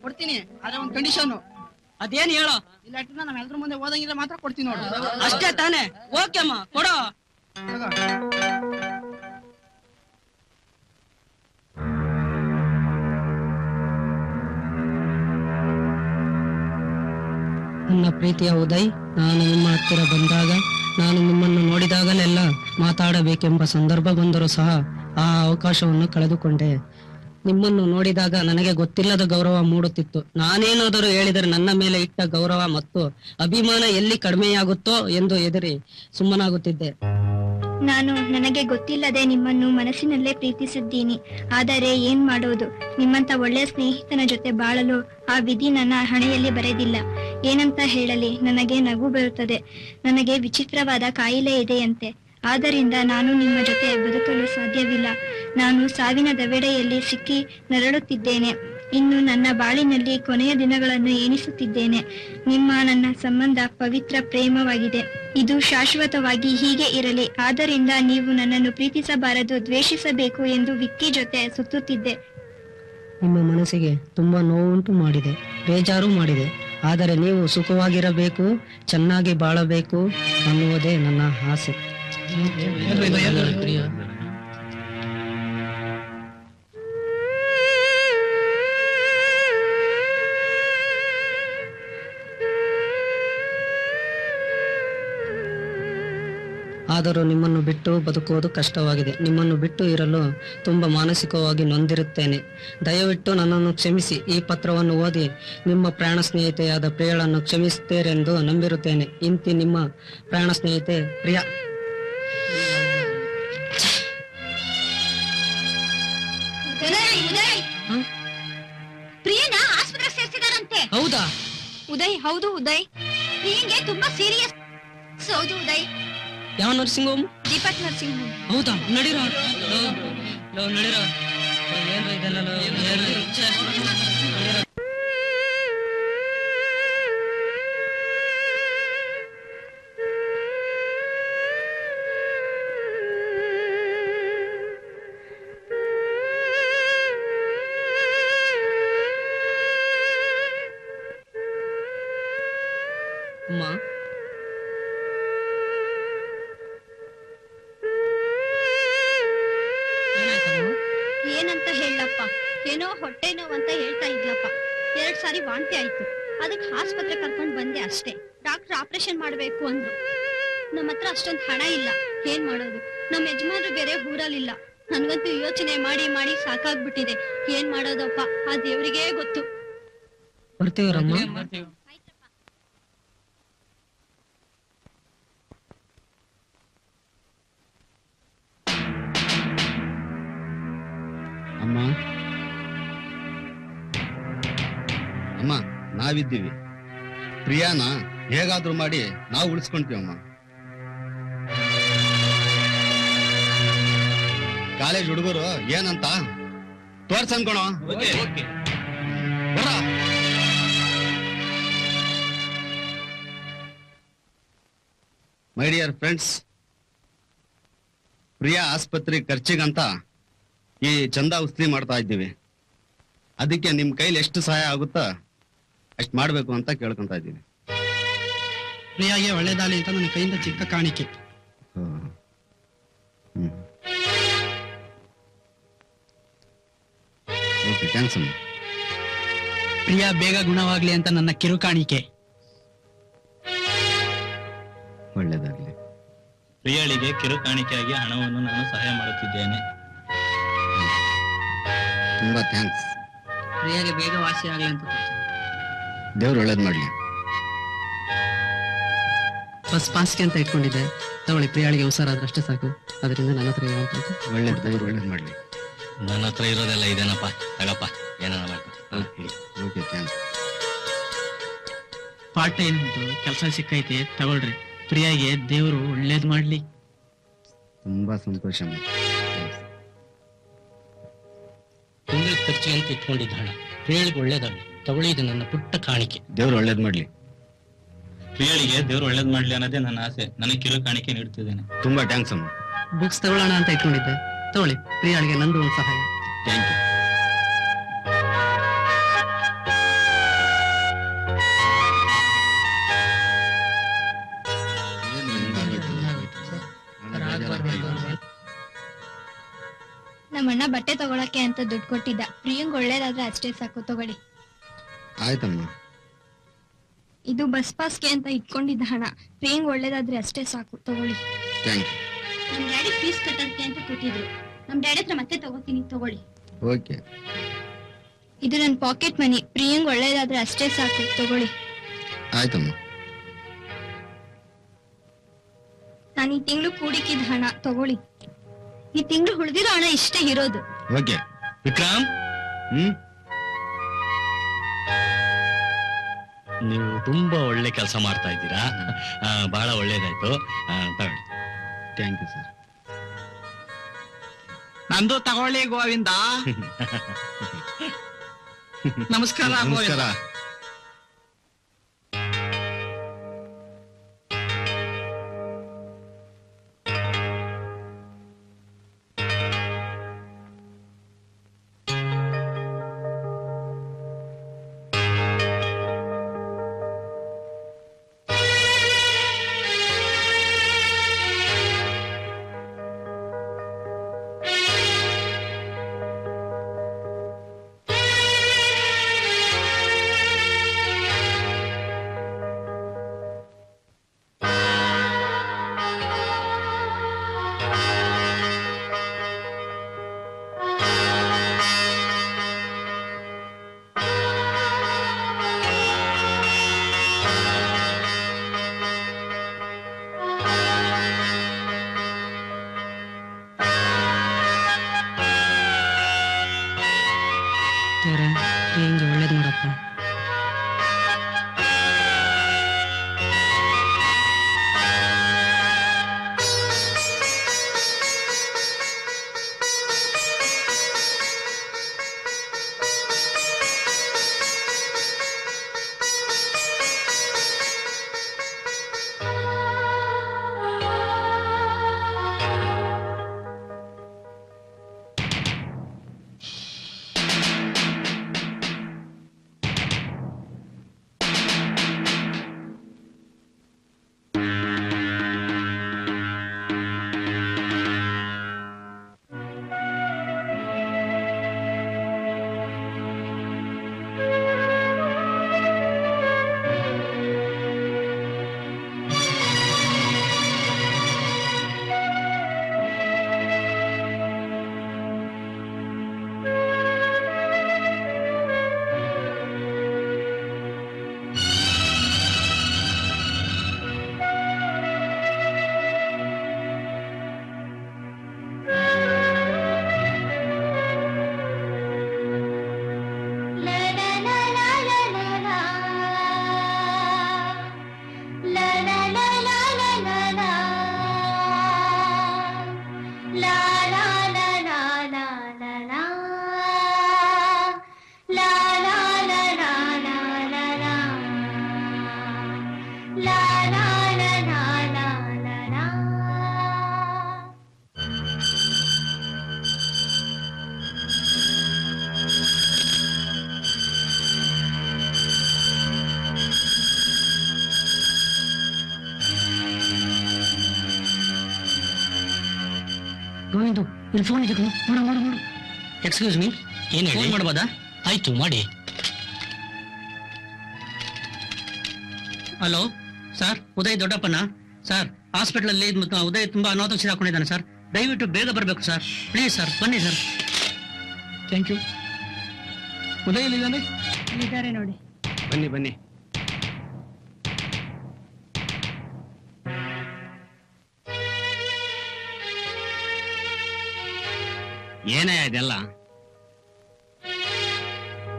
Speaker 6: ಕೊಡ್ತೀನಿ ಆದ್ರೆ ಒಂದ್ ಕಂಡೀಷನ್.
Speaker 2: ಅದೇನ್ ಹೇಳೋ?
Speaker 6: ಇಲ್ಲ ನಮ್ಮ ಎಲ್ರ ಮುಂದೆ ಓದಂಗಿದ್ರೆ ಮಾತ್ರ ಕೊಡ್ತೀನಿ ನೋಡು.
Speaker 2: ಅಷ್ಟೇ ತಾನೇ? ಓಕೆ ಅಮ್ಮ ಕೊಡೋ.
Speaker 7: ನನ್ನ ಪ್ರೀತಿಯ ಉದಯ್, ನಾನು ನಿಮ್ಮ ಹತ್ತಿರ ಬಂದಾಗ, ನಾನು ನಿಮ್ಮನ್ನು ನೋಡಿದಾಗಲೆಲ್ಲ ಮಾತಾಡಬೇಕೆಂಬ ಸಂದರ್ಭ ಬಂದರೂ ಸಹ ಆ ಅವಕಾಶವನ್ನು ಕಳೆದುಕೊಂಡೆ. ನಿಮ್ಮನ್ನು ನೋಡಿದಾಗ ನನಗೆ ಗೊತ್ತಿಲ್ಲದ ಗೌರವ ಮೂಡುತ್ತಿತ್ತು. ನಾನೇನಾದರೂ ಹೇಳಿದರೆ ನನ್ನ ಮೇಲೆ ಇಟ್ಟ ಗೌರವ ಮತ್ತು ಅಭಿಮಾನ ಎಲ್ಲಿ ಕಡಿಮೆಯಾಗುತ್ತೋ ಎಂದು ಹೆದರಿ ಸುಮ್ಮನಾಗುತ್ತಿದ್ದೆ.
Speaker 4: ನಾನು ನನಗೆ ಗೊತ್ತಿಲ್ಲದೆ ನಿಮ್ಮನ್ನು ಮನಸ್ಸಿನಲ್ಲೇ ಪ್ರೀತಿಸಿದ್ದೀನಿ. ಆದರೆ ಏನ್ ಮಾಡೋದು, ನಿಮ್ಮಂತ ಒಳ್ಳೆಯ ಸ್ನೇಹಿತನ ಜೊತೆ ಬಾಳಲು ಆ ವಿಧಿ ನನ್ನ ಹಣೆಯಲ್ಲಿ ಬರೆದಿಲ್ಲ. ಏನಂತ ಹೇಳಲಿ, ನನಗೆ ನಗು ಬರುತ್ತದೆ. ನನಗೆ ವಿಚಿತ್ರವಾದ ಕಾಯಿಲೆ ಇದೆಯಂತೆ. ಆದ್ದರಿಂದ ನಾನು ನಿಮ್ಮ ಜೊತೆ ಬದುಕಲು ಸಾಧ್ಯವಿಲ್ಲ. ನಾನು ಸಾವಿನ ದವೆಡೆಯಲ್ಲಿ ಸಿಕ್ಕಿ ನರಳುತ್ತಿದ್ದೇನೆ. ಇನ್ನು ನನ್ನ ಬಾಳಿನಲ್ಲಿ ಕೊನೆಯ ದಿನಗಳನ್ನು ಎಣಿಸುತ್ತಿದ್ದೇನೆ. ನನ್ನ ಸಂಬಂಧ ಪವಿತ್ರ ಪ್ರೇಮವಾಗಿದೆ. ಇದು ಶಾಶ್ವತವಾಗಿ ಹೀಗೆ ಇರಲಿ. ಆದ್ದರಿಂದ ನೀವು ನನ್ನನ್ನು ಪ್ರೀತಿಸಬಾರದು, ದ್ವೇಷಿಸಬೇಕು ಎಂದು ವಿಕ್ಕಿ ಜೊತೆ ಸುತ್ತುತ್ತಿದ್ದೆ.
Speaker 7: ನಿಮ್ಮ ಮನಸ್ಸಿಗೆ ತುಂಬಾ ನೋವುಂಟು ಮಾಡಿದೆ, ಬೇಜಾರು ಮಾಡಿದೆ. ಆದರೆ ನೀವು ಸುಖವಾಗಿರಬೇಕು, ಚೆನ್ನಾಗಿ ಬಾಳಬೇಕು ಅನ್ನುವುದೇ ನನ್ನ ಆಸೆ. ಆದರೂ ನಿಮ್ಮನ್ನು ಬಿಟ್ಟು ಬದುಕುವುದು ಕಷ್ಟವಾಗಿದೆ. ನಿಮ್ಮನ್ನು ಬಿಟ್ಟು ಇರಲು ತುಂಬಾ ಮಾನಸಿಕವಾಗಿ ನೊಂದಿರುತ್ತೇನೆ. ದಯವಿಟ್ಟು ನನ್ನನ್ನು ಕ್ಷಮಿಸಿ. ಈ ಪತ್ರವನ್ನು ಓದಿ ನಿಮ್ಮ ಪ್ರಾಣ ಸ್ನೇಹಿತೆಯಾದ ಪ್ರಿಯಳನ್ನು ಕ್ಷಮಿಸುತ್ತೀರೆಂದು ನಂಬಿರುತ್ತೇನೆ. ಇಂತಿ ನಿಮ್ಮ ಪ್ರಾಣ ಸ್ನೇಹಿತೆ ಪ್ರಿಯಾ.
Speaker 4: ಪ್ರಿಯನ ಆಸ್ಪತ್ರೆಗೆ ಸೇರಿಸಿದಾರಂತೆ.
Speaker 7: ಹೌದಾ?
Speaker 4: ಉದಯ್, ಹೌದು ಉದಯ್. ಪ್ರಿಯಂಗೆ ತುಂಬಾ ಸೀರಿಯಸ್. ಹೌದು ಉದಯ್.
Speaker 7: ಯಾವ nursing home?
Speaker 4: Deepak nursing home.
Speaker 7: ಹೌದಾ? ನಡೀರೋ ನಡೀರೋ. ಏನ್ರ ಇದೆಲ್ಲ ಅಮ್ಮ.
Speaker 4: ಏನಂತ ಹೇಳಪ್ಪ, ಏನೋ ಹೊಟ್ಟೆ ನೋವು ಅಂತ ಹೇಳ್ತಾ ಇದ್ಲಪ್ಪ. 2 ಸಾರಿ ವಾಂತಿ ಆಯ್ತು. ಅದಕ್ಕೆ ಆಸ್ಪತ್ರೆ ಕರ್ಕೊಂಡ್ ಬಂದೆ ಅಷ್ಟೇ. ಡಾಕ್ಟರ್ ಆಪರೇಷನ್ ಮಾಡ್ಬೇಕು ಅಂದ್ರು. ನಮ್ಮ ಹತ್ರ ಅಷ್ಟೊಂದು ಹಣ ಇಲ್ಲ. ಏನ್ ಮಾಡೋದು? ನಮ್ಮ ಯಜಮಾನ್ರು ಬೇರೆ ಊರಲ್ಲಿಲ್ಲ. ನನ್ಗಂತೂ ಯೋಚನೆ ಮಾಡಿ ಮಾಡಿ ಸಾಕಾಗ್ಬಿಟ್ಟಿದೆ. ಏನ್ ಮಾಡೋದಪ್ಪ, ಆ ದೇವ್ರಿಗೇ ಗೊತ್ತು.
Speaker 7: ಬರ್ತೀವರಮ್ಮ.
Speaker 1: ಅಮ್ಮ, ಅಮ್ಮ ನಾವಿದ್ದೀವಿ. ಪ್ರಿಯಾನ ಹೇಗಾದ್ರೂ ಮಾಡಿ ನಾವು ಉಳಿಸ್ಕೊಂತೀವಮ್ಮ. ಕಾಲೇಜ್ ಹುಡುಗರು ಏನಂತ ತೋರ್ಸ್ ಅನ್ಕೊಣ. ಮೈ ಡಿಯರ್ ಫ್ರೆಂಡ್ಸ್, ಪ್ರಿಯಾ ಆಸ್ಪತ್ರೆ ಖರ್ಚಿಗಂತ ಈ ಚಂದ ಉಸ್ಲಿ ಮಾಡ್ತಾ ಇದ್ದೀವಿ. ಅದಕ್ಕೆ ನಿಮ್ ಕೈಲಿ ಎಷ್ಟು ಸಹಾಯ ಆಗುತ್ತಾ ಅಷ್ಟು ಮಾಡ್ಬೇಕು ಅಂತ ಕೇಳ್ಕೊಂತ ಇದ್ದೀನಿ.
Speaker 7: ಪ್ರಿಯಾಗೆ ಒಳ್ಳೇದಾಗಲಿ ಅಂತ ನನ್ನ ಕೈಯಿಂದ ಚಿಕ್ಕ ಕಾಣಿಕೆ.
Speaker 1: ಓಕೆ, ಥ್ಯಾಂಕ್ಸ್ ಅಮ್ಮ.
Speaker 7: ಪ್ರಿಯಾ ಬೇಗ ಗುಣವಾಗ್ಲಿ ಅಂತ ನನ್ನ ಕಿರು ಕಾಣಿಕೆ.
Speaker 1: ಒಳ್ಳೇದಾಗ್ಲಿ.
Speaker 11: ಪ್ರಿಯಾಳಿಗೆ ಕಿರು ಕಾಣಿಕೆಯಾಗಿ ಹಣವನ್ನು ನಾನು ಸಹಾಯ ಮಾಡುತ್ತಿದ್ದೇನೆ.
Speaker 1: ತುಂಬಾ ಥ್ಯಾಂಕ್ಸ್.
Speaker 7: ಪ್ರಿಯಾಗೆ ಬೇಗ ವಾಸಿ ಆಗ್ಲಿ ಅಂತ
Speaker 1: ದೇವ್ರು ಒಳ್ಳೇದ್ ಮಾಡ್ಲಿ.
Speaker 7: ಫಸ್ಟ್ ಪಾಸ್ಗೆ ಅಂತ ಇಟ್ಕೊಂಡಿದ್ದೆ, ತಗೊಳ್ಳಿ. ಪ್ರಿಯಾಳಿಗೆ ಹುಷಾರಾದ್ರೆ ಅಷ್ಟೇ ಸಾಕು. ಅದರಿಂದ ನನ್ನ ಹತ್ರ ಇರುವಂತದ್ದು
Speaker 1: ಒಳ್ಳೇದು, ದೇವ್ರು ಒಳ್ಳೇದ್ ಮಾಡ್ಲಿ.
Speaker 9: ನನ್ನ ಹತ್ರ ಇರೋದೆಲ್ಲ ಇದೇನಪ್ಪ, ತಗಪ್ಪ, ಏನಾರ ಮಾಡ್ಕೊ.
Speaker 1: Okay, thanks.
Speaker 7: ಪಾರ್ಟ್ ಟೈಮ್ ಕೆಲಸ ಸಿಕ್ಕೈತೆ, ತಗೊಳ್ರಿ. ಪ್ರಿಯಾಗೆ ದೇವರು ಒಳ್ಳೇದ್ ಮಾಡ್ಲಿ.
Speaker 1: ತುಂಬಾ ಸಂತೋಷ.
Speaker 12: ತಿಂಗಳ ಖರ್ಚಿಗೆ ಅಂತ ಇಟ್ಕೊಂಡಿದ್ದ ಹಣ ಪ್ರಿಯಾಳಿಗೆ ಒಳ್ಳೇದಾಗಲಿ, ತಗೊಳ್ಳಿ. ಇದು ನನ್ನ ಪುಟ್ಟ ಕಾಣಿಕೆ.
Speaker 1: ದೇವ್ರು ಒಳ್ಳೇದ್ ಮಾಡ್ಲಿ.
Speaker 11: ಪ್ರಿಯಾಳಿಗೆ ದೇವ್ರು ಒಳ್ಳೇದ್ ಮಾಡ್ಲಿ ಅನ್ನೋದೇ ನನ್ನ ಆಸೆ. ನನಗೆ ಕಿರು ಕಾಣಿಕೆ ನೀಡುತ್ತಿದ್ದೇನೆ.
Speaker 1: ತುಂಬಾ ಥ್ಯಾಂಕ್ಸ್ ಅಮ್ಮ.
Speaker 7: ಬುಕ್ಸ್ ತಗೊಳ್ಳೋಣ ಅಂತ ಇಟ್ಕೊಂಡಿದ್ದೆ, ತಗೊಳ್ಳಿ. ಪ್ರಿಯಾಳಿಗೆ ನಂದು ಒಂದು ಸಹಾಯ.
Speaker 1: Thank you.
Speaker 4: ನಮ್ಮಣ್ಣ ಬಟ್ಟೆ ತಗೊಳಕ್ಕೆ ಅಂತ ದುಡ್ಡು ಕೊಟ್ಟಿದ್ದ. ಪ್ರಿಯಂಗ್ ಒಳ್ಳೇದಾದ್ರೆ ಅಷ್ಟೇ ಸಾಕು, ತಗೊಳ್ಳಿ.
Speaker 1: ಆಯ್ತಮ್ಮ.
Speaker 4: ಇದು ಬಸ್ ಪಾಸ್ಗೆ ಅಂತ ಇಟ್ಕೊಂಡಿದ್ದ ಹಣ. ಪ್ರಿಯಂಗ್ ಒಳ್ಳೇದಾದ್ರೆ ಅಷ್ಟೇ ಸಾಕು, ತಗೊಳ್ಳಿ.
Speaker 1: ಥ್ಯಾಂಕ್
Speaker 4: ನಮ್ ಡ್ಯಾಡಿ ಫೀಸ್ ಕಟ್ಟೋದಕ್ಕೆ ಅಂತ ಕೊಟ್ಟಿದ್ರು. ನಮ್ ಡ್ಯಾಡಿ ಹತ್ರ ಮತ್ತೆ ತಗೋತೀನಿ, ತಗೊಳ್ಳಿ.
Speaker 1: ಓಕೆ.
Speaker 4: ಇದು ನನ್ ಪಾಕೆಟ್ ಮನಿ. ಪ್ರಿಯಂಗ್ ಒಳ್ಳೇದಾದ್ರೆ ಅಷ್ಟೇ ಸಾಕು, ತಗೊಳ್ಳಿ.
Speaker 1: ಆಯ್ತಮ್ಮ.
Speaker 4: ನಾನು ಈ ತಿಂಗಳು ಕೂಡಿಕ್ಕಿದ ಹಣ, ತಗೊಳ್ಳಿ. ಈ ತಿಂಗಳು ಉಳಿದಿರೋ ಹಣ ಇಷ್ಟೇ ಇರೋದು.
Speaker 1: ಓಕೆ.
Speaker 9: ವಿಕ್ರಮ್, ನೀವು ತುಂಬಾ ಒಳ್ಳೆ ಕೆಲಸ ಮಾಡ್ತಾ ಇದ್ದೀರಾ. ಬಹಳ ಒಳ್ಳೇದಾಯ್ತು. ತಗೊಳ್ಳಿ.
Speaker 1: Thank you sir.
Speaker 7: ನಂದು ತಗೊಳ್ಳಿ ಗೋವಿಂದ. ನಮಸ್ಕಾರ.
Speaker 1: ನಮಸ್ಕಾರ.
Speaker 7: ಪ್ರಿಯಂಗೆ ಒಳ್ಳೇದು ಮಾಡಪ್ಪ.
Speaker 12: ನಿಂತು ಇಲ್ಲಿ ಫೋನ್ ಇದೆ ಕಣೋ, ನೋಡು ನೋಡು ನೋಡು. ಎಕ್ಸ್ಕ್ಯೂಸ್ ಮೀ,
Speaker 9: ಏನ್ ಹೇಳಿ?
Speaker 12: ಫೋನ್ ಮಾಡ್ಬೋದಾ?
Speaker 9: ಆಯ್ತು ಮಾಡಿ.
Speaker 12: ಹಲೋ ಸರ್, ಉದಯ್ ದೊಡ್ಡಪ್ಪನ ಸರ್, ಹಾಸ್ಪಿಟಲ್ ಅಲ್ಲಿ ಉದಯ್ ತುಂಬಾ ಅನಾಹುತ ಸಿಕ್ಕಾಕೊಂಡಿದ್ದಾನೆ ಸರ್. ದಯವಿಟ್ಟು ಬೇಗ ಬರಬೇಕು ಸರ್, ಪ್ಲೀಸ್ ಸರ್, ಬನ್ನಿ ಸರ್.
Speaker 7: Thank you. ಉದಯ್ ಇಲ್ಲಿದ್ದಾನೆ?
Speaker 3: ಇದ್ದಾರೆ ನೋಡಿ.
Speaker 1: ಬನ್ನಿ ಬನ್ನಿ. ಏನೇ ಇದೆಲ್ಲ?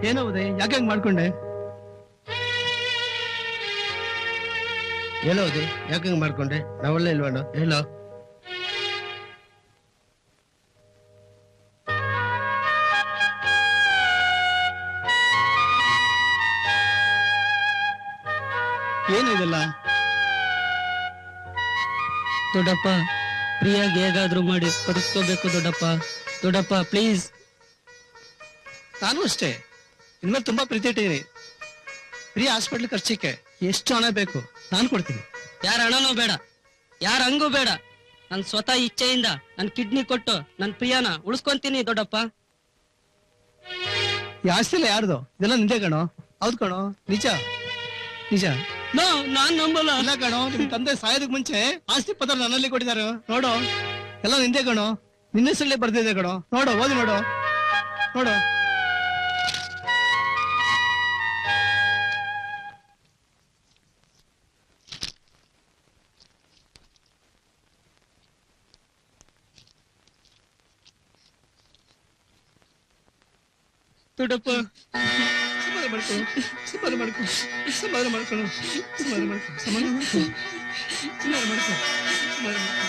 Speaker 7: ಏನೋ ಉದಯ್, ಯಾಕೆ ಹಂಗ್ ಮಾಡ್ಕೊಂಡೆ?
Speaker 14: ಏನೋ ಉದಯ್, ಯಾಕೆ ಹಂಗ್ ಮಾಡ್ಕೊಂಡೆ? ನಾವಲ್ಲೇ ಇಲ್ವಣ್ಣ, ಹೇಳೋ.
Speaker 7: ಏನಿದೆಲ್ಲ?
Speaker 12: ದೊಡ್ಡಪ್ಪ, ಪ್ರಿಯಾಗಿ ಹೇಗಾದ್ರೂ ಮಾಡಿ ಬದುಕೋಬೇಕು ದೊಡ್ಡಪ್ಪ. ದೊಡ್ಡಪ್ಪ ಪ್ಲೀಸ್.
Speaker 7: ನಾನು ಅಷ್ಟೇ, ಇನ್ಮೇಲೆ ತುಂಬಾ ಪ್ರೀತಿ ಇಟ್ಟಿದ್ದೀನಿ. ಪ್ರಿಯ ಹಾಸ್ಪಿಟ್ಲ್ ಖರ್ಚಿಗೆ ಎಷ್ಟು ಹಣ ಬೇಕು ನಾನು ಕೊಡ್ತೀನಿ.
Speaker 12: ಯಾರ ಹಣನೂ ಬೇಡ, ಯಾರ ಹಂಗೂ ಬೇಡ. ನನ್ ಸ್ವತಃ ಇಚ್ಛೆಯಿಂದ ನನ್ ಕಿಡ್ನಿ ಕೊಟ್ಟು ನನ್ ಪ್ರಿಯಾನ ಉಳಿಸ್ಕೊಂತೀನಿ ದೊಡ್ಡಪ್ಪ.
Speaker 7: ಈ ಆಸ್ತಿ ಎಲ್ಲ ಯಾರ್ದು? ಇದೆಲ್ಲ ನಿಂದೆ ಕಣೋ. ಹೌದು ಕಣೋ, ನಿಜ ನಿಜ.
Speaker 12: ನಾನ್ ನಂಬಲ್ಲ.
Speaker 7: ಇಲ್ಲ ಕಣೋ, ನಿಮ್ ತಂದೆ ಸಾಯೋದಕ್ ಮುಂಚೆ ಆಸ್ತಿ ಪತ್ರ ನನ್ನಲ್ಲಿ ಕೊಟ್ಟಿದ್ದಾರೆ. ನೋಡು, ಎಲ್ಲ ನಿಂದೆ ಕಣೋ, ನಿನ್ನ ಹೆಸರಲ್ಲೇ ಬರ್ದಿದೆ ಕಣೋ. ನೋಡು, ಓದಿ ನೋಡು ನೋಡು.
Speaker 12: ದೊಡ್ಡಪ್ಪ
Speaker 7: ಸಮಾಧಾನ ಮಾಡ್ಕೊ, ಸಮಾಧಾನ ಮಾಡ್ಕೊ, ಸಮಾಧಾನ ಮಾಡ್ಕೊಳು, ಸಮಾಧಾನ ಮಾಡ್ಕೊ, ಸಮಾಧಾನ ಮಾಡ್ಕೊ, ಸಮಾಧಾನ ಮಾಡ್ಕೊ, ಸಮಾಧಾನ ಮಾಡ್ಕೊ.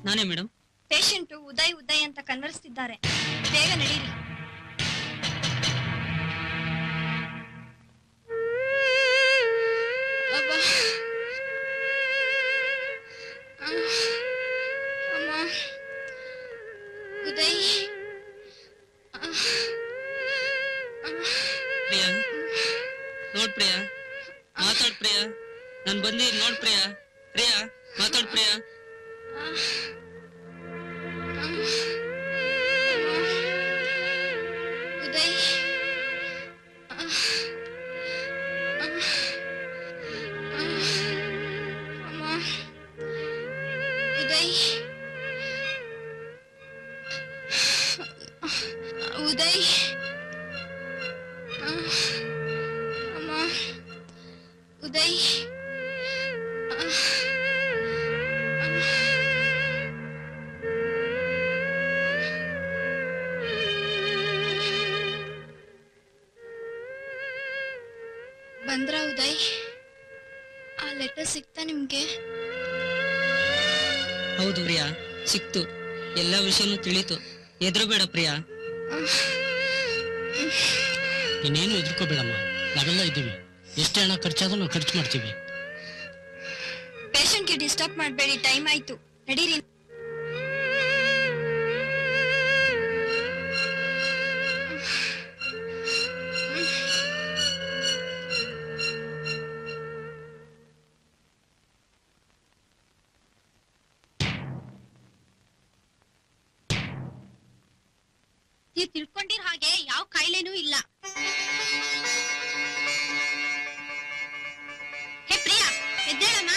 Speaker 12: ನಾನೇ ಮೇಡಮ್.
Speaker 4: ಪೇಷಂಟ್ ಉದಯ್ ಉದಯ್ ಅಂತ ಕನ್ವರ್ಸ್ತಿದ್ದಾರೆ, ಬೇಗ ನಡೀರಿ. ಉದಯ್
Speaker 12: ಪ್ರಿಯಾ, ನೋಡ್ ಪ್ರಿಯಾ, ಮಾತಾಡ್ ಪ್ರಿಯಾ, ನಾನ್ ಬಂದಿ ನೋಡ್ ಪ್ರಿಯಾ. ಪ್ರಿಯಾ ಮಾತಾಡ್ ಪ್ರಿಯಾ.
Speaker 4: ಉದಯ್ ಅಮ್ಮ ಉದಯ್ ಉದಯ್ ಅಮ್ಮ ಉದಯ್ ಬಂದ್ರ ಉದಯ್ ಆ ಲೆಟರ್ ಸಿಕ್ತಾ ನಿಮ್ಗೆ?
Speaker 2: ಹೌದು ಪ್ರಿಯಾ, ಸಿಕ್ತು. ಎಲ್ಲ ವಿಷಯನೂ ತಿಳಿತು. ಎದುರುಬೇಡ ಪ್ರಿಯಾ.
Speaker 12: ಇನ್ನೇನು ಎದುರ್ಕೋಬೇಡಮ್ಮ, ನಾವೆಲ್ಲ ಇದ್ದೀವಿ. ಎಷ್ಟೇ ಹಣ ಖರ್ಚಾದ್ರೂ ನಾವು ಖರ್ಚು ಮಾಡ್ತೀವಿ.
Speaker 4: ಪೇಷಂಟ್ಗೆ ಡಿಸ್ಟರ್ಬ್ ಮಾಡಬೇಡಿ, ಟೈಮ್ ಆಯ್ತು, ನಡೀರಿ.
Speaker 3: ನೀವ್ ತಿಳ್ಕೊಂಡಿರ್ ಹಾಗೆ ಯಾವ ಕಾಯಿಲೆನೂ ಇಲ್ಲ. ಹೇ ಪ್ರಿಯಾ, ಎದ್ದೇಳಮ್ಮ.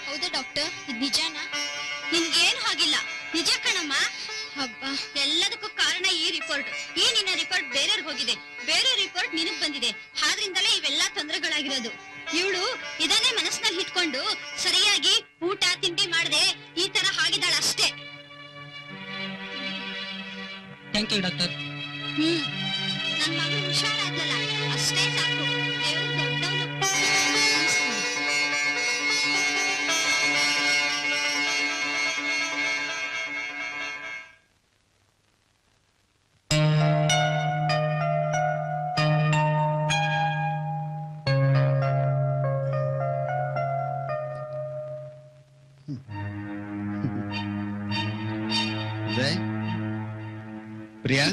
Speaker 4: ಹೌದಾ ಡಾಕ್ಟರ್, ಇದು ನಿಜಾನಾ?
Speaker 3: ನಿನ್ಗೇನು ಆಗಿಲ್ಲ, ನಿಜ ಕಣಮ್ಮ.
Speaker 4: ಹಬ್ಬ,
Speaker 3: ಎಲ್ಲದಕ್ಕೂ ಕಾರಣ ಈ ರಿಪೋರ್ಟ್. ಈ ನಿನ್ನ ರಿಪೋರ್ಟ್ ಬೇರೆಯವ್ರಿಗೆ ಹೋಗಿದೆ, ಬೇರೆ ರಿಪೋರ್ಟ್ ನಿನಗ್ ಬಂದಿದೆ. ಆದ್ರಿಂದಲೇ ಇವೆಲ್ಲಾ ತೊಂದರೆಗಳಾಗಿರೋದು. ಇವಳು ಇದನ್ನೇ ಮನಸ್ಸಿನಲ್ಲಿ ಇಟ್ಕೊಂಡು ಸರಿಯಾಗಿ ಊಟ ತಿಂಡಿ ಮಾಡದೆ ಈ ತರ ಆಗಿದ್ದಾಳ ಅಷ್ಟೇ.
Speaker 2: Thank you doctor.
Speaker 3: ನನ್ ಮಗಳು ಹುಷಾರಾದ್ಲಲ್ಲ, ಅಷ್ಟೇ ಸಾಕು. ದೇವ್ರು ದೊಡ್ಡವನು.
Speaker 1: ಉದಯ್, ಪ್ರಿಯಾ,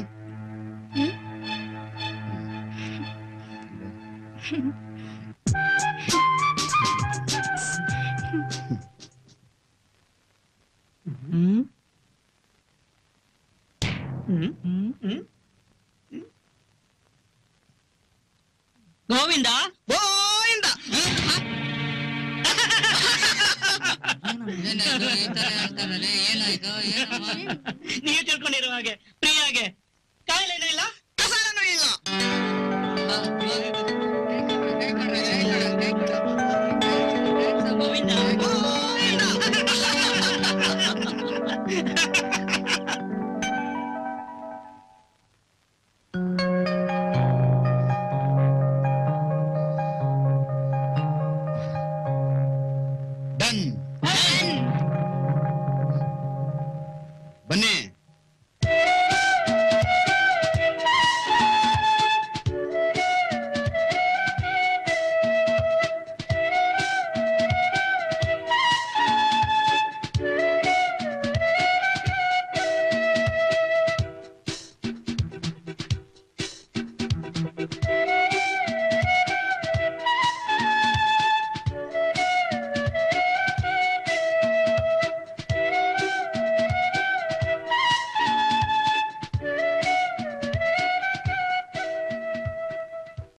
Speaker 2: ಗೋವಿಂದ
Speaker 5: ಗೋವಿಂದ
Speaker 2: ನೀವು ತಿಳ್ಕೊಂಡಿರೋ ಹಾಗೆ ಪ್ರಿಯಾಗೆ ಕಾಯಿಲೆನೂ ಇಲ್ಲ, ಕಸಾಲನೂ ಇಲ್ಲ. ಗೋವಿಂದ
Speaker 1: ಡನ್.